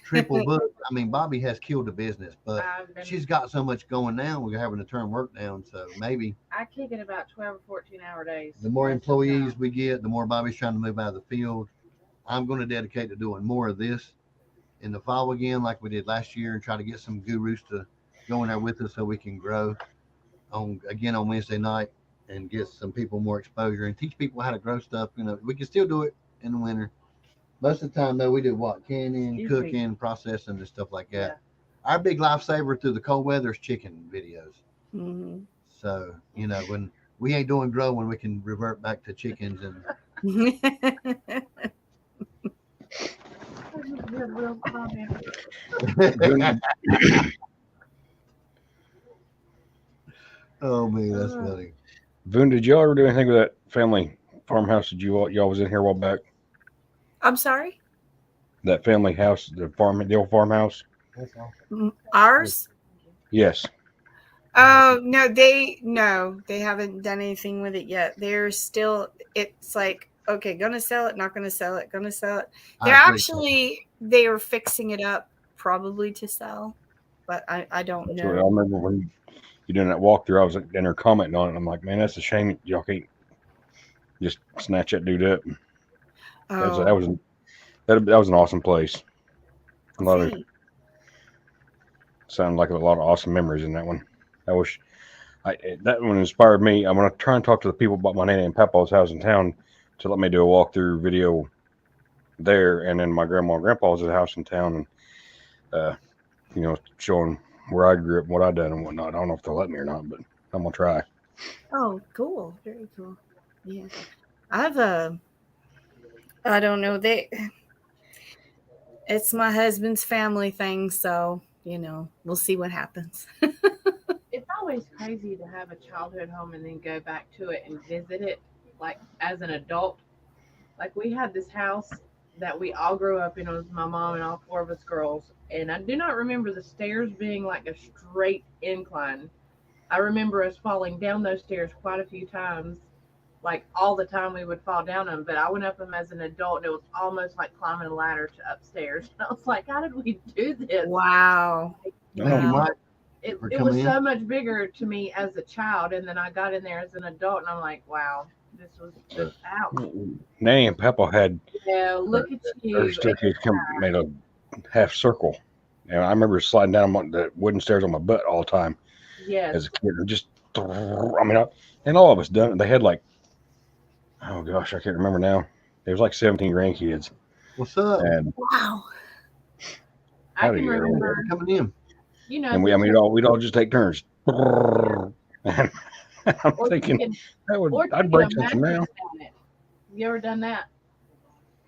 Triple book. I mean, Bobby has killed the business, but I've been. she's got so much going now. We're having to turn work down. So maybe I kick it about 12 or 14-hour days. the more most of the employees time. we get, the more Bobby's trying to move out of the field. I'm going to dedicate to doing more of this in the fall again, like we did last year, and try to get some gurus to go in there with us so we can grow on Wednesday night and get some people more exposure and teach people how to grow stuff. We can still do it in the winter. Most of the time, though, we do what? Canning, Usually- cooking, processing, and stuff like that. Yeah. Our big lifesaver through the cold weather is chicken videos. Mhm. So, when we ain't doing growing, we can revert back to chickens and Real comment. Oh man, that's funny. Boone, did y'all ever do anything with that family farmhouse that y'all was in here a while back? I'm sorry. That family house, the old farmhouse? Ours? Yes. Oh no, they haven't done anything with it yet. They're still. It's like, okay, gonna sell it, not gonna sell it, gonna sell it. They are fixing it up probably to sell, but I don't That's what I know. remember when you doing that walkthrough. I was in there commenting on it. I'm like, man, that's a shame that y'all can't just snatch that dude up. Oh, That was an awesome place. A lot of see. sounded like a lot of awesome memories in that one. I wish that one inspired me. I'm gonna try and talk to the people about my nanny and papa's house in town to let me do a walkthrough video there, and then my grandma and grandpa's house in town, and showing where I grew up, what I done, and whatnot. I don't know if they'll let me or not, but I'm gonna try. Oh, cool. Very cool. Yeah. I don't know. It's my husband's family thing, so, we'll see what happens. It's always crazy to have a childhood home and then go back to it and visit it, like as an adult. Like we had this house that we all grew up in. It was my mom and all 4 of us girls. And I do not remember the stairs being like a straight incline. I remember us falling down those stairs quite a few times. Like all the time we would fall down them. But I went up them as an adult and it was almost like climbing a ladder to upstairs. And I was like, how did we do this? Wow. You might It for was coming in. so much bigger to me as a child. And then I got in there as an adult and I'm like, wow, this was just out. Nanny and Papa had Look at their you. staircase made a half circle, and I remember sliding down the wooden stairs on my butt all the time Yes. as a kid. And just, and all of us done it. They had like, oh gosh, I can't remember now. There was like 17 grandkids, What's up? and Wow. I howdy, can girl. remember, Thanks for coming in. and we'd all just take turns. And I'm or thinking taking- that would or I'd taking break a something now. mattress down it. You ever done that?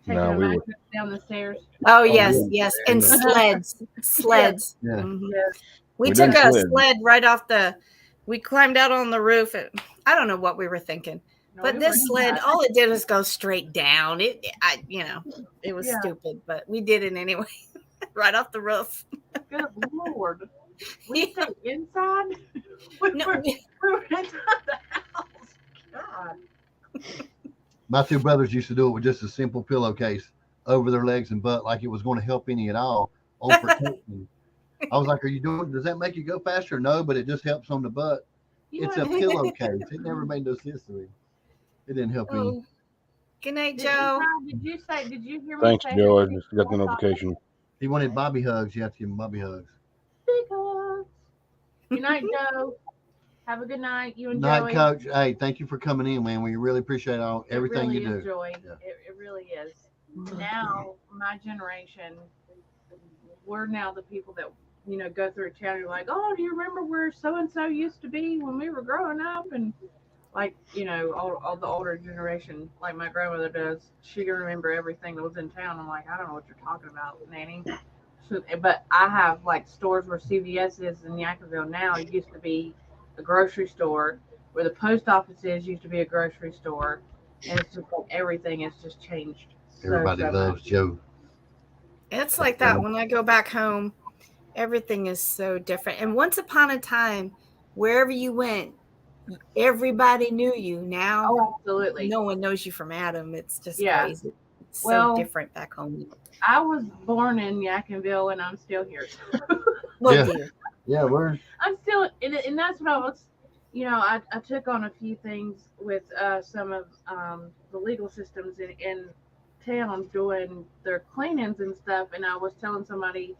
Taking No, a we would. mattress down the stairs? Oh, yes, yeah. yes. And sleds. Sleds. Yeah. Mhm. Yes. We We took done a sled. sled right off we climbed out on the roof. I don't know what we were thinking, No, but we this were sled, not. all it did was go straight down. It was Yeah. stupid, but we did it anyway, right off the roof. Good Lord. We stayed inside? We No, were inside the house. God. My 2 brothers used to do it with just a simple pillowcase over their legs and butt, like it was going to help any at all on protection. I was like, does that make you go faster? No, but it just helps on the butt. You It's know, a pillowcase. It never made no sense to me. It didn't help any. Oh. Good night, did Joe. did you hear me Thanks, say Joe. I that just got the people notification. He wanted Bobby hugs. You have to give him Bobby hugs. big hugs? Good night, Joe. Have a good night. You and Night, Joey. Coach. Hey, thank you for coming in, man. We really appreciate everything it really you do. is joy. Yeah. It really is. Now, my generation, we're now the people that go through town. You're like, oh, do you remember where so and so used to be when we were growing up? And like all the older generation, like my grandmother does, she can remember everything that was in town. I'm like, I don't know what you're talking about, Nanny. So, but I have like stores where CVS is in Yackenville now. It used to be a grocery store. Where the post office is used to be a grocery store, and it's just like everything has just changed. Everybody so loves much. Joe. It's like that when I go back home. Everything is so different. And once upon a time, wherever you went, everybody knew you. Now, Oh, absolutely. no one knows you from Adam. It's just Yeah. crazy. It's Well, so different back home. I was born in Yackenville, and I'm still here. Look, Yeah. dear. Yeah, we're I'm still, and that's what I was. I took on a few things with some of the legal systems in town doing their cleanings and stuff, and I was telling somebody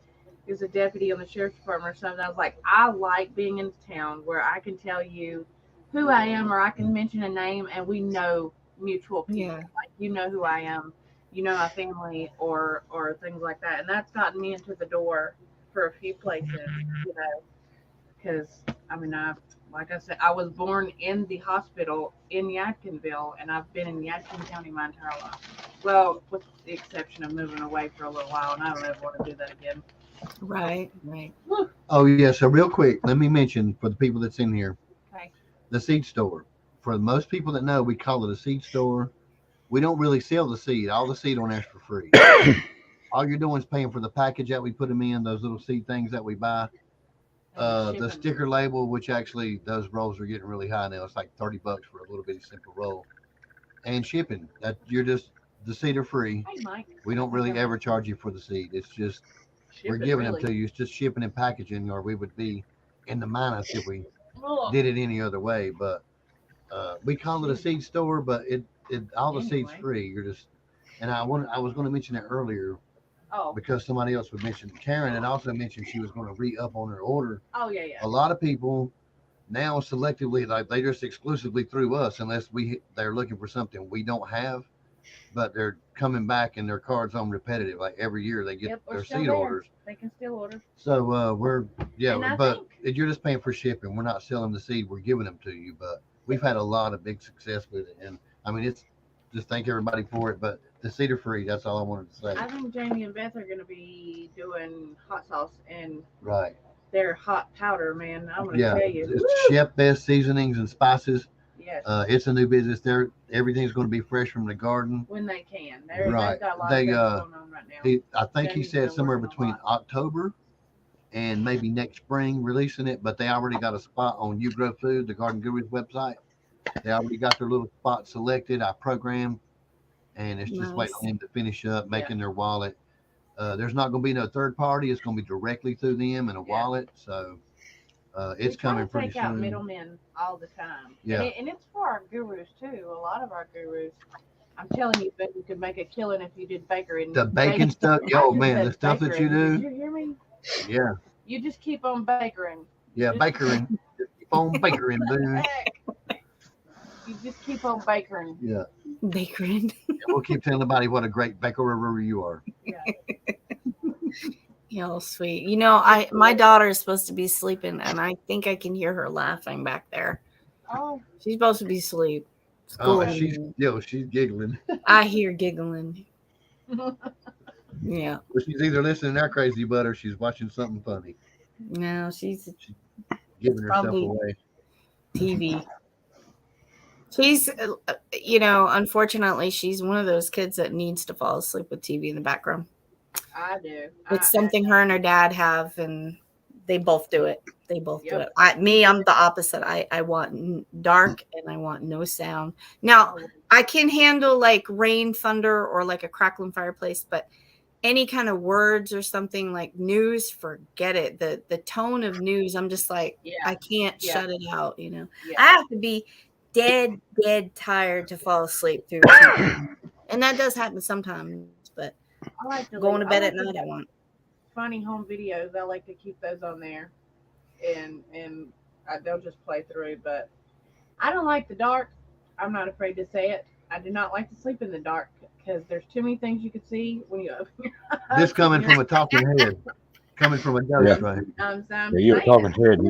who's a deputy on the sheriff's department or something. I was like, I like being in town where I can tell you who I am, or I can mention a name, and we know mutual people. Yeah. Like you know who I am, my family, or things like that, and that's gotten me into the door for a few places, because like I said, I was born in the hospital in Yadkinville, and I've been in Yadkin County my entire life. Well, with the exception of moving away for a little while, and I don't ever want to do that again. Right, right. Oh yeah, so real quick, let me mention for the people that's in here, Okay. the seed store. For most people that know, we call it a seed store. We don't really sell the seed. All the seed on there is for free. All you're doing is paying for the package that we put them in, those little seed things that we buy. The Shipping. sticker label, which actually those rolls are getting really high now. It's like $30 for a little bitty simple roll, and shipping. That you're just the seed are free. Hey, Mike. We don't really ever charge you for the seed. It's just we're Shipping, giving really. them to you. It's just shipping and packaging, or we would be in the minus if we Ugh. did it any other way. But we call it a seed store, but it all the seeds Anyway. free. You're just and I was going to mention it earlier Oh, because somebody else would mention Karen had also mentioned she was going to re-up on her order. oh yeah, yeah. A lot of people now selectively, like they just exclusively through us, unless they're looking for something we don't have, but they're coming back and their cards on repetitive. Like every year they get Yep, we're their still seed there. orders. They can still order. So And I but think- you're just paying for shipping. We're not selling the seed. We're giving them to you. But we've had a lot of big success with it, and I mean it's just thank everybody for it. But the seed are free. That's all I wanted to say. I think Jamie and Beth are going to be doing hot sauce and Right. their hot powder, man. I'm going to Yeah. tell you. It's Chef Best Seasonings and Spices. Yes. It's a new business. Everything's going to be fresh from the garden. When they can. Right. They've got a lot They, of things going on right now. I think he Jamie's said been somewhere working a between lot. October and maybe next spring releasing it, but they already got a spot on You Grow Food, the Garden Gurus website. They already got their little spot selected. I programmed, and it's just waiting on them to finish up making their wallet. There's not going to be no third party. It's going to be directly through them in a wallet. So it's coming pretty take out soon. middlemen all the time. Yeah. And it's for our gurus too. A lot of our gurus. I'm telling you, but you could make a killing if you did bakery. The bacon stuff, yo man, the stuff that you Did do. you hear me? Yeah, You just keep on bakering. yeah, bakering. Keep on bakering, dude. You just keep on bakering. Yeah, Bakering. we'll keep telling everybody what a great baker you are. Oh, sweet. My daughter is supposed to be sleeping, and I think I can hear her laughing back there. Oh, She's supposed to be asleep. Oh, Schooling. she's giggling. I hear giggling. Yeah. Well, she's either listening to our crazy butt or she's watching something funny, No, she's giving herself Probably- away. TV. She's, unfortunately, she's one of those kids that needs to fall asleep with TV in the background. I do. It's something her and her dad have, and they both do it. They both do Yep. it. I'm the opposite. I want dark and I want no sound. Now, I can handle like rain, thunder, or like a crackling fireplace, but any kind of words or something like news, forget it. The tone of news, I'm just like, I can't shut it out. I have to be dead tired to fall asleep through TV. And that does happen sometimes, but I like to going to bed at night, I want. Funny home videos. I like to keep those on there, and they'll just play through. But I don't like the dark. I'm not afraid to say it. I do not like to sleep in the dark because there's too many things you could see when you open your eyes. This coming from a talking head, coming from a ghost, right? I'm You're a talking head.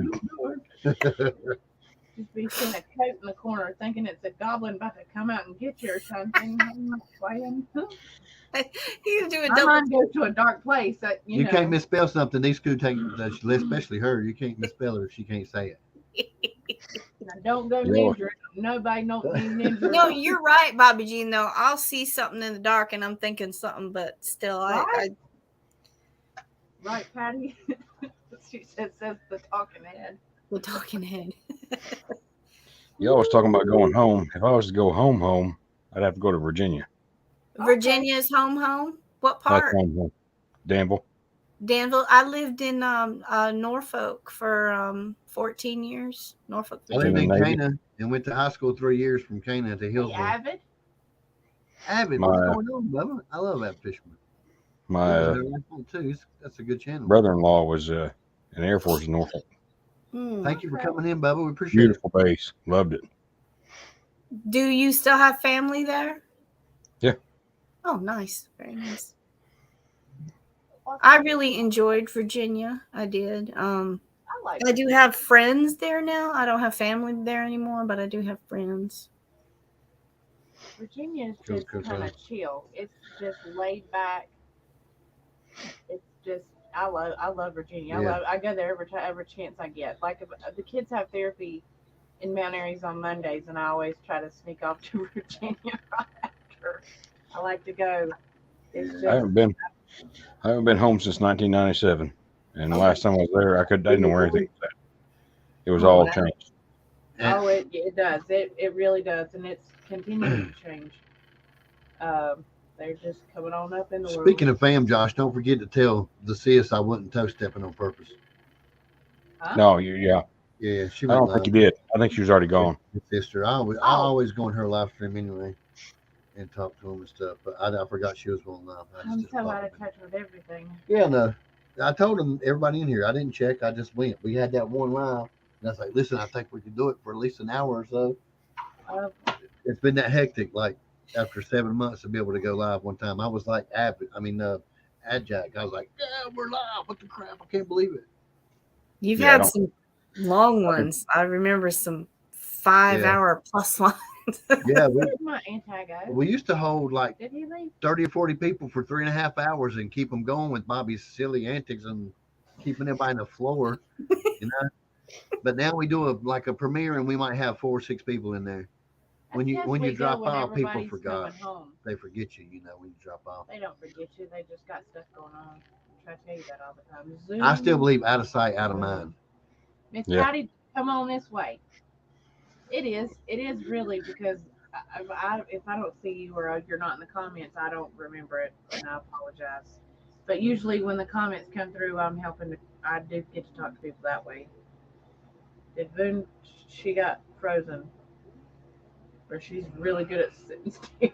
Just be seeing a coat in the corner, thinking it's a goblin about to come out and get you or something. I'm not playing. You do a My double. mind goes to a dark place. You can't misspell something. These two take, especially her. You can't misspell her if she can't say it. Now, don't go ninja. Nobody knows ninja. No, you're right, Bobby Jean. Though I'll see something in the dark and I'm thinking something, but still, Right. Right, Patty? She says the talking head. the talking head. Y'all was talking about going home. If I was to go home, I'd have to go to Virginia. Virginia's home. What That's part? home. Danville. Danville. I lived in Norfolk for 14 years. Norfolk, I lived Virginia. in Maybe. Cana and went to high school 3 years from Cana to Hey, Hillsboro. Avid? Avid, what's going on, Bubba? I love Avid Fishman. My Too. That's a good channel. brother-in-law was in the Air Force in Norfolk. Hmm. Thank you for coming in, Bubba. We appreciate it. Beautiful base. Loved it. Do you still have family there? Yeah. Oh, nice. Very nice. I really enjoyed Virginia. I did. I like I do have friends there now. I don't have family there anymore, but I do have friends. Virginia is Cool, just cool, kind of chill. It's just laid back. It's just I love Virginia. Yeah. I go there every chance I get. Like if, the kids have therapy in Mount Airy's on Mondays, and I always try to sneak off to Virginia right after. I like to go. It's just I haven't been home since 1997, and the last time I was there, I didn't know where anything was at. It was all changed. oh it does. It really does, and it's continuing to change. They're just coming on up in the world. Speaking of fam, Josh, don't forget to tell the sis I wasn't toe stepping on purpose. Huh? No, yeah. Yeah, she I went don't think you live. did. I think she was already gone. His sister. I always go on her live stream anyway and talk to him and stuff. But I forgot she was going live. I just I'm didn't so out bother of me. touch with everything. Yeah, no. I told him everybody in here. I didn't check. I just went. We had that one live, And I was like, listen, I think we could do it for at least an hour or so. Uh, It's been that hectic. Like after 7 months to be able to go live one time, I was like, Adjack. I was like, yeah, we're live. What the crap? I can't believe it. You've Yeah, I had don't- some long ones. I remember some 5-hour plus ones. Yeah, where's my anti-go? we used to hold like Did he leave? 30 or 40 people for 3.5 hours and keep them going with Bobby's silly antics and keeping everybody on the floor, you know. But now we do a premiere and we might have 4 or 6 people in there. When you That's when you we go drop when off, people everybody's forgot. coming home. They forget you, you know, when you drop off. They don't forget you. They just got stuff going on. I try to tell you that all the time. Zoom. I still believe out of sight, out of mind. Miss Yeah. Patty, come on this way. It is. It is really because if I don't see you or you're not in the comments, I don't remember it, and I apologize. But usually when the comments come through, I'm helping. I do get to talk to people that way. Did Boone? She got frozen, or she's really good at sitting still.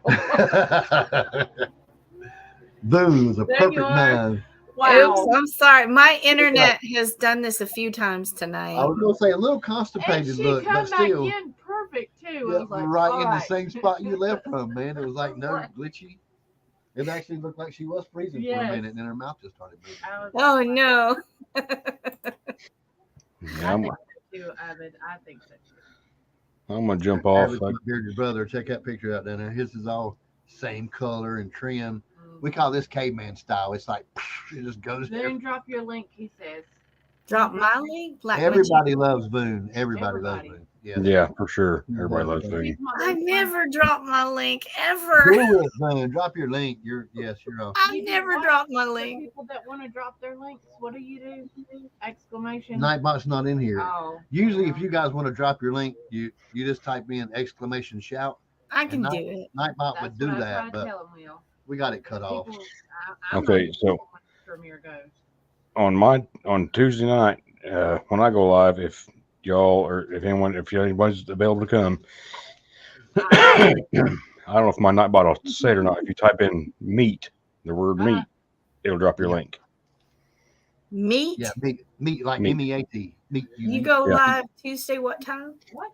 Boom was a There perfect you are. man. Wow. Oops, I'm sorry. My internet has done this a few times tonight. I was gonna say a little And constipated she look, come but back still in perfect too. yeah, I was like, right all in the right. same spot you left from, man. It was like no Right. glitchy. It actually looked like she was freezing for Yes. a minute, and then her mouth just started moving. I was Oh like, no. Yeah, I I'm, think so too, Ivan. I think so too. I'm gonna jump off. Travis, my bearded brother, check that picture out down there. His is all same color and trim. Mm. We call this caveman style. It's like it just goes there. Then drop your link, he says. Drop my link. Black Everybody loves Boone. Everybody Everybody. loves Boone. Yes. Yeah, for sure. Everybody loves He's Boone. He's my I best never dropped my link ever. Do it, Boone. Drop your link. You're on. I've You do never what? dropped my friend. link. People that want to drop their links, what do you do? Exclamation. Nightbot's not in here. Oh. Usually, if you guys want to drop your link, you just type in exclamation shout. I can And do it. Nightbot That's would do what I that, try to but tell them, Will. we got it cut off. People, I'm Okay, not so when Premiere goes. on Tuesday night, when I go live, if y'all or if anybody's available to come, I don't know if my Nightbot will say it or not. If you type in meat, the word meat, it'll drop your Yeah. link. Meat? Yeah, meat like Meat. MEAT. Meat. You go Yeah. live Tuesday, what time? What?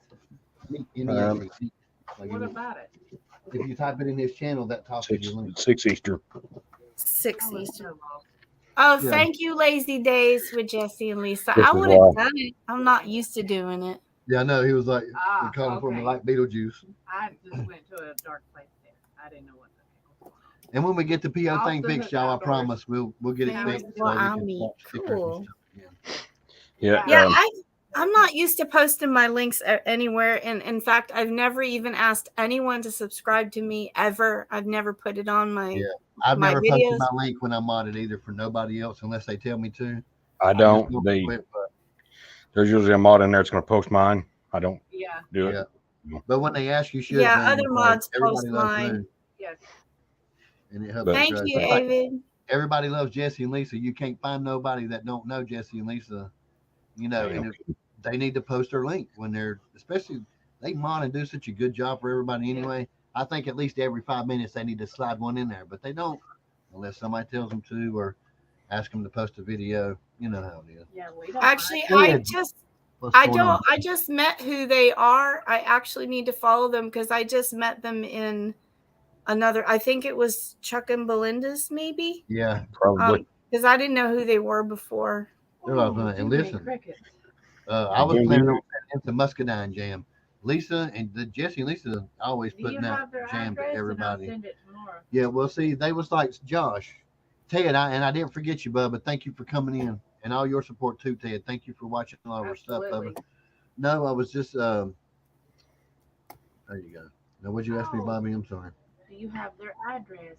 Meat, MEAT. Like What about it? if you type it in his channel, that talks to your link. 6 Eastern. 6 Oh, it's Eastern. so lost. Oh, Yeah. thank you, Lazy Days with Jesse and Lisa. This I is would have why. done it. I'm not used to doing it. Yeah, I know. He was like, Ah, we called him for me okay. like Beetlejuice. I just went to a dark place there. I didn't know what the heck was going And when we get the PO Off thing the fixed, hook y'all, I outdoors. promise we'll get it Yeah, fixed. well, we I'll can meet. swap stickers Cool. and stuff again. Yeah. Yeah, um, I'm not used to posting my links anywhere. And in fact, I've never even asked anyone to subscribe to me ever. I've never put it on my. Yeah. I've My never posted videos. my link when I'm modded either for nobody else unless they tell me to. I just don't. don't They do it, but, there's usually a mod in there that's going to post mine. I don't Yeah, do it. Yeah. but when they ask, you should. Yeah, man, other because mods everybody post loves mine. Boone, yes. and it helps. But- Thank grow. you, It's like David. everybody loves Jesse and Lisa. You can't find nobody that don't know Jesse and Lisa. You know, Yeah. and if they need to post their link when they're, especially they mod and do such a good job for everybody anyway. I think at least every 5 minutes they need to slide one in there, but they don't unless somebody tells them to or ask them to post a video. You know how it is. Yeah, we don't Actually, mind. What's I going don't. on? I just met who they are. I actually need to follow them because I just met them in another. I think it was Chuck and Belinda's, maybe. Yeah, Probably. Because I didn't know who they were before. they're all Ooh, fun. And too many listen, crickets. I was Boone, planning do on sending him some muscadine jam. Lisa and Jesse and Lisa always Do you putting out have their jam to address? And I'll everybody. send it tomorrow. Yeah, well, see, they was like Josh, Ted, I didn't forget you, bud, but thank you for coming in and all your support too, Ted. Thank you for watching all of our stuff, Absolutely. bubba. No, I was just there you go. Now, what'd you ask me, Oh. Bobby? I'm sorry. Do you have their address?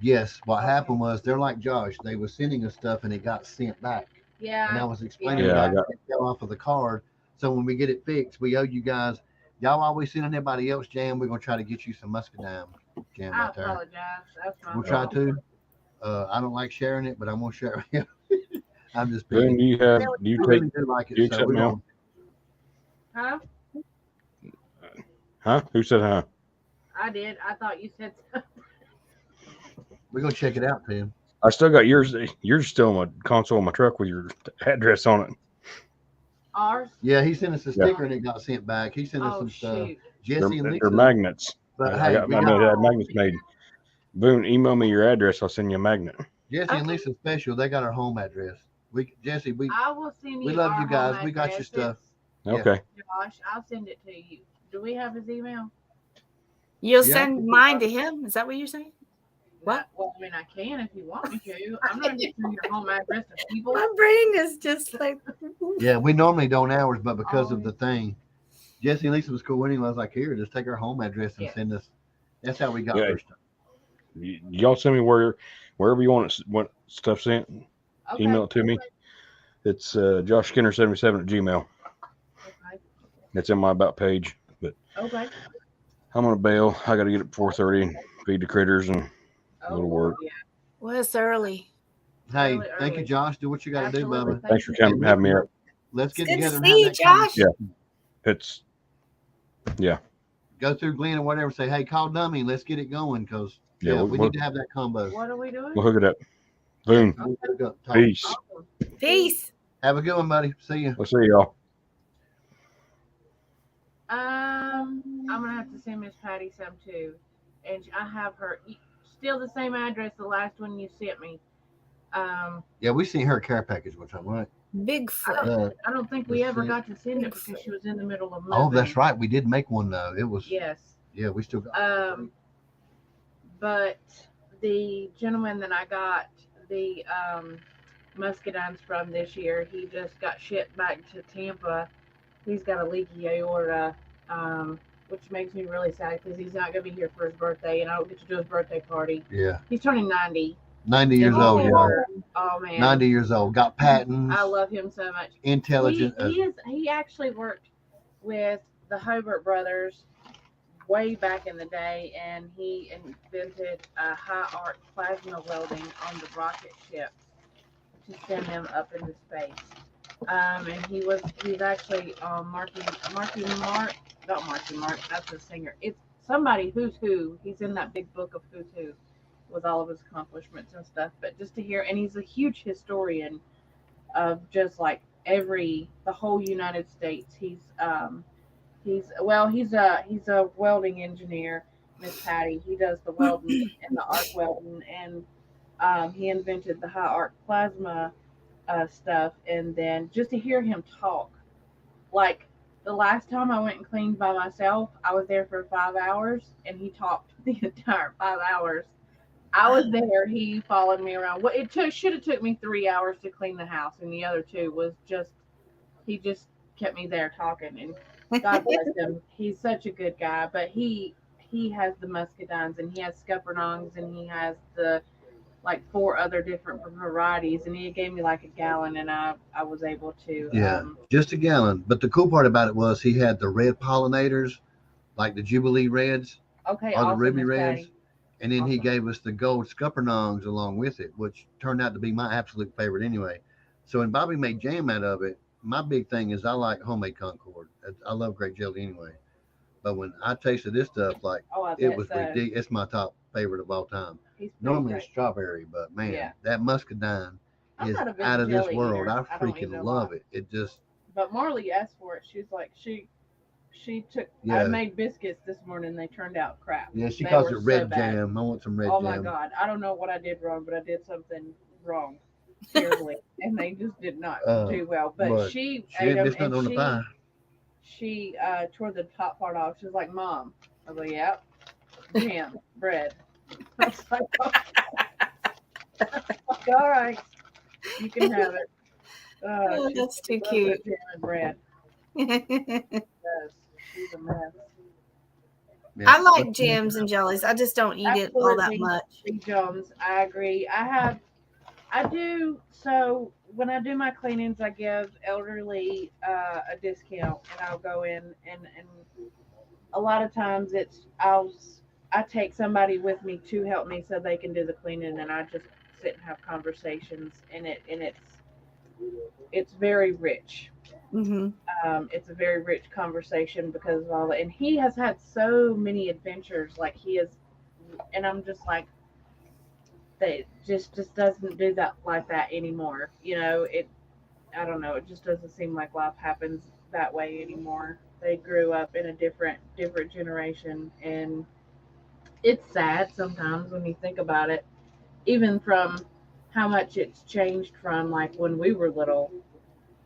Yes, what Okay. happened was they're like Josh. They were sending us stuff and it got sent back. And I Yeah. was explaining Yeah, I that got- it fell off of the card. So when we get it fixed, we owe you guys. Y'all always sending everybody else jam. We're gonna try to get you some muscadine jam I out there. apologize. That's my We'll try fault. to. I don't like sharing it, but I'm gonna share it. I'm just Boone, being. do I you take, really do like it. do you So accept we're mail? gonna, Huh? huh? Who said huh? I did. I thought you said something. we're gonna check it out, Tim. I still got yours. Yours still in my console in my truck with your address on it. Ours? Yeah, he sent us a Yeah. sticker and it got sent back. He sent us Oh some stuff. shoot! Jesse and They're Lisa. magnets. But I hey, got we I got made magnets made. Boone, email me your address. I'll send you a magnet. Jesse and Okay. Lisa special. They got our home address. Jesse, I will send you. we love our you guys. home We got your stuff. addresses. Yeah. Okay. Josh, I'll send it to you. Do we have his email? You'll Yeah. send mine to him? Is that what you're saying? What? Well, I mean, I can if you want me to. I'm not going to send your home address to people. My brain is just like. Yeah, we normally don't ours, but because of Oh. the thing, Jesse and Lisa was cool anyway. I was like, here, just take our home address and Yeah. send us. That's how we got Yeah. our stuff. Y'all send me wherever you want stuff sent. Okay. Email it to me. It's joshskinner77@gmail. Okay. It's in my about page. But Okay. I'm gonna bail. I got to get up at 4:30 and feed the critters and Oh, Little work. Yeah. Well, it's early. Hey, Really thank you, early. Josh. Do what you got to do, Absolutely. Bubba. thanks for coming, having me up. Let's It's get good together to and have see you, that Josh. conversation. It's Go through Glenn or whatever. Say, hey, call Dummy. Let's get it going because Yeah, we we'll- need to have that combo. What are we doing? we'll hook it up. Boom. We'll go talk. Peace. Awesome. Peace. Have a good one, buddy. See you. We'll see y'all. I'm gonna have to send Miss Patty some too, and I have her still the same address, the last one you sent me. Yeah, we seen her care package one time, right? Bigfoot. I don't think we Let's ever see. got to send it because she was in the middle of moving. Oh, that's right. We did make one though. It was Yes. yeah. We still got. But the gentleman that I got the muscadines from this year, he just got shipped back to Tampa. He's got a leaky aorta, which makes me really sad because he's not going to be here for his birthday, and I don't get to do his birthday party. Yeah, He's turning 90. 90 years in old, y'all. December. Oh man, 90 years old. Got patents. I love him so much. Intelligent. He actually worked with the Hobart brothers way back in the day, and he invented a high arc plasma welding on the rocket ships to send them up into space. And he's actually Marky Mark, not Marky Mark, that's the singer. It's somebody who's who. He's in that big book of who's who with all of his accomplishments and stuff. But just to hear, and he's a huge historian of just like the whole United States. He's a welding engineer, Miss Patty. He does the welding and the arc welding, and he invented the high arc plasma stuff. And then just to hear him talk, like the last time I went and cleaned by myself, I was there for 5 hours, and he talked the entire 5 hours. I was there. He followed me around. Well, should have took me 3 hours to clean the house, and the other 2 was he just kept me there talking. And God bless him. He's such a good guy. But he has the muscadines, and he has scuppernongs, and he has the 4 other different varieties. And he gave me like a gallon, and I was able to. Yeah, just a gallon. But the cool part about it was he had the red pollinators, like the Jubilee Reds, Okay. or the awesome, Ruby Miss Reds. Patty. And then he Awesome. gave us the gold scuppernongs along with it, which turned out to be my absolute favorite anyway. So when Bobby made jam out of it, my big thing is I like homemade Concord. I love grape jelly anyway. But when I tasted this stuff, I it bet was so. ridiculous. It's my top favorite of all time. He's pretty Normally great. it's strawberry, but man, Yeah. that muscadine I'm is not a big out of this jelly world. eater. I I don't eat freaking a love lot. it. It just, But Marley asked for it. She's like, she took. Yeah. I made biscuits this morning. They turned out crap. yeah, she They calls were it so red bad. jam. I want some red Oh jam. my God! I don't know what I did wrong, but I did something wrong, terribly, and they just did not do well. But she She ate ain't them, missed nothing on the and pie. she tore the top part off. She was like, "Mom," I was like, "Yep, jam, bread." I was like, "Okay, all right, you can have it." Oh, She that's too loves cute. that jam and bread. Yes, she's a mess. Yeah. I like jams and jellies. I just don't eat it all that Absolutely. much. Lee Jones, I agree. I do. So when I do my cleanings, I give elderly a discount, and I'll go in and a lot of times I take somebody with me to help me so they can do the cleaning, and I just sit and have conversations, and it's very rich. Hmm. It's a very rich conversation because of all that. And he has had so many adventures. Like he is, and I'm just like, they just doesn't do that like that anymore. You know, I don't know. It just doesn't seem like life happens that way anymore. They grew up in a different generation, and it's sad sometimes when you think about it. Even from how much it's changed from like when we were little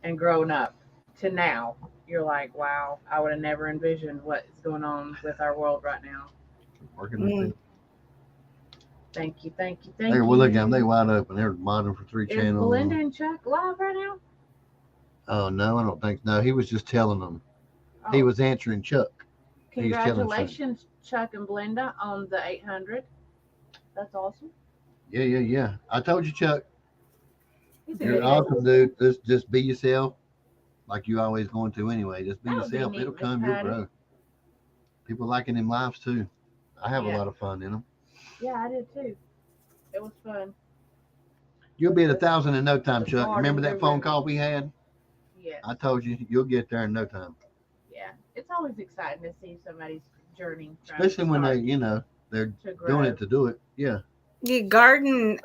and grown up to now. You're like, wow, I would have never envisioned what's going on with our world right now. Working with Mm. it. Thank you, thank you, thank Hey, you. well, look at them. They wide open. They're modding for 3 Is channels. Belinda and Chuck live right now? Oh, no, I don't think. No, he was just telling them. Oh, He was answering Chuck. He's telling Chuck. congratulations, Chuck and Belinda, on the 800. That's awesome. Yeah. I told you, Chuck. He's a You're good awesome, dude. Just be yourself, like you always going to anyway. Just be That would be yourself. neat, It'll Miss come. You'll Patty. grow. People liking them lives too. I have a Yeah. lot of fun in them. Yeah, I did too. It was fun. You'll be at 1,000 in no time, The Chuck. Remember Garden that phone River. call we had? Yes. I told you you'll get there in no time. Yeah. It's always exciting to see somebody's journey. from Especially when start they're to grow. doing it to do it. Yeah. Yeah, Garden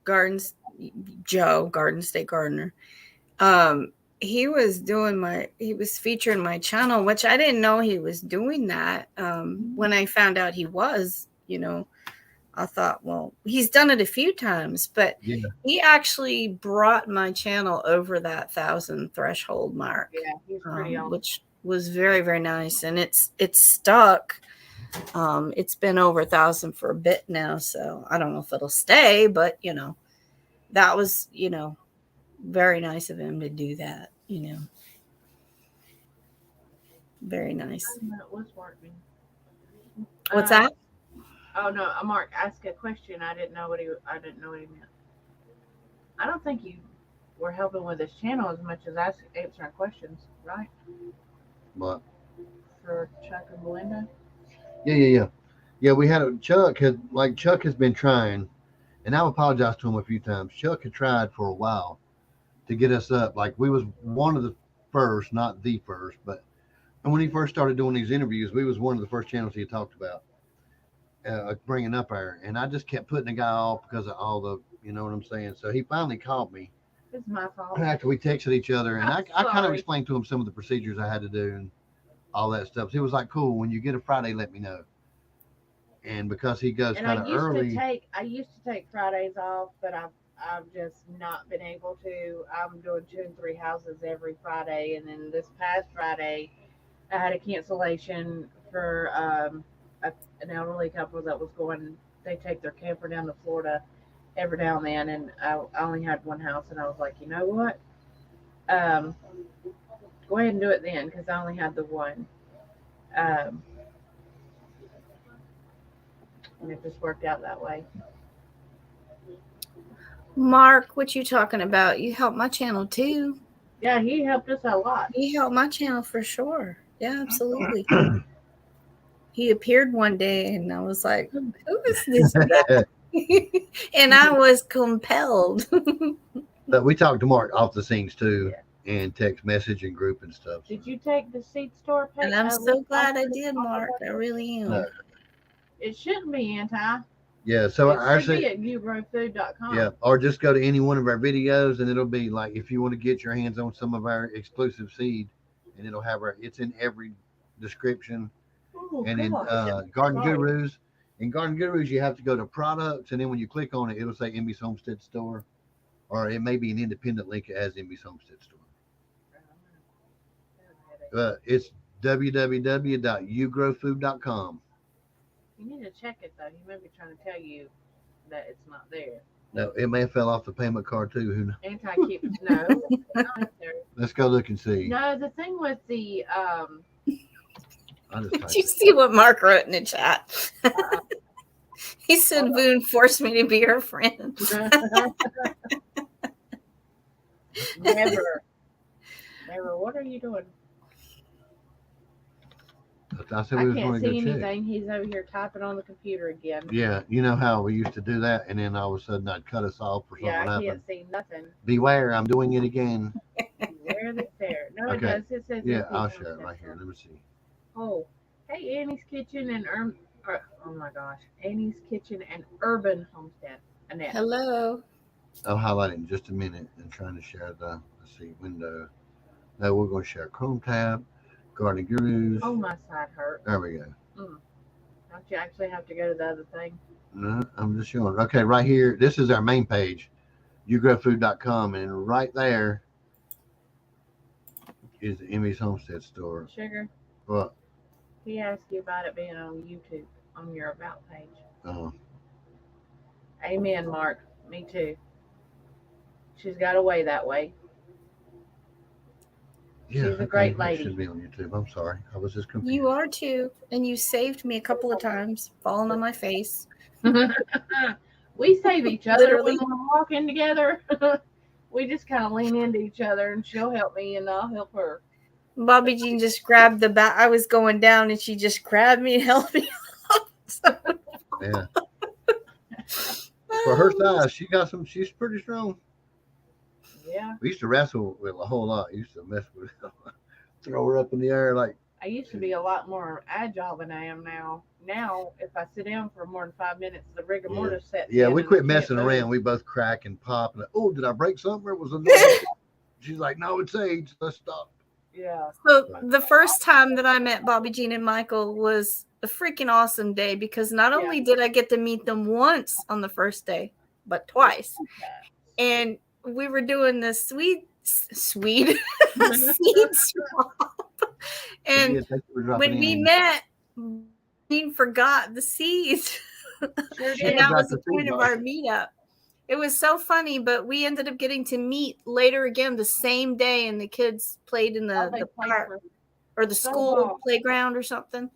Garden State Gardener. He was featuring my channel, which I didn't know he was doing that. When I found out he was, I thought, well, he's done it a few times, but Yeah. he actually brought my channel over that 1,000 threshold mark. Yeah, he's pretty awesome. Which was very, very nice. And it's stuck. It's been over 1,000 for a bit now, so I don't know if it'll stay, but that was, very nice of him to do that, Very nice. I didn't know it was working. What's that? Oh no, Mark asked a question. I didn't know what he meant. I don't think you were helping with his channel as much as answering questions, right? But For Chuck and Belinda. yeah. We had Chuck has been trying, and I've apologized to him a few times. Chuck had tried for a while to get us up. Like we was one of the first, not the first, but and when he first started doing these interviews, we was one of the first channels he talked about bringing up there, and I just kept putting the guy off because of all the, you know what I'm saying. So he finally called me It's my fault. after we texted each other, and I'm I kind of sorry. explained to him some of the procedures I had to do and all that stuff. So he was like, "Cool, when you get a Friday, let me know." And because he goes And kind of early, I used to take Fridays off, but I've just not been able to. I'm doing 2 and 3 houses every Friday, and then this past Friday, I had a cancellation for an elderly couple that was going. They take their camper down to Florida every now and then, and I only had one house, and I was like, you know what? Go ahead and do it then, because I only had the one. And it just worked out that way. Mark, what you talking about? You helped my channel too. Yeah, he helped us a lot. He helped my channel for sure. Yeah, absolutely. He appeared one day and I was like, who is this guy? And I was compelled. but we talked to Mark off the scenes too, and text message and group and stuff. So. Did you take the seed store page? And I'm so glad I did, Mark. I really am. No. It shouldn't be anti. Yeah, so It should be at newgrowfood.com. Yeah, or just go to any one of our videos, and it'll be like if you want to get your hands on some of our exclusive seed, and it'll have it's in every description. Ooh, And in Garden Gurus, you have to go to products, and then when you click on it, it'll say MB's Homestead Store, or it may be an independent link as MB's Homestead Store. It's www.ugrowfood.com. You need to check it though. He may be trying to tell you that it's not there. No, it may have fell off the payment card too. Who knows? Anti-keep. No, it's not there. Let's go look and see. No, the thing with the I just Did typed you it. see what Mark wrote in the chat? He said Boone forced me to be her friend. never. What are you doing? I said I we was can't going to see go check. anything. He's over here typing on the computer again. Yeah, you know how we used to do that, and then all of a sudden I'd cut us off or something Yeah, I happened. can't see nothing. Beware, I'm doing it again. Where is it there? No, Okay. it does. It says Yeah, MB's I'll show it Homestead right here. Store. Let me see. Oh, hey, Annie's Kitchen and oh my gosh, Annie's Kitchen and Urban Homestead. Annette. Hello. I'll highlight it in just a minute and trying to share the, let's see, window. No, we're going to share Chrome tab, Gardening Gurus. Oh, my side hurt. There we go. Don't you actually have to go to the other thing? No, I'm just showing. Okay, right here, this is our main page, yougrowfood.com, and right there is the Emmy's Homestead store. Sugar, Well, he asked you about it being on YouTube, on your About page. Amen, Mark. Me too. She's got away that way. yeah, She's a great it lady. should be on YouTube. I'm sorry. I was just confused. You are too, and you saved me a couple of times, falling on my face. We save each other Literally. when we're walking together. We just kind of lean into each other, and she'll help me, and I'll help her. Bobby Jean just grabbed the back. I was going down, and she just grabbed me and held me up. So, Yeah. For her size, she's pretty strong. Yeah. We used to wrestle with a whole lot. Used to mess with her. Throw her up in the air like, I used to be a lot more agile than I am now. Now, if I sit down for more than 5 minutes, the rigor mortis sets yeah, in we and quit I can't messing move. around. We both crack and pop. And oh, did I break something? Or was it noise? She's like, no, it's age. Let's stop. Yeah. so the first time that I met Bobby Jean and Michael was a freaking awesome day because not only did I get to meet them once on the first day, but twice. And we were doing the seed swap. And Yeah, thank you for dropping when we in. met, Jean forgot the seeds. Sure She And did. that forgot was the the point seed of box. our meetup. It was so funny, but we ended up getting to meet later again the same day, and the kids played in Oh, they the play park for or the so school long. playground or something.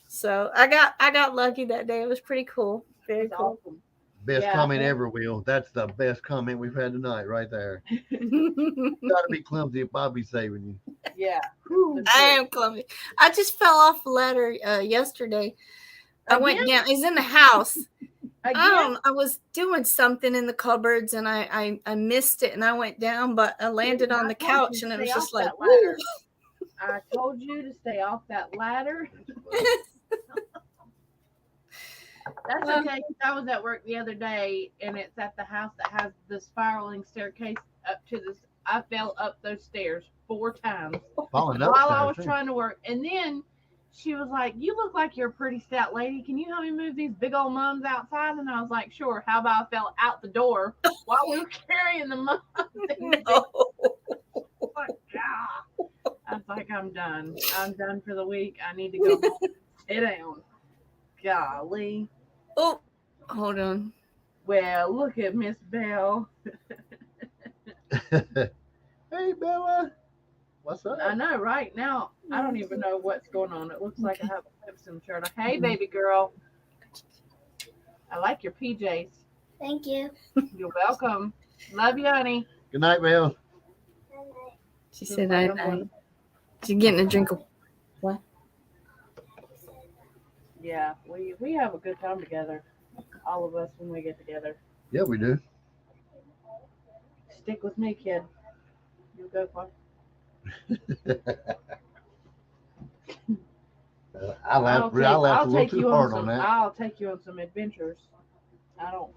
So I got lucky that day. It was pretty cool. Very It's cool. awesome. Best Yeah, comment I think- ever, Will. That's the best comment we've had tonight, right there. Gotta be clumsy if Bobby's saving you. Yeah. I am clumsy. I just fell off a ladder yesterday. I went Again? down. It's in the house. Again? I was doing something in the cupboards and I missed it and I went down, but I landed on the I told couch you and to it was stay just off like, that ladder. I told you to stay off that ladder. That's okay. 'Cause I was at work the other day, and it's at the house that has the spiraling staircase up to this. I fell up those stairs 4 times Falling up while I there, was too. trying to work. And then she was like, "You look like you're a pretty stout lady. Can you help me move these big old mums outside?" And I was like, "Sure." How about I fell out the door while we were carrying the mums? no. I was like, I'm done. I'm done for the week. I need to go home. Sit down. Golly. Oh, hold on. Well, look at Miss Belle. Hey, Bella. What's up? I know, right now, I don't even know what's going on. It looks like I have a Simpson shirt. Like, hey, baby girl. I like your PJs. Thank you. You're welcome. Love you, honey. Good night, Belle. She said she's getting a drink of what? Yeah, we have a good time together. All of us when we get together. Yeah, we do. Stick with me, kid. You go far. I laughed a little too hard on that. I'll take you on some adventures. I don't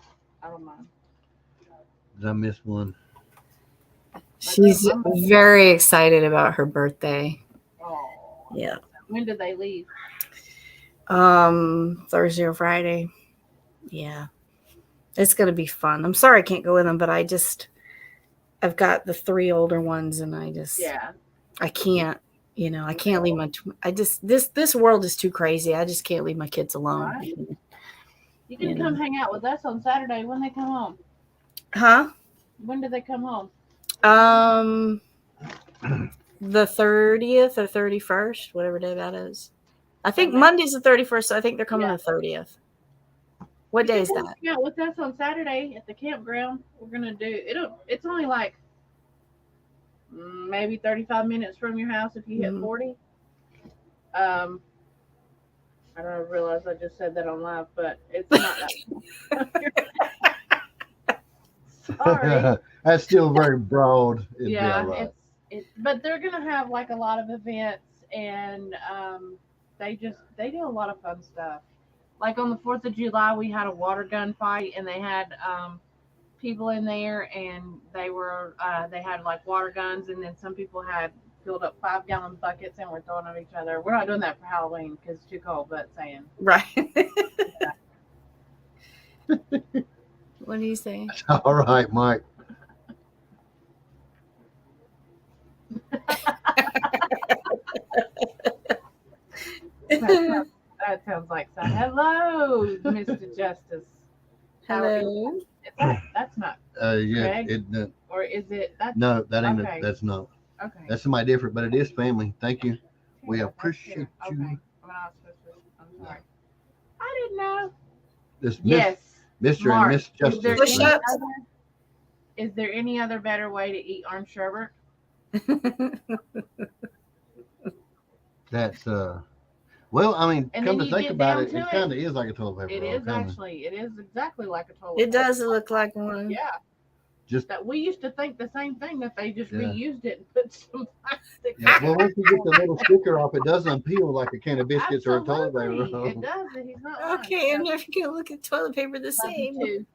mind. Did I miss one? She's very excited about her birthday. Oh. Yeah. When did they leave? Thursday or Friday. Yeah. It's gonna be fun. I'm sorry I can't go with them, but I've got the 3 older ones and I can't, I can't leave this world is too crazy. I just can't leave my kids alone. Right. You can come hang out with us on Saturday when they come home. Huh? When do they come home? The 30th or 31st, whatever day that is. I think Okay. Monday's the 31st, so I think they're coming Yeah. the 30th. What day is You can that? hang out with us on Saturday at the campground. We're gonna do it. It's only like maybe 35 minutes from your house if you hit Mhm. 40. I don't realize I just said that on live, but it's not that. Sorry. That's still very broad. It'd be Yeah, all right. but they're gonna have like a lot of events, and they do a lot of fun stuff. Like on the 4th of July, we had a water gun fight, and they had people in there, and they had like water guns, and then some people had filled up 5-gallon buckets and were throwing them at each other. We're not doing that for Halloween because it's too cold, but saying. Right. What do you say? All right, Mike. That sounds like so. Hello, Mr. Justice. How are you? Hello. That's not, Yeah, Greg? or is it? That's no, that ain't. Okay. That's not. okay. That's somebody different, but it is family. Thank you. We Yeah, that's appreciate good. you. Okay. I'm sorry. I didn't know. This Yes. Mr. Mark, and Miss Is there, Justice. Push any up. other, is there any other better way to eat orange sherbet? That's well, I mean, And come then to you think get about down it, to it it. kind of is like a toilet paper It roll. is actually. It is exactly like a toilet. It does look like one. Yeah. Just That we used to think the same thing, that they just Yeah. reused it and put some plastic. yeah, well, once you get the little sticker off, it does unpeel like a can of biscuits or a toilet paper Absolutely, roll. it does. He's not lying. Okay, I'm never gonna look at toilet paper the Love same. you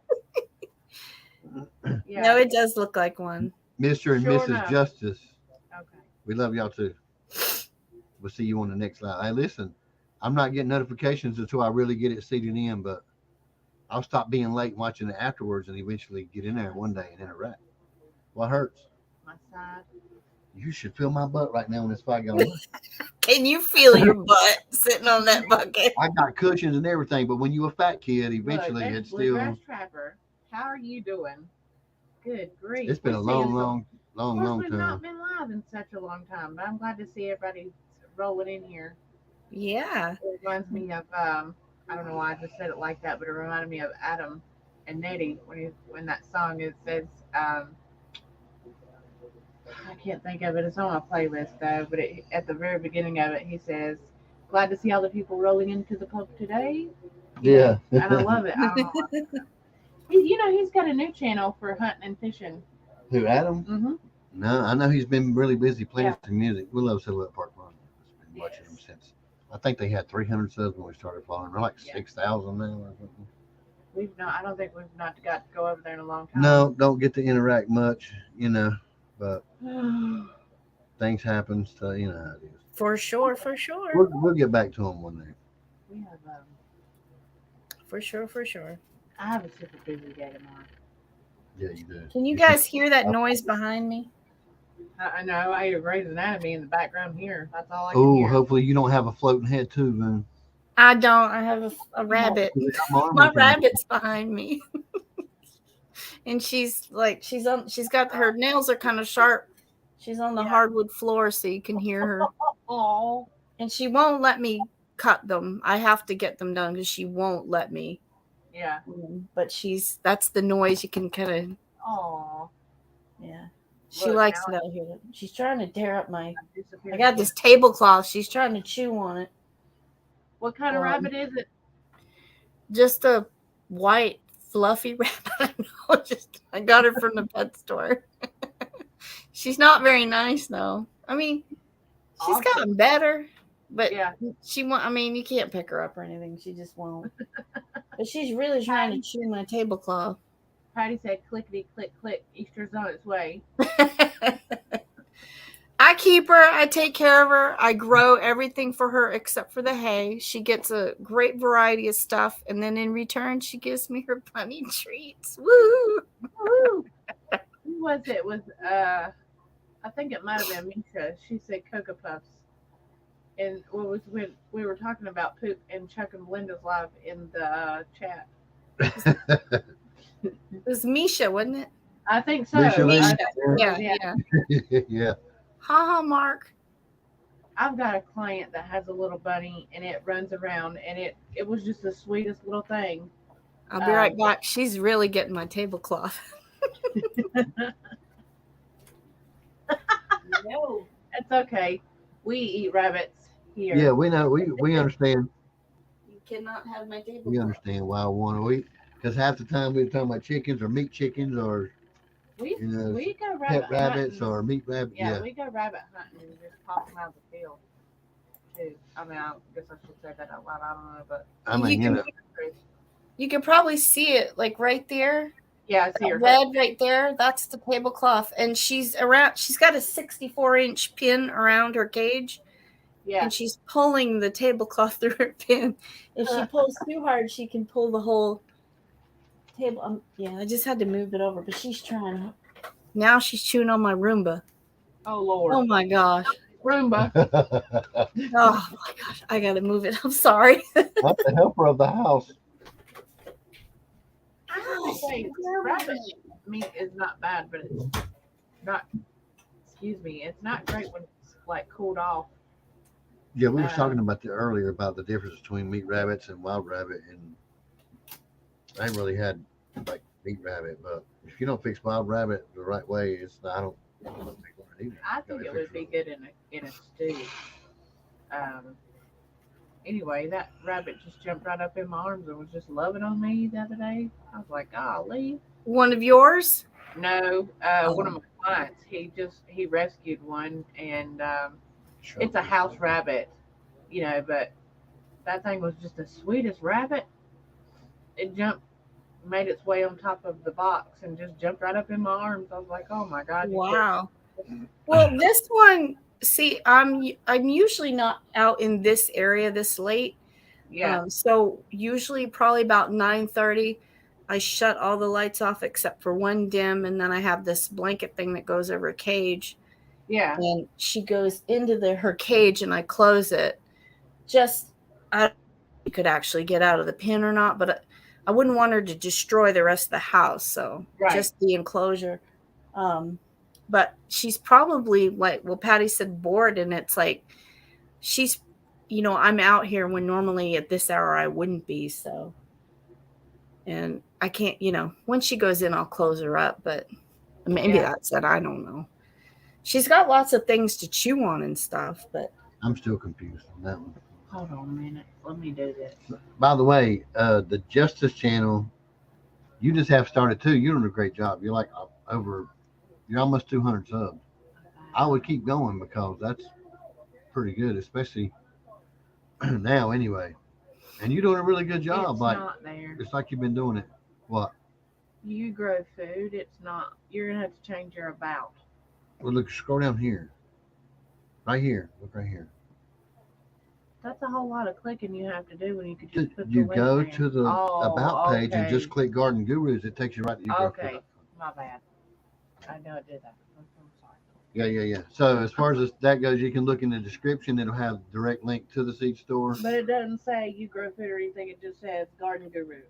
too. Yeah. No, it does look like one. Mr. and Sure Mrs. enough. Justice, Okay. we love y'all too. We'll see you on the next live. Hey, listen, I'm not getting notifications until I really get it seated in, but I'll stop being late and watching it afterwards and eventually get in there one day and interact. What hurts? My side. You should feel my butt right now in this 5-gallon. Can you feel your butt sitting on that bucket? I got cushions and everything, but when you a fat kid, eventually Look, it's still. Bluegrass Trapper. How are you doing? Good grief. It's been a We're seeing long some- We've time. not been live in such a long time, but I'm glad to see everybody rolling in here. Yeah. It reminds me of I don't know why I just said it like that, but it reminded me of Adam and Nettie when that song says I can't think of it. It's on my playlist though, but at the very beginning of it, he says, "Glad to see all the people rolling into the pub today." Yeah. And I love it. I don't know why. He's got a new channel for hunting and fishing. Who, Adam? Mm-hmm. No, I know he's been really busy playing Yeah. some music. We love Silhouette Park Run. I've been watching him since. I think they had 300 subs when we started following. They're like Yeah. 6,000 now or something. I don't think we've not got to go over there in a long time. No, don't get to interact much, but things happen, so you know how it is. For sure, for sure. We'll get back to them one day. We have For sure, for sure. I have a super busy day tomorrow. Yeah, you do. Can you guys hear that noise behind me? I know. I hear Grey's Anatomy in the background here. That's all I can Oh, hear. hopefully you don't have a floating head too, man. I don't. I have a rabbit. My rabbit's behind me. And she's got her nails are kind of sharp. She's on the Yeah. hardwood floor, so you can hear her. Oh, And she won't let me cut them. I have to get them done because she won't let me. yeah. But that's the noise you can kind of, Oh, yeah. She Look, likes now that here. She's trying to tear up my. disappeared. I got this tablecloth. She's trying to chew on it. What kind of rabbit is it? Just a white fluffy rabbit. I know. I got her from the pet store. She's not very nice though. I mean, she's Awesome. gotten better, but Yeah. she won't. I mean, you can't pick her up or anything. She just won't. But she's really trying to chew my tablecloth. Patty said, "Clickety click click. Easter's on its way." I keep her. I take care of her. I grow everything for her except for the hay. She gets a great variety of stuff, and then in return, she gives me her bunny treats. Woo! Woo! Who was it? I think it might have been Misha. She said Cocoa Puffs. And what was when we were talking about poop and Chuck and Belinda's live in the chat. It was Misha, wasn't it? I think so. Misha Lee. Yeah, Yeah. yeah. Yeah. Ha ha, Mark. I've got a client that has a little bunny and it runs around and it was just the sweetest little thing. I'll be right back. She's really getting my tablecloth. No, it's okay. We eat rabbits here. Yeah, we know. We understand. You cannot have my tablecloth. We understand why I want to eat. Because half the time we're talking about chickens or meat chickens or We you go pet rabbit rabbits hunting. or meat rabbits. Yeah, Yeah. we go rabbit hunting and just pop them out of the field. Too. I mean, I guess I should say that out loud. I don't know, but I mean, You can probably see it like right there. Yeah, I see her. Red right there, that's the tablecloth. And she's got a 64-inch pin around her cage. Yeah. And she's pulling the tablecloth through her pin. If she pulls too hard, she can pull the whole table. Yeah, I just had to move it over, but she's trying. Now she's chewing on my Roomba. Oh Lord. Oh my gosh. Roomba. Oh my gosh. I gotta move it. I'm sorry. Not the helper of the house. I have to say, rabbit meat is not bad, but it's not. Excuse me. It's not great when it's like cooled off. Yeah, we were talking about earlier about the difference between meat rabbits and wild rabbit, and I ain't really had like meat rabbit, but if you don't fix wild rabbit the right way, it's I don't think either. I think it would be good in a stew. Anyway, that rabbit just jumped right up in my arms and was just loving on me the other day. I was like, golly. One of yours? No, one of my clients. He rescued one, and it's a house rabbit, but that thing was just the sweetest rabbit. It made its way on top of the box and just jumped right up in my arms. I was like, oh my God. Wow. Well, this one, see, I'm usually not out in this area this late. Yeah. So usually probably about 9:30, I shut all the lights off except for one dim, and then I have this blanket thing that goes over a cage. Yeah. And she goes into her cage and I close it. I could actually get out of the pen or not, but I wouldn't want her to destroy the rest of the house. So just the enclosure. But she's probably like, well, Patty said bored, and it's like she's, I'm out here when normally at this hour I wouldn't be. So, and I can't, when she goes in, I'll close her up, but maybe that's it. I don't know. She's got lots of things to chew on and stuff, but I'm still confused on that one. Hold on a minute. Let me do this. By the way, the Justice Channel, you just have started too. You're doing a great job. You're like you're almost 200 subs. I would keep going because that's pretty good, especially now anyway. And you're doing a really good job. It's like not there. It's like you've been doing it. What? You grow food. It's not. You're gonna have to change your about. Well, look, scroll down here. Right here. Look right here. That's a whole lot of clicking you have to do when you could just put the You link go in. to the about page and just click Garden Gurus. It takes you right to your Okay, my bad. I know I did that. I'm sorry. Yeah. So as far as that goes, you can look in the description. It'll have a direct link to the seed store. But it doesn't say you grow food or anything. It just says Garden Gurus.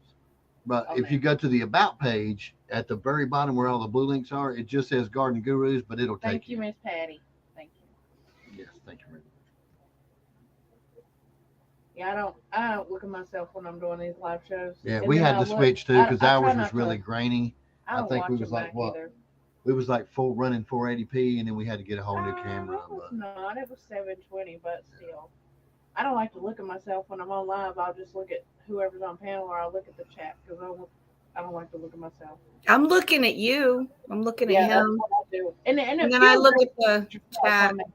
But if you go to the about page at the very bottom where all the blue links are, it just says Garden Gurus, but it'll take Thank you, Miss Patty. Thank you. Yes, thank you very much. Yeah, I don't look at myself when I'm doing these live shows. Yeah, And we then had I to look- switch too because I try ours not was really to- grainy. I don't think watch we was them like, back what? either. We was like full running 480p, and then we had to get a whole new It camera. was But not. It was 720, but still. I don't like to look at myself when I'm on live. I'll just look at whoever's on panel, or I'll look at the chat because I don't like to look at myself. I'm looking at you. I'm looking Yeah, at that's him. what I do. And And it then I feels look great at the when you chat. comment.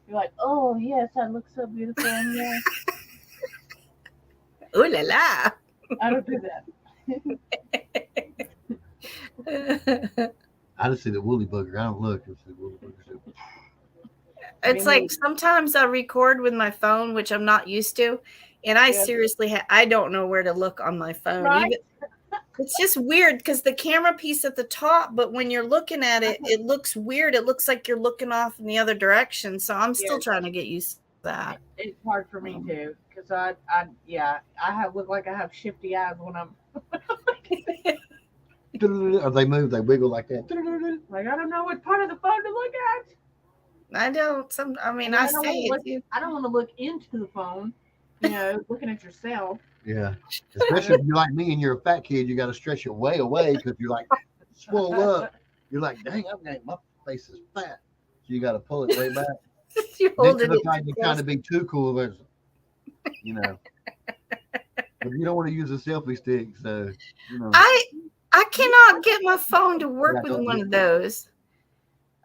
You're like, oh yes, I look so beautiful. And yeah, Ooh la la. I don't do that. I just see the woolly booger. I don't look. I see the woolly booger. It's like sometimes I record with my phone, which I'm not used to, and I seriously I don't know where to look on my phone. Right? It's just weird because the camera piece at the top, but when you're looking at it, it looks weird. It looks like you're looking off in the other direction. So I'm still trying to get used to that. It's hard for me too because I look like I have shifty eyes when I'm Or they move, they wiggle like that. like I don't know what part of the phone to look at. I don't. I say it too. I don't want to look into the phone. Looking at yourself. Yeah, especially if you're like me and you're a fat kid, you got to stretch it way away because you're like swole up. You're like, dang, my face is fat. So you got to pull it way back. You Then hold you it. look like you're trying to be too cool. But you don't want to use a selfie stick, so I cannot get my phone to work Yeah, with one of those.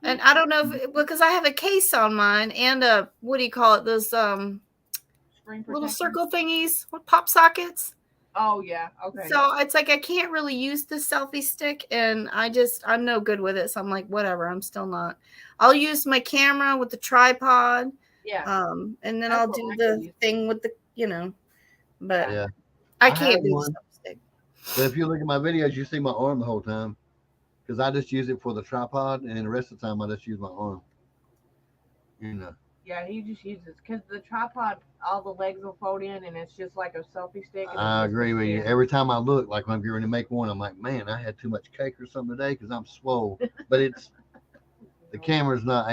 And I don't know because I have a case on mine and a what do you call it? Those Screen little protector. circle thingies, what pop sockets. Oh yeah. Okay. So it's like I can't really use the selfie stick, and I'm no good with it. So I'm like, whatever. I'm still not. I'll use my camera with the tripod, yeah. and then That's I'll what do I the can use. thing with the, but Yeah. I I had can't do the one. selfie stick. But if you look at my videos, you see my arm the whole time because I just use it for the tripod, and then the rest of the time I just use my arm. You know. Yeah, he just uses because the tripod, all the legs will fold in, and it's just like a selfie stick. And I it's just agree with you. yeah. Every time I look, like when I'm getting ready to make one, I'm like, man, I had too much cake or something today because I'm swole. But it's the camera's not,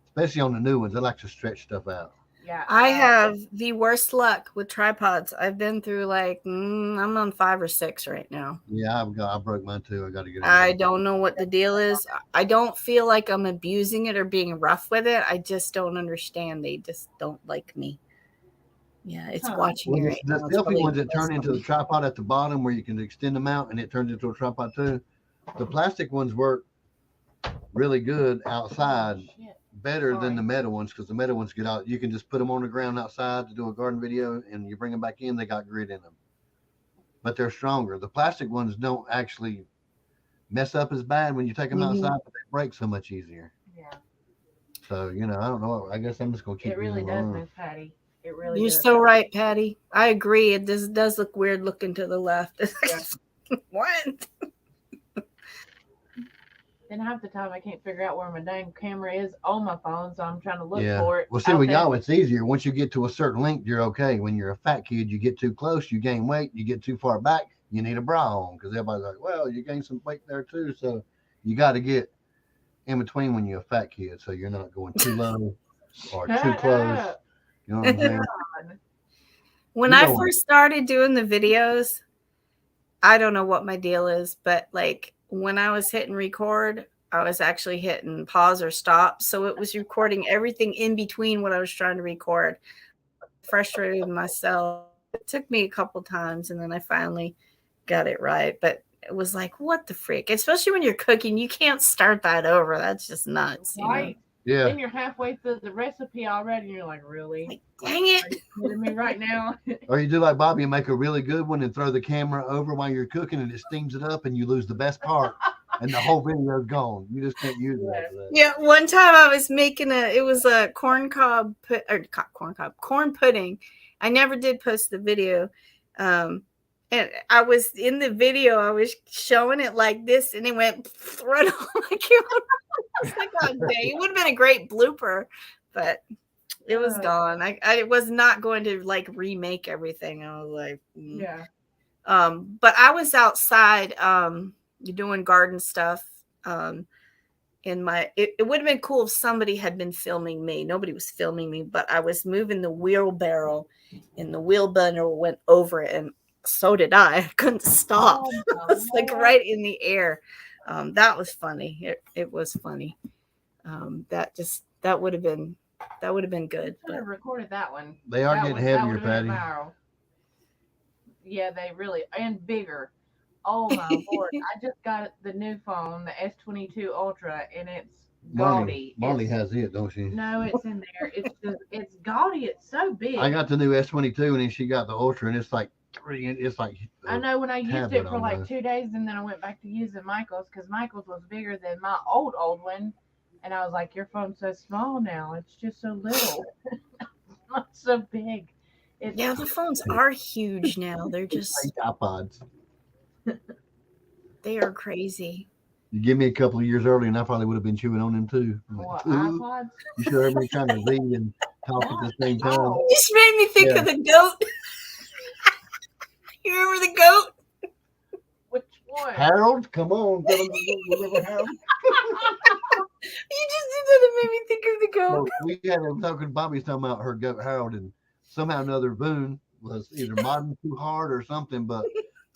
especially on the new ones. I like to stretch stuff out. Yeah. I have the worst luck with tripods. I've been through like I'm on 5 or 6 right now. Yeah, I broke mine too. I got to get it. I don't know what the deal is. I don't feel like I'm abusing it or being rough with it. I just don't understand. They just don't like me. Yeah, it's watching me Well, right the now. It's selfie probably ones that turn into the funny. tripod at the bottom where you can extend them out and it turns into a tripod too. The plastic ones work really good outside, Shit. better than Sorry. the metal ones because the metal ones get out. You can just put them on the ground outside to do a garden video and you bring them back in, they got grit in them. But they're stronger. The plastic ones don't actually mess up as bad when you take them outside, but they break so much easier. Yeah. So, I don't know. I guess I'm just going to keep It really using does, mine. Miss Patty. It really You're does. so right, Patty. I agree. It does look weird looking to the left. What? Then half the time I can't figure out where my dang camera is on my phone, so I'm trying to look Yeah. for it. Well, see, out with there. y'all, it's easier. Once you get to a certain length, you're okay. When you're a fat kid, you get too close, you gain weight. You get too far back, you need a bra on because everybody's like, well, you gain some weight there too. So you got to get in between when you're a fat kid so you're not going too low or too close. You know what I'm saying? When You I know what? first started doing the videos, I don't know what my deal is, but like when I was hitting record, I was actually hitting pause or stop. So it was recording everything in between what I was trying to record. Frustrated myself. It took me a couple times and then I finally got it right. But it was like, what the freak? Especially when you're cooking, you can't start that over. That's just nuts. You know? Right. Yeah. Then you're halfway through the recipe already, and you're like, really? Like, dang it. Are you kidding me right now? Or you do like Bobby and make a really good one and throw the camera over while you're cooking and it steams it up and you lose the best part and the whole video's gone. You just can't use it after that. Yeah, one time I was making corn pudding. I never did post the video. And I was in the video, I was showing it like this and it went right on my camera. I was like, oh, dang. It would have been a great blooper, but it was gone. I was not going to like remake everything. I was like, Yeah. But I was outside doing garden stuff. It would have been cool if somebody had been filming me. Nobody was filming me, but I was moving the wheelbarrow and the wheelbarrow went over it, and so did I. I couldn't stop. Oh, I was like right in the air. That was funny. It was funny. That would have been good. Should have recorded that one. They are getting heavier, Patty. Yeah, they really and bigger. Oh my lord! I just got the new phone, the S22 Ultra, and it's gaudy. Marley has it, don't she? No, it's in there. It's gaudy. It's so big. I got the new S22 and then she got the Ultra and it's like it's like I know when I used tablet it for like almost. 2 days, and then I went back to using Michael's because Michael's was bigger than my old one, and I was like, "Your phone's so small now. It's just so little, not so big." Yeah, the phones are huge now. They're just like iPods. They are crazy. You give me a couple of years earlier and I probably would have been chewing on them too. I'm like, What, "Ooh." iPods? You should have been trying to read and talk at the same time. Oh. You just made me think Yeah. of the goat. You remember the goat? Which one? Harold, come on. Tell them you remember Harold? You just did that. It made me think of the So goat. we had a talking. Bobby's talking about her goat Harold, and somehow or another Boone was either modding too hard or something. But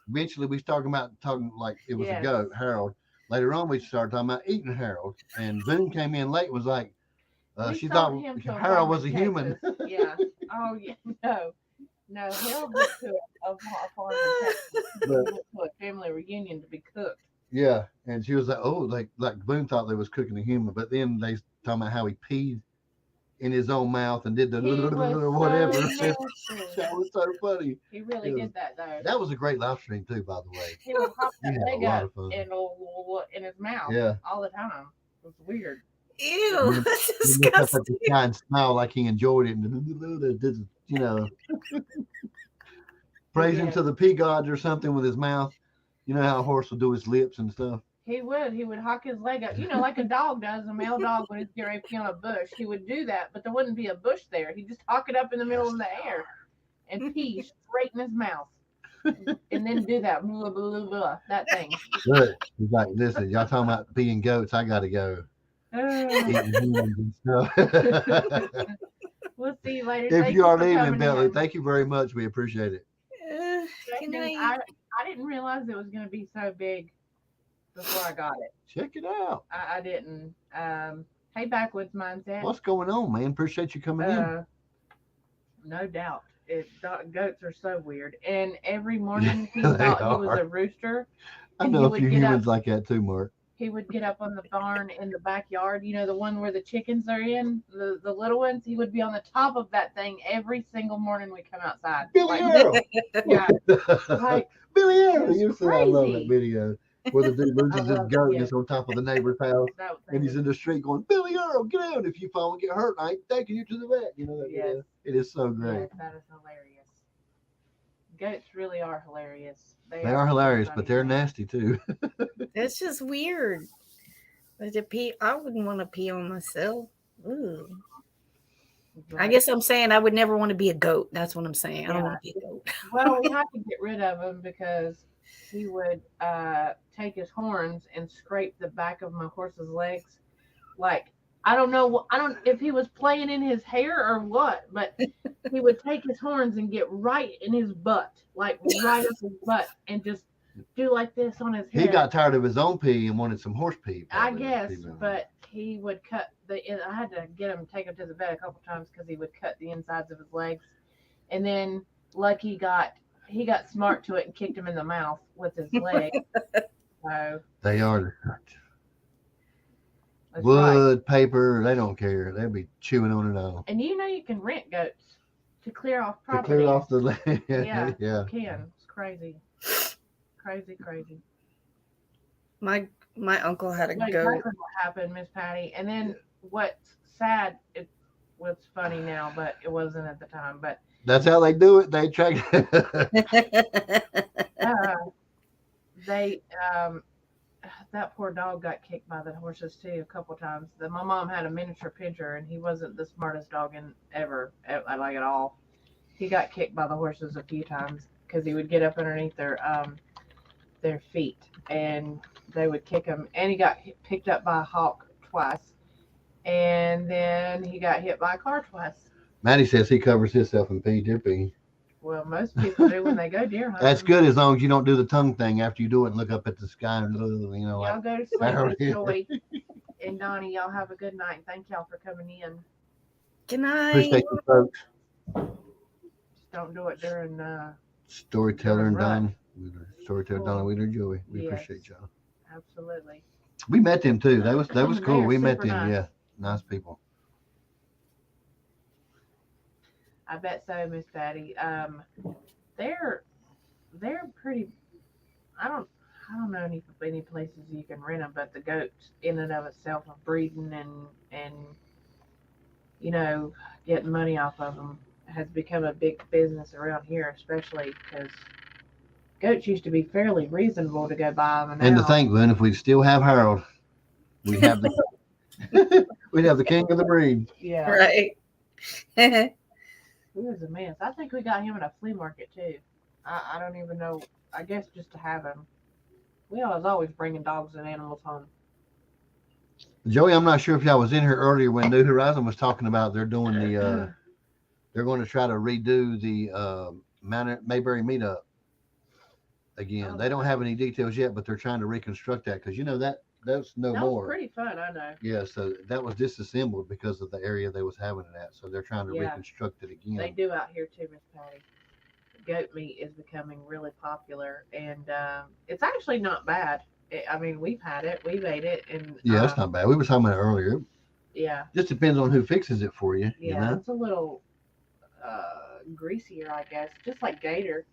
eventually, we started talking like it was Yes. a goat Harold. Later on, we started talking about eating Harold, and Boone came in late. And was like, We she sold thought him to a Harold farm was a in human. Texas. Yeah. Oh yeah. No. Harold went to a farm in Texas. He But- went to a family reunion to be cooked. Yeah, and she was like, oh, like Boone thought they was cooking a human, but then they talking about how he peed in his own mouth and did the He was whatever. so That was so funny. He really Yeah. did that though. That was a great live stream too, by the way. He would hop We that had a leg lot up of fun. in his mouth Yeah. all the time. It was weird. Ew, that's He looked up at the disgusting. sky and smiled like he enjoyed it. And, you know, praising Yeah. to the pea gods or something with his mouth. You know how a horse will do his lips and stuff. He would hawk his leg up, like a dog does, a male dog when he's getting ready to pee on a bush. He would do that, but there wouldn't be a bush there. He'd just hawk it up in the middle of the air and pee straight in his mouth. And then do that, blah, blah, blah, that thing. Look, he's like, listen, y'all talking about peeing goats, I gotta go. Eating humans and stuff. We'll see you later. If Thank you are for leaving, coming Bentley, in. thank you very much. We appreciate it. Good night. I didn't realize it was going to be so big before I got it. Check it out. I didn't. Hey, Backwoods Mindset. What's going on, man? Appreciate you coming in. No doubt. Goats are so weird. And every morning he They thought he was are. a rooster. I and know he a would few get up- humans like that too, Mark. He would get up on the barn in the backyard, the one where the chickens are in, the little ones. He would be on the top of that thing every single morning we come outside. Billy Like, Earl. yeah, like, Billy Earl. It's You said I love crazy. that video where the dude loses his love goat it, and it's on top of the neighbor's house. that And he's in the street going, Billy Earl, get out. If you fall and get hurt, I ain't taking you to the vet. You know that Yes. video? It is so great. Yes, that is hilarious. Goats really are hilarious. They are hilarious, funny. but they're nasty too. It's just weird. But to pee, I wouldn't want to pee on myself. Ooh. I Right. guess I'm saying I would never want to be a goat. That's what I'm saying. I don't want to be a goat. Well, we had to get rid of him because he would take his horns and scrape the back of my horse's legs. Like, I don't know if he was playing in his hair or what, but he would take his horns and get right in his butt, like right up his butt, and just do like this on his head. He got tired of his own pee and wanted some horse pee. I probably. guess, He been- but he would cut I had to take him to the vet a couple times because he would cut the insides of his legs, and then Lucky he got smart to it and kicked him in the mouth with his leg. So They are that's right. wood, paper. They don't care. They'll be chewing on it all. And you can rent goats to clear off To property. clear off the land. Yeah. Yeah. You can. It's crazy. Crazy. My uncle had a Like, goat. that's what happened, Miss Patty. And then what's sad, it was funny now, but it wasn't at the time. But That's how they do it. They track. they that poor dog got kicked by the horses too a couple times. My mom had a miniature pinscher, and he wasn't the smartest dog ever, like at all. He got kicked by the horses a few times because he would get up underneath their feet and they would kick him. And he got picked up by a hawk twice, and then he got hit by a car twice. Maddie says he covers himself in pee, deer pee. Well, most people do when they go deer hunting. That's good as long as you don't do the tongue thing after you do it and look up at the sky and Y'all like go to sleep Barry. with Joy and Donnie. Y'all have a good night. Thank y'all for coming in. Good night. appreciate you folks. Just don't do it during Storyteller and Right. Don. Storyteller Donna Wheeler Joey. We Yes. appreciate y'all. absolutely. We met them too. That was They cool. are We met super them. nice. Yeah. Nice people. I bet so, Miss Patty. They're pretty. I don't know any places you can rent them, but the goats in and of itself are breeding and getting money off of them has become a big business around here, especially because goats used to be fairly reasonable to go buy them. And to now- think, Glenn, if we still have Harold, we have the we'd have the king of the breed. yeah, Right. he was a mess. I think we got him at a flea market too. I don't even know. I guess just to have him. We was always bringing dogs and animals home. Joey, I'm not sure if y'all was in here earlier when New Horizon was talking about they're doing the they're going to try to redo the Mayberry meetup again. Oh, They don't have any details yet, but they're trying to reconstruct that because that's no That more. was pretty fun, I know. Yeah, so that was disassembled because of the area they was having it at. So they're trying to Yeah. reconstruct it again. They do out here too, Miss Patty. Goat meat is becoming really popular, and it's actually not bad. I mean, we've had it, we've ate it, and Yeah, that's not bad. We were talking about it earlier. Yeah. Just depends on who fixes it for you. Yeah. You know. It's a little greasier, I guess. Just like gator.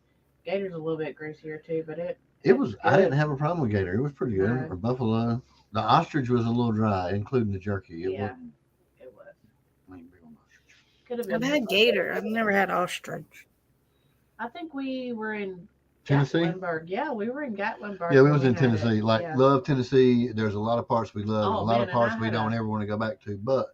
Gator's a little bit greasier too, but It was. I good. didn't have a problem with gator. It was pretty good. No. Or buffalo. The ostrich was a little dry, including the jerky. It Yeah. wasn't. It was. I ain't big on ostrich. Could have been. I've had gator. I've never had ostrich. I think we were in Tennessee? Gatlinburg. Yeah, we were in Gatlinburg. Yeah, we when was in had it. Tennessee. Like Yeah. love Tennessee. There's a lot of parts we love, and Oh, a lot man, of and parts I we had don't a- ever want to go back to. But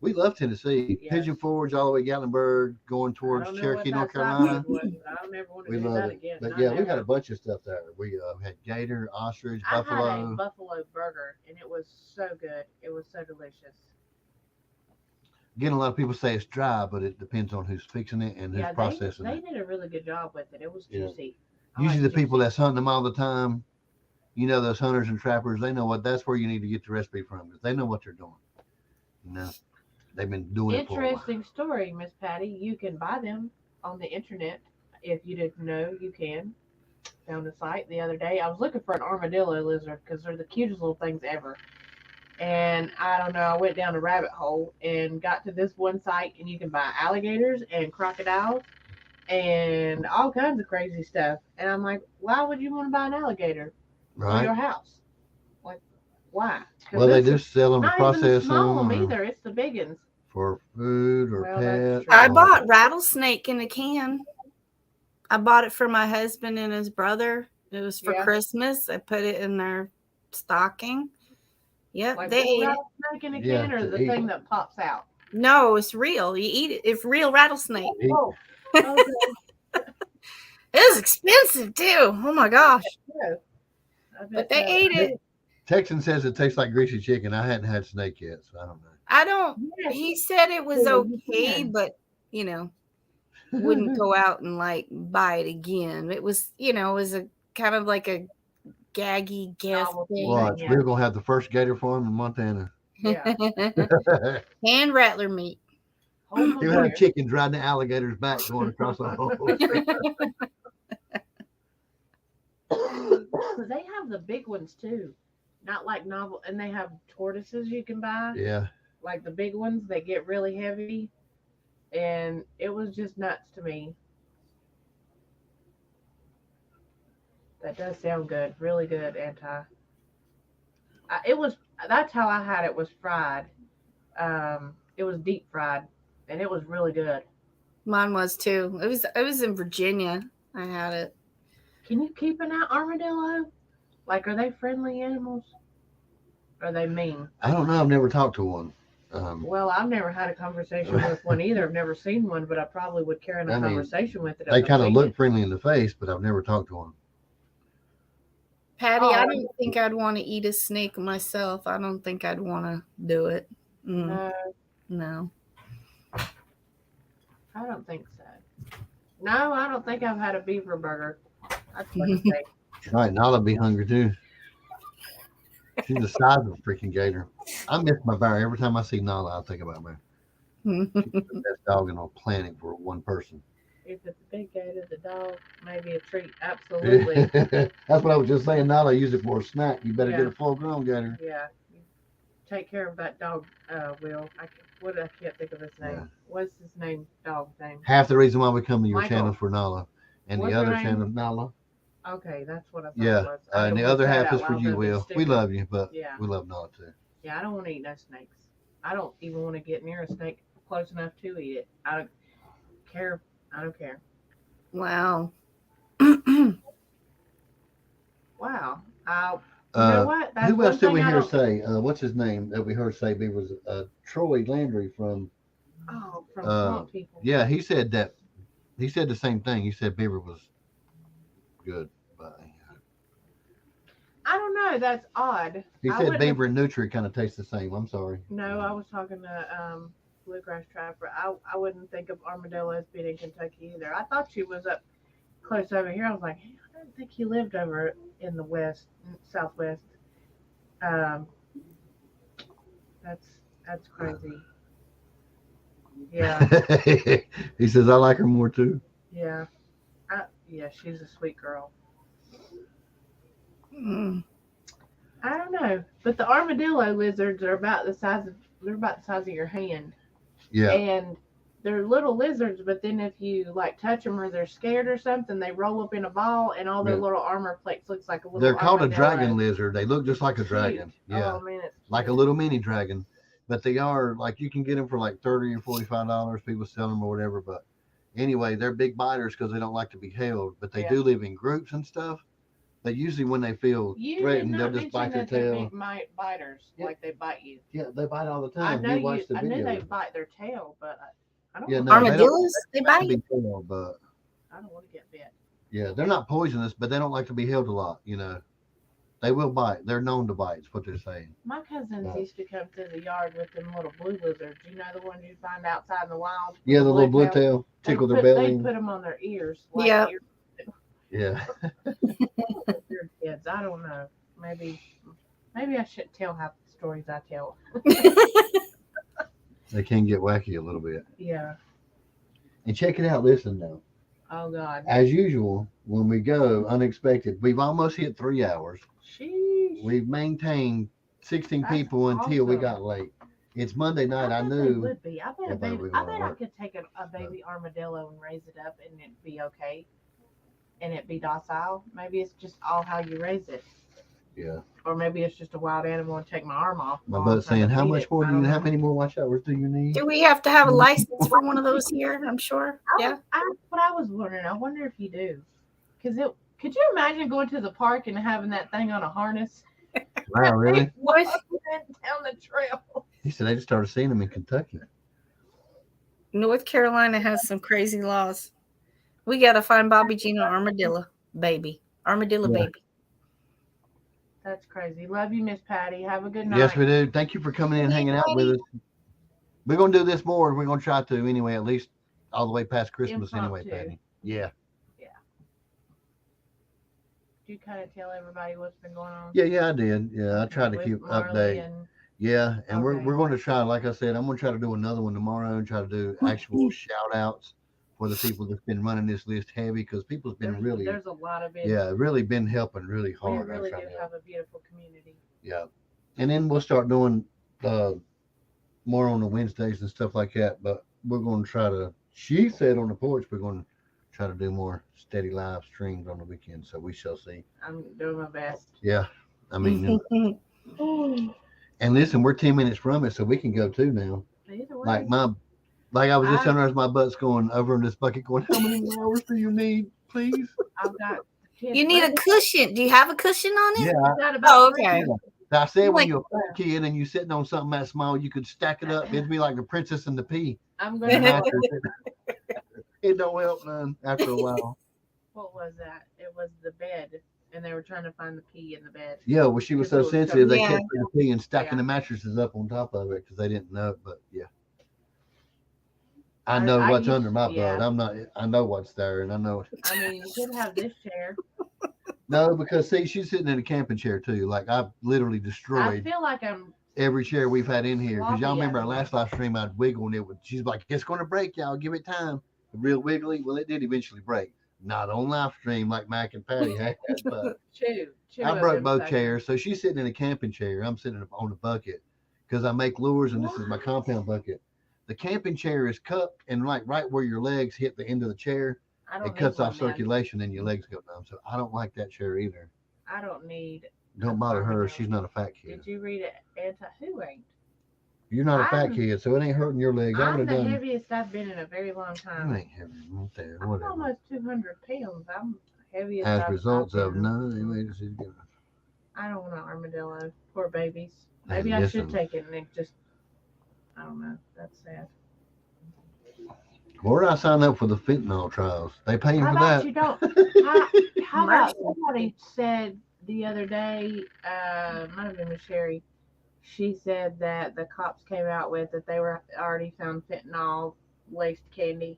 we love Tennessee. Yes. Pigeon Forge all the way Gatlinburg, going I towards don't know Cherokee, what North that side Carolina. was, but I don't ever want to We do love that it. again. But Not yeah, we ever. got a bunch of stuff there. We had gator, ostrich, I had a buffalo. buffalo burger, and it was so good. It was so delicious. Again, a lot of people say it's dry, but it depends on who's fixing it and who's Yeah, processing they it. did a really good job with it. It was Yeah. juicy. I Usually, like the people juicy. that's hunting them all the time, you know, those hunters and trappers, they know that's where you need to get the recipe from because they know what they're doing. You know, they've been doing it for a while. Interesting story, Miss Patty. You can buy them on the internet. If you didn't know, you can. Found a site the other day. I was looking for an armadillo lizard because they're the cutest little things ever. And I don't know, I went down a rabbit hole and got to this one site, and you can buy alligators and crocodiles and all kinds of crazy stuff. And I'm like, why would you want to buy an alligator for Right? your house? Like, why? 'Cause Well, they this do is sell them to not even the process small them them or either. It's the big ones. for food or Well, that's pet. true. I or- bought rattlesnake in a can. I bought it for my husband and his brother. It was for Yeah. Christmas. I put it in their stocking. Yep, Like they full ate it. rattlesnake in a Yeah, can, or to the eat. thing that pops out. No, it's real. You eat it. It's real rattlesnake. Eat. Oh, okay. It was expensive too. Oh my gosh. I But bet they that- ate it. Texan says it tastes like greasy chicken. I hadn't had snake yet, so I don't know. I don't. Yes. He said it was Yeah, you okay, can. but you know, wouldn't go out and like buy it again. It was, it was a kind of like a gaggy gift Novelty. Watch, Yeah. we're gonna have the first gator farm in Montana. Yeah. thing. And rattler meat. Hold You my have chickens riding the alligator's back going across the hole. beer. They have the big ones too, not like novel, and they have tortoises you can buy, Yeah, like the big ones. They get really heavy, and it was just nuts to me. That does sound good, really good. It was. That's how I had it. Was fried. It was deep fried, and it was really good. Mine was too. It was in Virginia. I had it. Can you keep an armadillo? Like, are they friendly animals? Are they mean? I don't know. I've never talked to one. Well, I've never had a conversation with one either. I've never seen one, but I probably would carry on a I mean, conversation with it. if They I kind of seen look it. friendly in the face, but I've never talked to one. Patty, I Oh. don't think I'd want to eat a snake myself. I don't think I'd want to do it. No. I don't think so. No, I don't think I've had a beaver burger. That's what I say. Right, Nala be hungry too. She's the size of a freaking gator. I miss my bear. Every time I see Nala, I think about her. She's the best dog on the planet for one person. If it's a big gator, the dog, maybe a treat. Absolutely. That's what I was just saying. Nala use it for a snack. You better Yeah. get a full grown gator. Yeah. Take care of that dog, Will. I can't think of his name. Yeah. What's his name? Dog's name. Half the reason why we come to your Michael. channel is for Nala, and What's the her other name? channel, Nala. Okay, that's what I thought Yeah, it was. I and the almost other said half it is out for loud, you, but it's Will. We stupid. love you, but Yeah. we love Nala too. Yeah, I don't want to eat no snakes. I don't even want to get near a snake close enough to eat it. I don't care. I don't care. Wow. Wow. You know what? That's Who one else did we thing I hear don't- say? What's his name that we heard say? It was Troy Landry from. Oh, from Uh, swamp people. Yeah, he said that. He said the same thing. He said beaver was good, but I don't know. That's odd. he I said wouldn't beaver and nutria kind of taste the same. I'm sorry. No, I was talking to Bluegrass Trapper. I wouldn't think of armadillos being in Kentucky either. I thought she was up close over here. I was like, hey, I didn't think he lived over in the southwest. That's crazy. Yeah, He says I like her more too. yeah, yeah. She's a sweet girl. Mm. I don't know, but the armadillo lizards are about the size of they're about the size of your hand. Yeah. And they're little lizards, but then if you like touch them or they're scared or something, they roll up in a ball, and all their Yeah. little armor plates looks like a little. They're called a armadillo. dragon lizard. They look just like a It's dragon. cute. Yeah. Oh man, it's Like a cute. little mini dragon. But they are like you can get them for like $30 or $45. People sell them or whatever. But anyway, they're big biters because they don't like to be held. But they Yeah. do live in groups and stuff. But usually when they feel You did threatened, not they'll just bite their mention that they're tail. big biters, Yeah. like they bite you. Yeah, they bite all the I time. know You you. watch the I knew they video. bite their tail, but I don't. Yeah, want no, they don't Armadillos, they like to bite. be held, but I don't want to get bit. yeah, they're not poisonous, but they don't like to be held a lot. They will bite. They're known to bite. Is what they're saying. My cousins Right. used to come through the yard with them little blue lizards. You know the ones you find outside in the wild. Yeah, the little blue tail? tail tickle their They belly. put them on their ears. Like Yeah. ear Yeah. ear kids. I don't know. Maybe I shouldn't tell half the stories I tell. They can get wacky a little bit. Yeah. And check it out. Listen now. Oh God. As usual, when we go unexpected, we've almost hit 3 hours. Sheesh. We've maintained 16 That's people until we awesome. got late. It's Monday night. I bet they knew. would be. I bet Yeah, a but baby. we I wanna bet I work. could take a baby armadillo and raise it up, and it'd be okay, and it'd be docile. Maybe it's just all how you raise it, Yeah. or maybe it's just a wild animal and take my arm off. My while I'm butt's trying saying, to how feed much it. more I do you don't How know. many more watch hours do you need? Do we have to have a license for one of those here? I'm sure. Yeah. That's what I was wondering. I wonder if you do, because it. Could you imagine going to the park and having that thing on a harness? Wow, really? What? Down the trail. He said they just started seeing them in Kentucky. North Carolina has some crazy laws. We got to find Bobby Jean an armadillo baby. Armadillo Yeah. baby. That's crazy. Love you, Miss Patty. Have a good night. Yes, we do. Thank you for coming in and hanging out with us. We're going to do this more. We're going to try to anyway, at least all the way past Christmas anyway, Impromptu. Patty. Yeah. Do you kind of tell everybody what's been going on? Yeah, I did. Yeah, I tried to With keep Marley update. and- Yeah, and Okay. we're going to try, like I said, I'm going to try to do another one tomorrow and try to do actual shout outs for the people that's been running this list heavy because people's been really, There's a lot of it. really been helping really We hard. really I'm do trying to have a beautiful community. Yeah. And then we'll start doing more on the Wednesdays and stuff like that. But we're going to try to, she said on the porch, we're going to try to do more steady live streams on the weekend. So we shall see. I'm doing my best. Yeah. I mean, and listen, we're 10 minutes from it, so we can go too now. Either way. Like I was just telling her as my butt's going over in this bucket going, how many more hours do you need, please? I've got kids. You need a cushion. Do you have a cushion on it? Yeah. I've got about Oh, three. okay. I said when Like- you're a fat kid and you're sitting on something that small, you could stack it up. It'd be like the Princess and the Pea. I'm gonna have, It don't help none after a while. what was that? It was the bed, and they were trying to find the pee in the bed. Yeah, well, she was so Because it was sensitive, they Yeah. kept the pea and stacking Yeah. the mattresses up on top of it because they didn't know it. But yeah, I I- know I what's used- under my yeah. butt. I know what's there, and I know. I mean, you could have this chair. No, because see, she's sitting in a camping chair too. Like I've literally I destroyed feel like I'm. every chair we've had in here. Because y'all Sloppy, remember I our think. last live stream, I'd wiggle and it would. She's like, "It's going to break, y'all. Give it time." Real wiggly. Well, it did eventually break. Not on live stream like Mac and Patty had, but Two I of broke them both seconds. chairs. So she's sitting in a camping chair. I'm sitting on a bucket because I make lures and this is my compound bucket. The camping chair is cupped and like right where your legs hit the end of the chair, I don't it need cuts one off then. circulation and your legs go numb. So I don't like that chair either. I don't need. Don't bother her. Armadillo. She's not a fat kid. Did you read it? Who ain't? You're not a fat I'm- kid, so it ain't hurting your legs. I would I'm have the done. heaviest I've been in a very long You time. ain't heavy right there. I'm Whatever. almost 200 pounds. I'm heaviest. As I've results of been. no, anyway, this is good. I don't want an armadillo. Poor babies. Hey, Maybe I should listen. take it and it just. I don't know. That's sad. Where did I sign up for the fentanyl trials? They paying How for about that? you don't? How about somebody said the other day? Might have been Miss Sherry. She said that the cops came out with that they were already found fentanyl laced candy.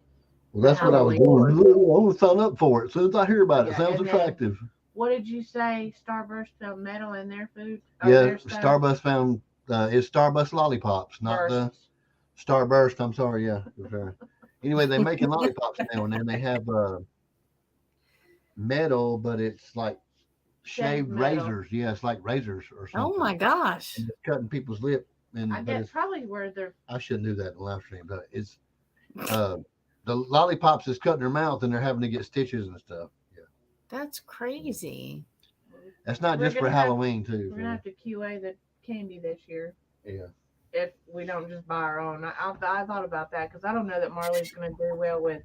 Well, that's what I was Halloween. doing. I want to sign up for it. As soon as I hear about it, Yeah, sounds and then- attractive. What did you say? Starburst found metal in their food? Or Yeah, their stuff? Starburst found it's Starburst lollipops, not the Burst. Starburst. I'm sorry, yeah. for sure. Anyway, they're making lollipops now, and then they have metal, but it's like shaved metal. razors. Yeah, it's like razors or something. Oh my gosh. And it's cutting people's lip and I but guess it's, probably where they're. I shouldn't do that in live stream, but it's the lollipops is cutting their mouth and they're having to get stitches and stuff. Yeah, That's crazy. that's not We're just for gonna have- Halloween too. We're gonna have to QA the candy this year Yeah, if we don't just buy our own. I thought about that because I don't know that Marley's gonna do well with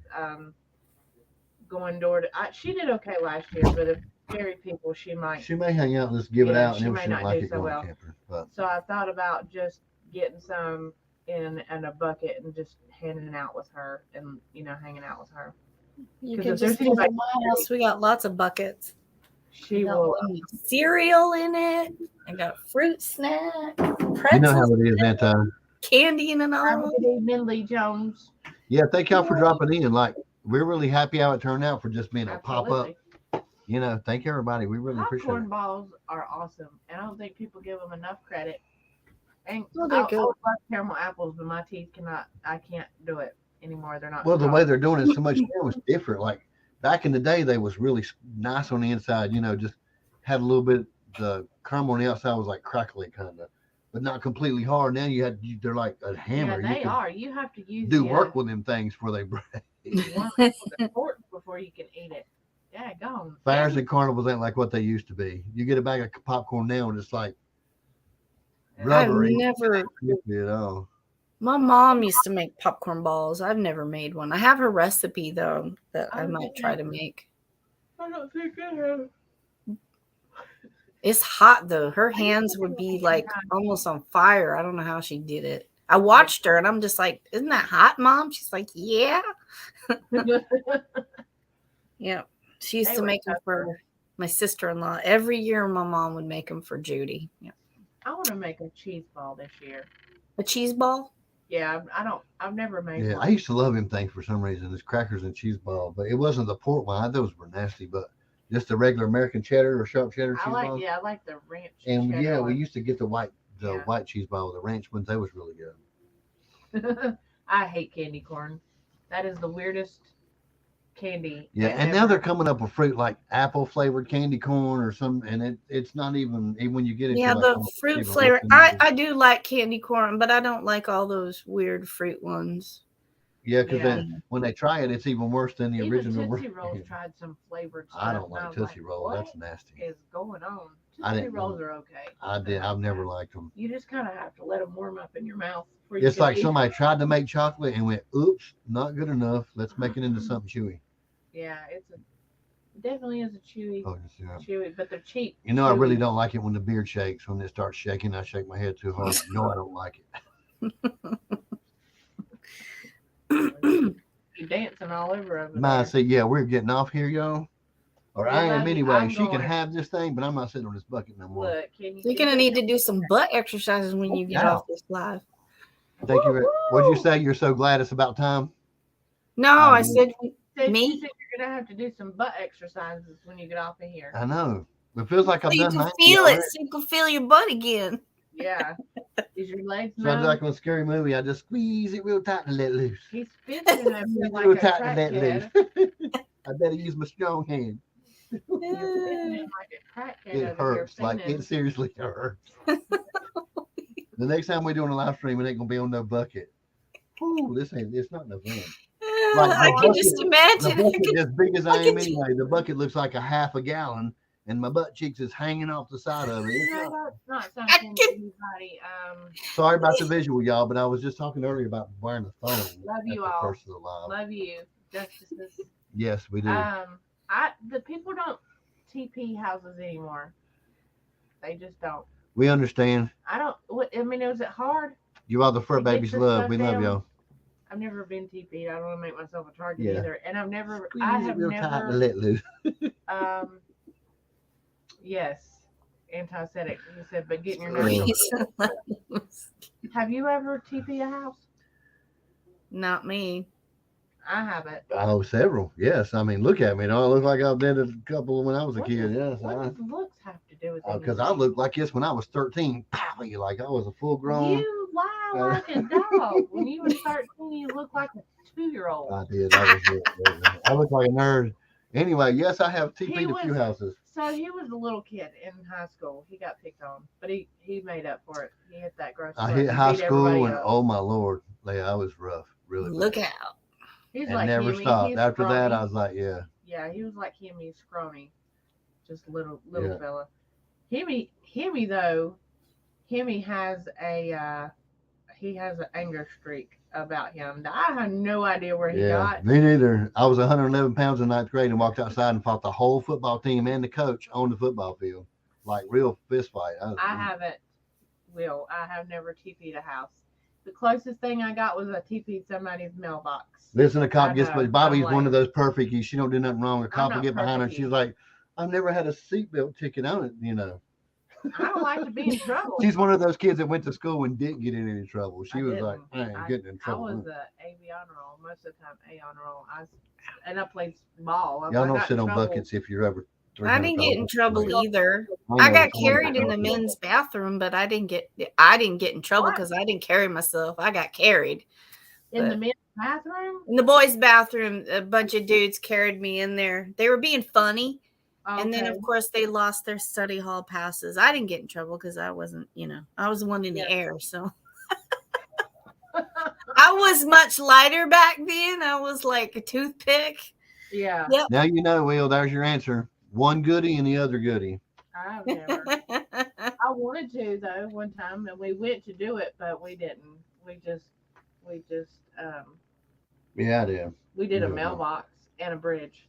going door to. She did okay last year, but if very people she might. she may hang out and just give it Yeah, out, she and may then she don't not like do it so going well. camping. But So I thought about just getting some in a bucket and just handing it out with her, and hanging out with her. You 'Cause can if there's just come to anybody- my house. We got lots of buckets. She I got will. one with cereal in it. I got fruit snack, pretzels, you know how it is that time. candy in Have a another one. good evening, Lee Jones. Yeah, thank y'all for dropping in. Like, we're really happy how it turned out for just being a pop up. Absolutely. Thank everybody. We really appreciate Popcorn it. balls are awesome, and I don't think people give them enough credit. And Well, they're I good. love caramel apples, but my teeth cannot. I can't do it anymore. They're not. Well, the strong. way they're doing it so much now is different. Like back in the day, they was really nice on the inside. Just had a little bit. The caramel on the outside was like crackly kind of, but not completely hard. Now they're like a hammer. Yeah, You they can are. You have to use do the, work with them things before they break. one with the fork before you can eat it. Yeah, go. Fires and carnivals ain't like what they used to be. You get a bag of popcorn now and it's like I've rubbery. never. My mom used to make popcorn balls. I've never made one. I have her recipe though that I might try to make. I don't think I have. It's hot though. Her hands would be like almost on fire. I don't know how she did it. I watched her and I'm just like, "Isn't that hot, Mom?" She's like, "Yeah." Yeah. She used They to were make them for my sister-in-law. Every year my mom would make them for Judy. Yeah. I want to make a cheese ball this year. A cheese ball? Yeah, I've never made Yeah, one. I used to love him things for some reason. It's crackers and cheese ball, but it wasn't the pork one. Those were nasty, but just the regular American cheddar or sharp cheddar cheese balls. I like the ranch. And cheddar yeah, we one. used to get the white Yeah. cheese ball, the ranch ones. They was really good. I hate candy corn. That is the weirdest candy. Yeah, and now they're coming up with fruit like apple flavored candy corn or some, and it's not even when you get it. Yeah, the fruit flavor. I do like candy corn, but I don't like all those weird fruit ones. Yeah, because Yeah. then when they try it, it's even worse than the Even original. Tootsie Rolls tried some flavored stuff. I don't and like was Tootsie Roll. What That's nasty. is going on? I Tootsie didn't Rolls know. are okay. I've never liked them. You just kind of have to let them warm up in your mouth. before you It's can like eat. somebody tried to make chocolate and went, "Oops, not good enough. Let's make it into something chewy." Yeah, it definitely is a chewy, Oh, yeah. chewy, but they're cheap. You know, I really chewy. don't like it when the beard shakes. When it starts shaking, I shake my head too hard. No, I don't like it. You're dancing all over over Ma there. said, "Yeah, we're getting off here, y'all." Or Yeah, I am anyway. I'm She can going. have this thing, but I'm not sitting on this bucket no more. Look, can you You're see gonna it? need to do some butt exercises when you get Yeah. off this live. Thank you. What'd you say? You're so glad it's about time? No, I said Said Me? you said you're gonna have to do some butt exercises when you get off of here. I know. It feels like I've so you done can 90 feel it, already. so you can feel your butt again. Yeah. Is your legs Sounds numb? like on a scary movie. I just squeeze it real tight and let loose. He's spinning up here like Real a tight and let crackhead. loose. I better use my strong hand. You're spinning like a crackhead It over here hurts. Like spinning. it seriously hurts. The next time we're doing a live stream, it ain't gonna be on no bucket. Ooh, it's not no fun. Like the I can bucket- just The imagine. bucket as big as I am Bucket. anyway. The bucket looks like a half a gallon, and my butt cheeks is hanging off the side of it. It's No, not- that's not something anybody. Sorry about the visual, y'all, but I was just talking earlier about wearing the phone. Love at you the all. First of the live. Love you, justices. Yes, we do. The people don't TP houses anymore. They just don't. We understand. I don't. I mean, is it hard? You all the fur To get babies your love. stuff We love down. y'all. I've never been TP'd. I don't want to make myself a target Yeah. either. And I've never. Squeeze I it have real tight and never. let loose. Yes, anti-Semitic. You said, but getting your nose. Have you ever TP a house? Not me. I haven't. Oh, several. Yes. I mean, look at me. Don't I look like I did a couple when I was a What kid? does- Yes. What does looks have to do with Because I anything? looked like this when I was 13. Pow, like I was a full grown. You lie like a dog. When you were 13, you looked like a 2-year-old. I did. I looked like a nerd. Anyway, yes, I have TP'd a few was- houses. So he was a little kid in high school. He got picked on, but he made up for it. He hit that gross. I foot hit and high beat school everybody and up. oh my lord, Leah, I was rough, really Look bad. out. He's And like never Hemi. stopped. He's After that, scrawny. I was like, yeah. Yeah, he was like Hemi, scrawny, just little Yeah. fella. Hemi though, Hemi has a he has an anger streak about him. I have no idea where he Yeah, got. me neither. I was 111 pounds in ninth grade and walked outside and fought the whole football team and the coach on the football field, like real fist fight. I haven't. I have never TP'd a house. The closest thing I got was I TP'd somebody's mailbox. Listen, a cop I gets, know. but Bobby's I'm one of like- those perfect. She don't do nothing wrong. A cop will not get behind her and perfect. she's like, I've never had a seatbelt ticket on it, you know. I don't like to be in trouble. She's one of those kids that went to school and didn't get in any trouble. She I was like, didn't. I ain't getting in I trouble. was a A B honor roll most of the time. A honor roll. I played ball. Y'all I don't got sit in on trouble. buckets if you're over. I didn't get in trouble either. I I got carried in the men's bathroom, but I didn't get in trouble What? because I didn't carry myself. I got carried. In the But- men's bathroom. In the boys' bathroom, a bunch of dudes carried me in there. They were being funny. And then, Okay. of course, they lost their study hall passes. I didn't get in trouble because I wasn't, I was the one in the Yeah. air. So I was much lighter back then. I was like a toothpick. Yeah. Yep. Now you know, Will, there's your answer. One goodie and the other goodie. I've never. I wanted to though one time, and we went to do it, but we didn't. We just Yeah, I do. we did a Yeah. mailbox and a bridge.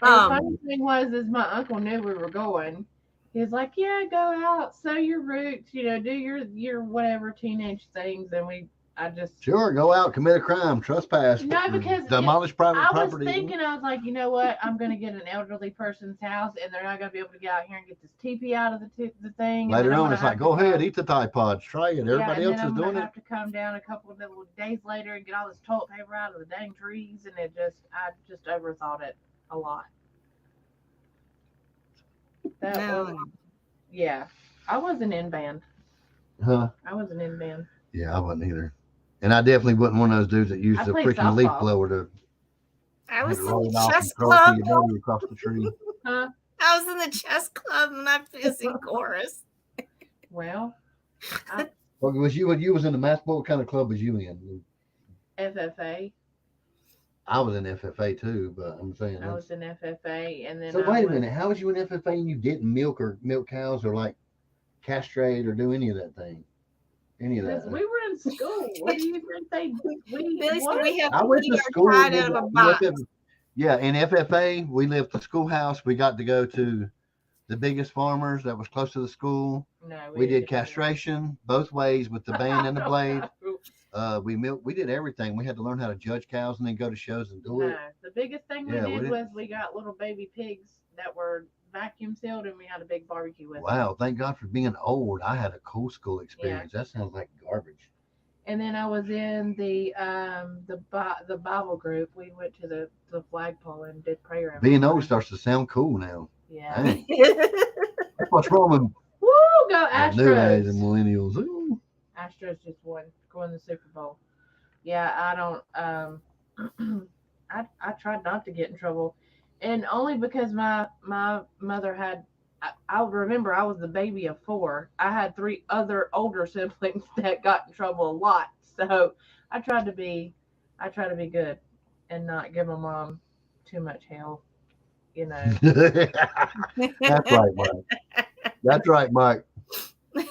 And the Um, funny thing was, is my uncle knew we were going. He was like, "Yeah, go out, sow your roots, do your whatever teenage things." And I just, Sure, go out, commit a crime, trespass, No, because demolish private I was property. thinking, I was like, you know what? I'm gonna get an elderly person's house, and they're not gonna be able to get out here and get this teepee out of the thing. and Later then I'm on, gonna it's like, have go to ahead, come- eat the Tide Pods, try it. Everybody and else then is I'm doing gonna it. have to come down a couple of little days later and get all this toilet paper out of the dang trees, and I just overthought it a lot. That No. was, yeah. I wasn't in band. Huh? I wasn't in band. Yeah, I wasn't either. And I definitely wasn't one of those dudes that used I the played freaking leaf softball. blower to I was in roll it the off chess and throw it to club. your buddy across the tree. Huh? I was in the chess club and I was in chorus. Well, Well, was you when you was in the math bowl? What kind of club was you in? FFA. I was in FFA too, but I'm saying. I was in FFA, and then So I wait a was- minute, how was you in FFA and you didn't milk cows or like castrate or do any of that thing? Any of Because that? we were in school. What do you think they? Billy said What? we have I to went eat to our school. pride out of a box. Yeah, in FFA, we lived the schoolhouse. We got to go to the biggest farmers that was close to the school. No, We did didn't do that. castration both ways with the band and the blade. No, We did everything. We had to learn how to judge cows and then go to shows and do it. the biggest thing we Yeah, we did didn't- was we got little baby pigs that were vacuum sealed, and we had a big barbecue with them. Wow, thank God for being old. I had a cool school experience. That sounds like garbage. And then I was in the Bible group. We went to the flagpole and did prayer. every Being morning. old starts to sound cool now. Yeah. Dang, that's what's wrong with Woo! Go new age and Astros! millennials. Ooh. Astros just won, going to the Super Bowl. Yeah, I don't. I tried not to get in trouble, and only because my mother had. I remember I was the baby of 4. I had 3 other older siblings that got in trouble a lot. So I tried to be good, and not give my mom too much hell. You know. That's right, Mike. That's right, Mike.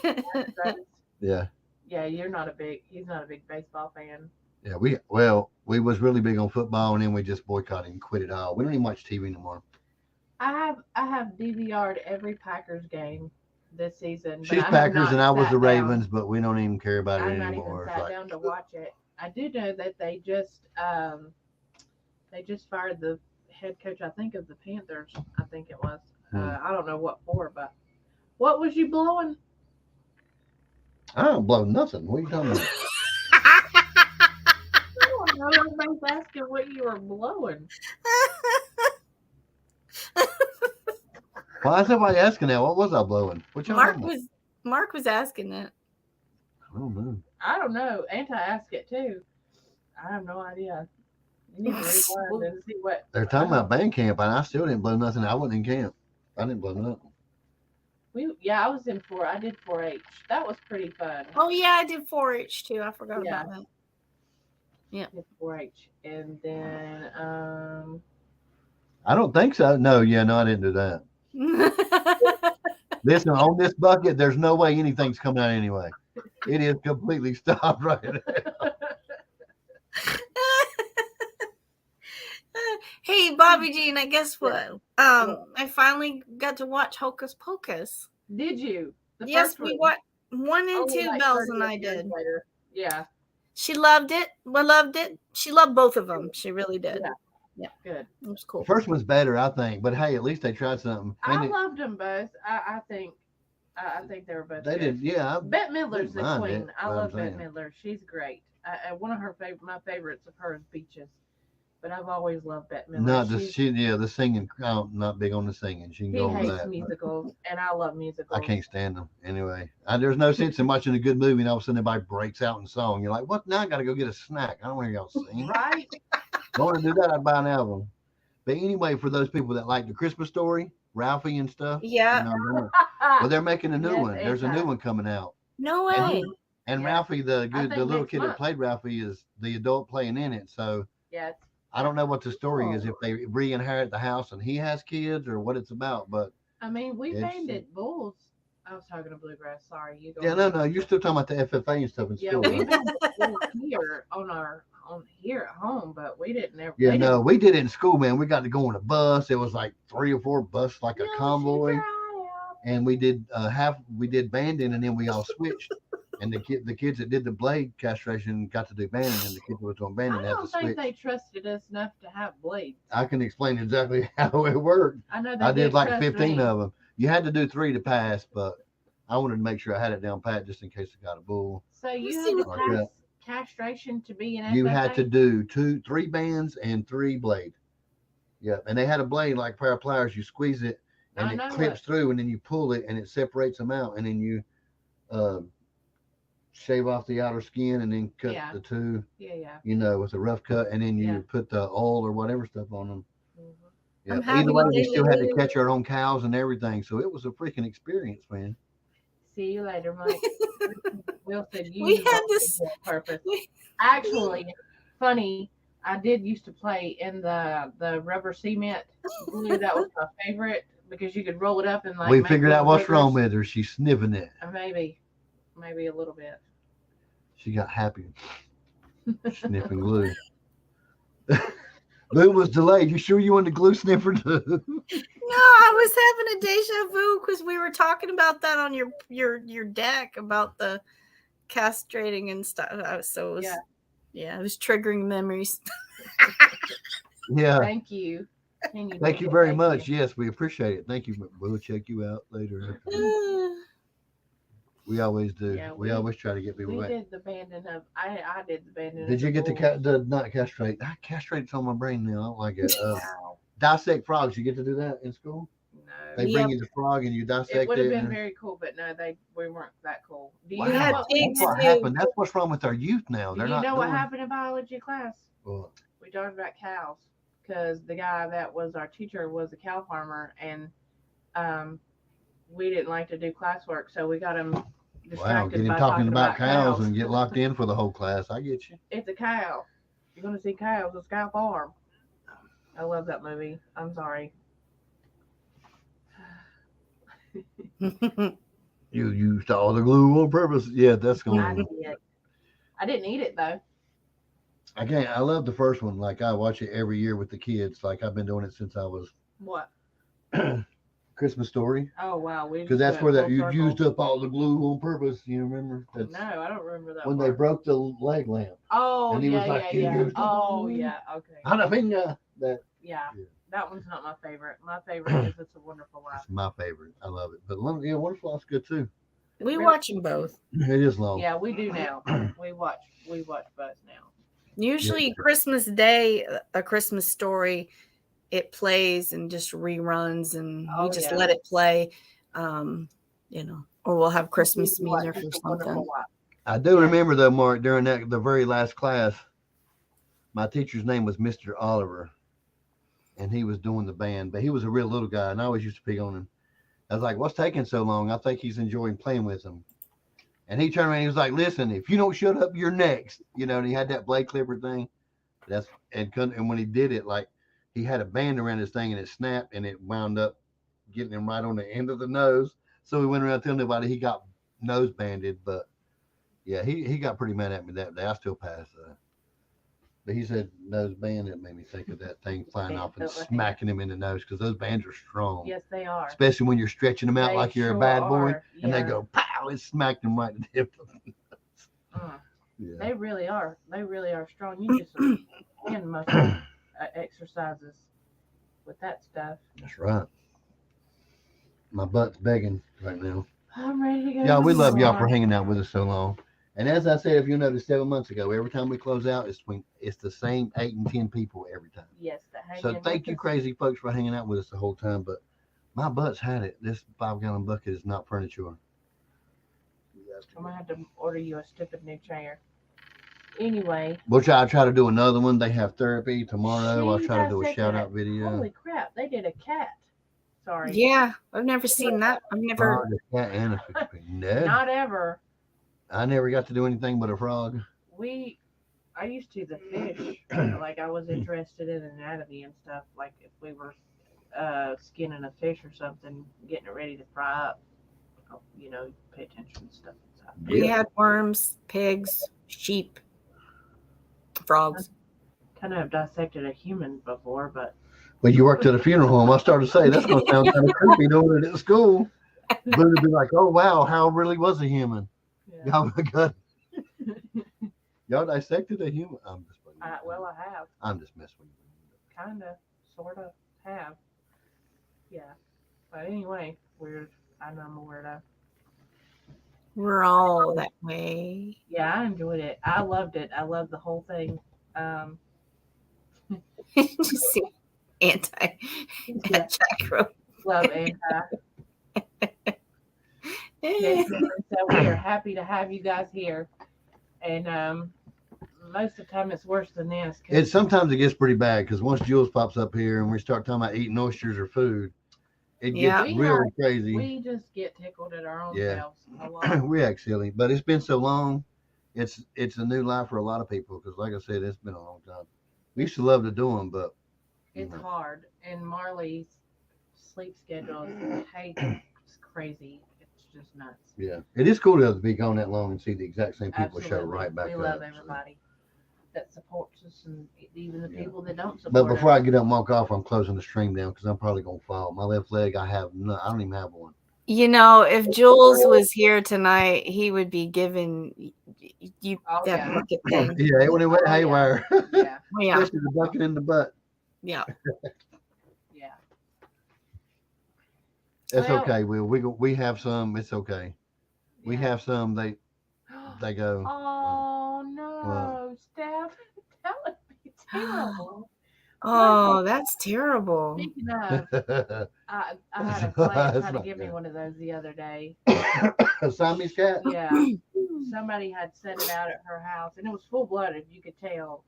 That's- Yeah. yeah, he's not a big baseball fan. Yeah, we was really big on football and then we just boycotted and quit it all. We don't even watch TV anymore. I have DVR'd every Packers game this season. but She's I have Packers not and I was sat the down. Ravens, but we don't even care about it I've not even anymore. It's sat like, down to watch it. I do know that they just fired the head coach, I think, of the Panthers. I think it was. I don't know what for, but what was you blowing? I don't blow nothing. What are you talking about? I don't know. Everybody's asking what you were blowing. Why is everybody asking that? What was I blowing? What y'all talking about? Mark was asking that. I don't know. I don't know. Anti asked it too. I have no idea. You need to rewind and see what. They're talking about band camp, and I still didn't blow nothing. I wasn't in camp. I didn't blow it up. I was in I did 4-H. That was pretty fun. Oh yeah, I did 4-H too. I forgot Yeah. about Did 4-H, and then I don't think so. No, I didn't do that. that. Listen, on this bucket, there's no way anything's coming out anyway. It is completely stopped right now. Hey, Bobby Jean, I guess what? I finally got to watch Hocus Pocus. did you? The Yes, first we one? watched 1 and Only 2. like Bells 30 and I years did. later. Yeah, She loved it. We loved it. She loved both of them. She really did. Yeah. Good. It was cool. The first one's better, I think. But hey, at least they tried something. I loved them both. I think they were both. They good. did, yeah. Bette Midler's the mind queen. it, I what love I'm Bette saying. Midler. She's great. One of my favorites of hers, Beaches. But I've always loved Bette Midler. Not the the singing. I'm not big on the singing. She can He go over hates that. but musicals, and I love musicals. I can't stand them anyway. There's no sense in watching a good movie and all of a sudden everybody breaks out in song. You're like, what? Now I got to go get a snack. I don't want to go sing. Right? If I want to do that, I'd buy an album. But anyway, for those people that like the Christmas Story, Ralphie and stuff, Yeah. well, they're making a new Yes, one. There's a new one coming out. No way. And Yeah. Ralphie, the think little next kid month. that played Ralphie, is the adult playing in it. So Yeah. I don't know what the story is, if they re-inherit the house and he has kids or what it's about. But I mean, we It's- named it Bulls. I was talking to Bluegrass. Sorry, you go. yeah, on. no, you're still talking about the FFA and stuff in Yeah, school. we right? named it Bulls here on here at home, but we didn't ever. Yeah, they no, we did it in school, man. We got to go on a bus. It was like 3 or 4 buses, like didn't- a convoy. Shoot your eye out. And we did banding, and then we all switched. And the kids that did the blade castration got to do banding, and the kids that was doing banding I had to don't think switch. they trusted us enough to have blades. I can explain exactly how it worked. I know they I did like trust 15 me. of them. You had to do 3 to pass, but I wanted to make sure I had it down pat just in case I got a bull. So you see had to what- Like pass castration to be an You FFA? had to do 3 bands and 3 blade. Yeah, and they had a blade like a pair of pliers. You squeeze it, and I it know clips it. through, and then you pull it, and it separates them out, and then you shave off the outer skin, and then cut Yeah. the 2. Yeah. With a rough cut, and then you Yeah. put the oil or whatever stuff on them. Mhm. Yeah. I'm happy Either way, we they still had to did. catch our own cows and everything, so it was a freaking experience, man. See you later, Mike. Will said you We used had that this- on purpose. we- Actually, funny. I did used to play in the rubber cement glue. That was my favorite because you could roll it up and like. We make figured out little what's wrong ribbons. with her. She's sniffing it. Maybe a little bit. She got happy. Sniffing glue. Glue was delayed. You sure you want the glue sniffer too? No, I was having a deja vu because we were talking about that on your deck about the castrating and stuff. So it was, it was triggering memories. Yeah. Thank you. Can you Thank do you it? very Thank much. you. Yes, we appreciate it. Thank you. We'll check you out later. We always do. Yeah, we we- always try to get people We back. did the banding of. I did the banding. Did of you get the bulls. not castrate? I castrate's on my brain now. I don't like it. Wow. Dissect frogs. You get to do that in school? No. They bring you the frog and you dissect it. It would have been and- very cool, but no, we weren't that cool. Do you Wow, know had what, pigs that's what too. happened. That's what's wrong with our youth now. do They're you not know what doing- happened in biology class? Well, We talked about cows because the guy that was our teacher was a cow farmer, and we didn't like to do classwork, so we got him distracted wow, get him by talking about cows and get locked in for the whole class. I get you. It's a cow. You're gonna see cows at Sky Farm. I love that movie. I'm sorry. You used all the glue on purpose. Yeah, that's I going. did. I didn't eat it though. I can't. I love the first one. Like I watch it every year with the kids. Like I've been doing it since I was What? Christmas Story. Oh wow, we Because that's where that you used up all the glue on purpose. You remember? That's No, I don't remember that. when they part. broke the leg lamp. Oh and he was yeah, like, yeah, "You yeah. used to-" Oh yeah. Okay. Jalapeno. That Yeah. Yeah. That one's not my favorite. My favorite is It's a Wonderful Life. is my favorite. I love it. But Wonderful Life's good too. We watch them both. It is long. Yeah, we do now. we watch both now. Usually Christmas Day, A Christmas Story, it plays and just reruns, and Oh, we just yeah. let it play. Or we'll have Christmas We watch music or It's a Wonderful something. Life. I do remember though, Mark, during the very last class, my teacher's name was Mr. Oliver. and he was doing the band, but he was a real little guy, and I always used to pick on him. I was like, "What's taking so long? I think he's enjoying playing with him." And he turned around and he was like, "Listen, if you don't shut up, you're next." And he had that blade clipper thing. And when he did it, like he had a band around his thing and it snapped and it wound up getting him right on the end of the nose. So he went around telling everybody he got nose banded. But yeah, he got pretty mad at me that day. I still passed. But he said nose band. It made me think of that thing flying off and smacking him in the nose because those bands are strong. Yes, they are. Especially when you're stretching them out They like you're sure a bad boy, are. and they Yeah. go pow! It smacked him right in the hip. Yeah. They really are. They really are strong. You just hand muscle exercises with that stuff. That's right. My butt's begging right now. I'm ready to go. Yeah, we to love y'all bed. for hanging out with us so long. And as I said, if you noticed 7 months ago, every time we close out, it's the same 8 and 10 people every time. Yes, that hang So in thank with you, us. crazy folks, for hanging out with us the whole time. But my butt's had it. This 5-gallon bucket is not furniture. I'm gonna have to order you a stupid new chair. Anyway. Which I'll try to do another one. They have therapy tomorrow. I'll She try to do a dissected shout out it. video. Holy crap! They did a cat. Sorry. Yeah, I've never seen that. I've never. Oh, the cat and a fish. No, Not ever. I never got to do anything but a frog. I used to the fish. Like I was interested in anatomy and stuff. Like if we were skinning a fish or something, getting it ready to fry up. Pay attention to stuff inside. We had worms, pigs, sheep, frogs. Kind of dissected a human before, but When you worked at a funeral home, I started to say that's going to sound kind of creepy doing it at school. But it'd be like, oh wow, how really was a human? yeah. Y'all dissected a human. I'm just playing. I have. I'm just messing with you. Kind of, sort of, have. Yeah. But anyway, weird. I know I'm a weirdo. We're all that way. Yeah, I enjoyed it. I loved it. I loved the whole thing. Just see anti-chakra. Love anti. So we are happy to have you guys here. And most of the time it's worse than this. 'Cause Sometimes it gets pretty bad because once Jules pops up here and we start talking about eating oysters or food, it Yeah. gets really crazy. we just get tickled at our own Yeah. selves a lot. We act silly, but it's been so long. It's a new life for a lot of people because, like I said, it's been a long time. We used to love to do them, but It's hard. And Marley's sleep schedule is it's crazy. It's just nuts. yeah, it is cool to be gone that long and see the exact same people show Absolutely. right back we up. love so. everybody that supports us and even the Yeah. people that don't support But before us. I get up and walk off, I'm closing the stream down because I'm probably gonna fall. My left leg, I don't even have one. If Jules was here tonight, he would be giving you Oh, that yeah. bucket thing. Yeah, when it went Oh, yeah. haywire, Yeah, Yeah, especially the bucket in the butt. yeah. yeah. It's Well- okay. We have some. It's okay. We yeah. have some. They go. Oh no, Steph, that would be terrible. Oh, that's terrible. Speaking of, I had a That's client try to not give me good. one of those the other day. A Siamese cat. Yeah, somebody had set it out at her house, and it was full blooded. You could tell,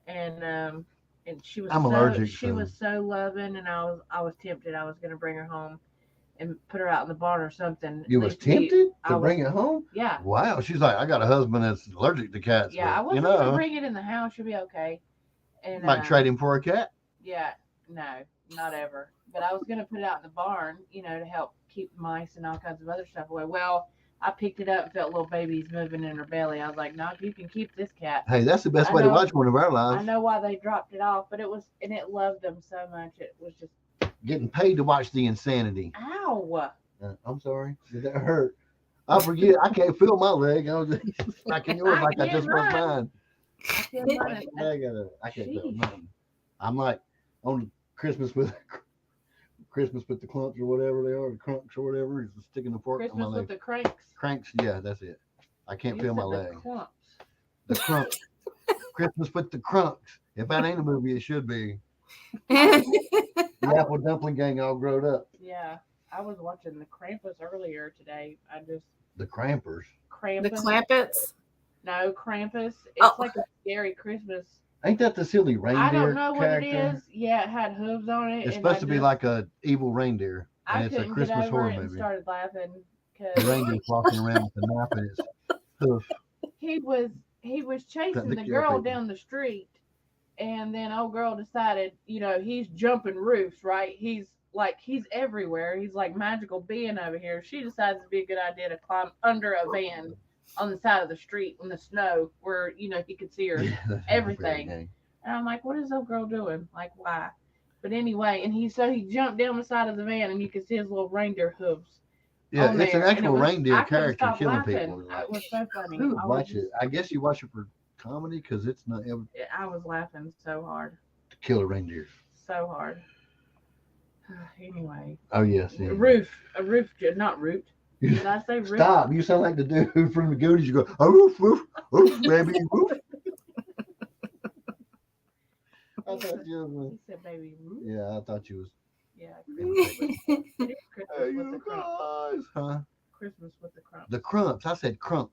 and she was. I'm allergic, She so- was so loving, and I was tempted. I was gonna bring her home and put her out in the barn or something. You was They- tempted I to was- bring it home. Yeah, Wow. She's like, I got a husband that's allergic to cats. yeah. I but, wasn't gonna bring it in the house. She'll be okay. And might trade him for a cat. Yeah, no, not ever. But I was gonna put it out in the barn, to help keep mice and all kinds of other stuff away. Well, I picked it up and felt little babies moving in her belly. I was like, no, you can keep this cat. Hey, that's the best I way to know. watch one of our I lives. know why they dropped it off, but it loved them so much. It was just, Getting paid to watch the insanity. ow. I'm sorry. Did that hurt? I forget. I can't feel my leg. I was just like in yours, like I just was mine. I feel Like like the leg of it. I can't feel Jeez. nothing. I'm like on Christmas with the clumps or whatever they are, the crunks or whatever. Is sticking the fork on my Christmas with leg. the cranks. Cranks. Yeah, that's it. I can't You feel my said leg. the clumps. The crunks. Christmas with the crunks. If that ain't a movie, it should be. The Apple Dumpling Gang all grown up. Yeah, I was watching the Krampus earlier today. The Crampers. Krampus. The Clampets. No, Krampus. It's Oh. like a scary Christmas. Ain't that the silly reindeer I don't know what character? it is. Yeah, it had hooves on it. It's and supposed I to be just- like a evil reindeer, and I it's a couldn't get Christmas over horror it and movie. started laughing The because reindeer's walking around with a knife in its hoof. he was chasing Trying to the kill girl people. down the street, and then old girl decided, he's jumping roofs, right? He's everywhere. He's like magical being over here. She decides it'd be a good idea to climb under a van on the side of the street in the snow where he could see her. Everything. And I'm like, what is old girl doing? Like, why? But anyway, and he jumped down the side of the van, and you could see his little reindeer hooves. Yeah, on it's an there, and it actual was- reindeer I couldn't character stop killing laughing. people. It was so funny. Who would I watch was it? I guess you watch it for comedy because it's not able I was laughing so hard, to kill a reindeer. so hard. Anyway, Oh yes, yeah. not root. Did I say roof? Stop! You sound like the dude from the Goonies. You go, oh, woof, woof, woof, baby, woof. I thought you was. He said, "Baby, roof." Yeah, I thought you was. Yeah, Christmas. It is Christmas Hey, with the you crump. guys, huh? Christmas with the crump. The crumps. I said crunk.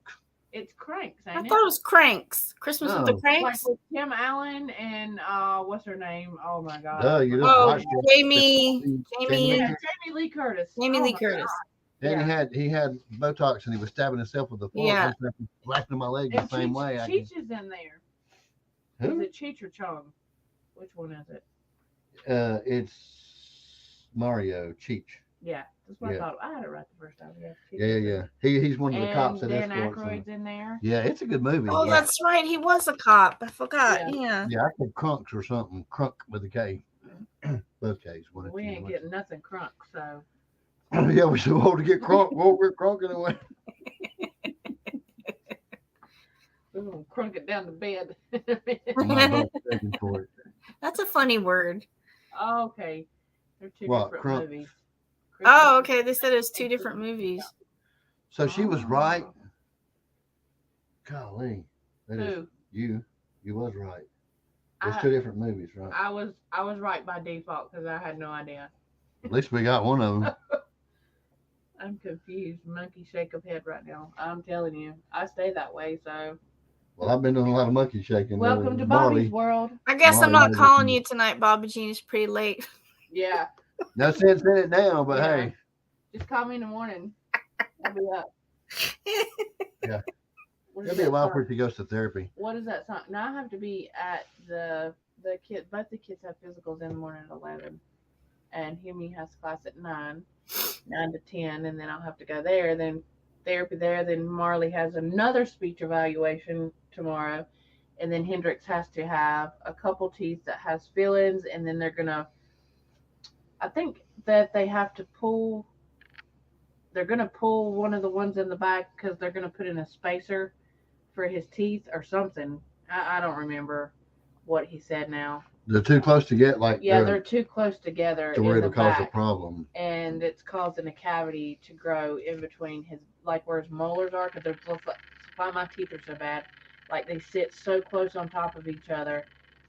It's cranks, I ain't thought it it? was Cranks. Christmas with the No. Like Cranks. with Tim Allen and what's her name? Oh my God. Duh, you don't Oh, watch it. Jamie Yeah, Jamie Lee Curtis. Jamie Oh Lee my Curtis. Then Yeah. he had Botox and he was stabbing himself with a fork Yeah. and slapping my leg God. the same And way. Cheech is in there. Is Who? it Cheech or Chong? Which one is it? It's Mario Cheech. Yeah, that's what Yeah. I thought. I had it right the first time. Yeah, Cheech Yeah, is in yeah. there. He's one of the cops that Dan escorts Aykroyd's him. in there. Yeah, it's a good movie. Oh, yeah. that's right. He was a cop. I forgot. Yeah. Yeah, I said crunks or something. Crunk with a K. Both K's. One We ain't getting nothing crunk, so Yeah, we're so old to get crunk. Well, we're crunking away. we're gonna crunk it down the bed. My butt's begging for it. That's a funny word. Okay, they're two What, different crunk? movies. Oh, okay. They said it was two different movies. So she was Oh. right. Golly, that is Who? you. You was right. It's I- two different movies, right? I was right by default because I had no idea. At least we got one of them. I'm confused. Monkey shake of head right now. I'm telling you, I stay that way. So Well, I've been doing a lot of monkey shaking. welcome to Marley. Bobby's world. I guess I'm Marley not had calling it. you tonight, Bobby Jean. It's pretty late. Yeah, No sense in it now, but Yeah. hey, just call me in the morning. I'll be up. Yeah. What is it'll be a that while song? before she goes to therapy. What is that song? Now I have to be at the kid. Both the kids have physicals in the morning at 11, and Huey has class at 9 to 10, and then I'll have to go there. Then therapy there. Then Marley has another speech evaluation tomorrow, and then Hendrix has to have a couple teeth that has fillings, and then they're gonna. I think that they have to pull. They're gonna pull one of the ones in the back because they're gonna put in a spacer for his teeth or something. I don't remember what he said now. They're too close to get like Yeah, they're too close together to where in the it'll cause a back, problem. and it's causing a cavity to grow in between his where his molars are. Because they're why my teeth are so bad. Like they sit so close on top of each other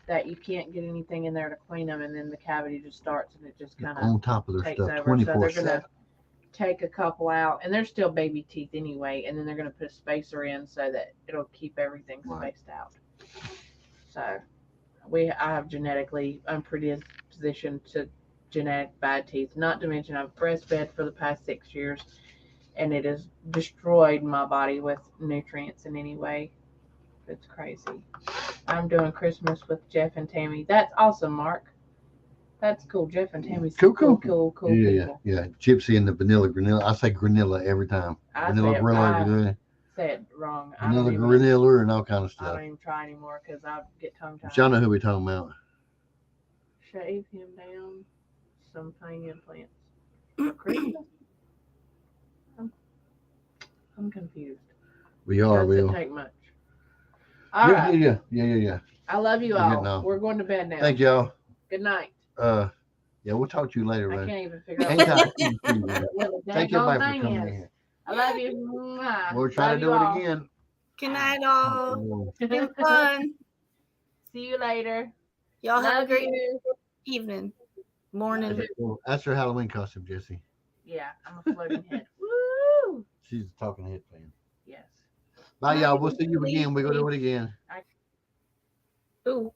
that you can't get anything in there to clean them, and then the cavity just starts and it just kind of On top of their takes stuff, over. So 24/7. they're gonna take a couple out, and they're still baby teeth anyway, and then they're gonna put a spacer in so that it'll keep everything Right. spaced out. So I have genetically predisposition to genetic bad teeth. Not to mention I've breastfed for the past 6 years, and it has destroyed my body with nutrients in any way. It's crazy. I'm doing Christmas with Jeff and Tammy. That's awesome, Mark. That's cool. Jeff and Tammy's Cool. cool yeah, people. yeah. Gypsy and the vanilla granilla. I say granilla every time. I Vanilla say it, gorilla, I vanilla, say it wrong. vanilla granilla, and all kind of I stuff. don't even try anymore because I get tongue tied. But y'all know who we talking about. Shave him down some pain implants for Christmas. I'm confused. We are, Doesn't Will. take much. All Yeah, right. yeah. I love you We're all. getting off. We're going to bed now. Thank y'all. Good night. Yeah, we'll talk to you later, I man. can't even figure out Anytime. what the Thank daggone everybody for thing coming is. in. I love you. Mwah. We'll try Love to you do all. it again. Good night, all. Been fun. See you later. Y'all have a Love great you. evening, morning. That's her Halloween costume, Jesse. Yeah, I'm a floating head. Woo! She's a talking head fan. Yes. Bye, y'all. We'll see you again. We're going to do it again. Ooh.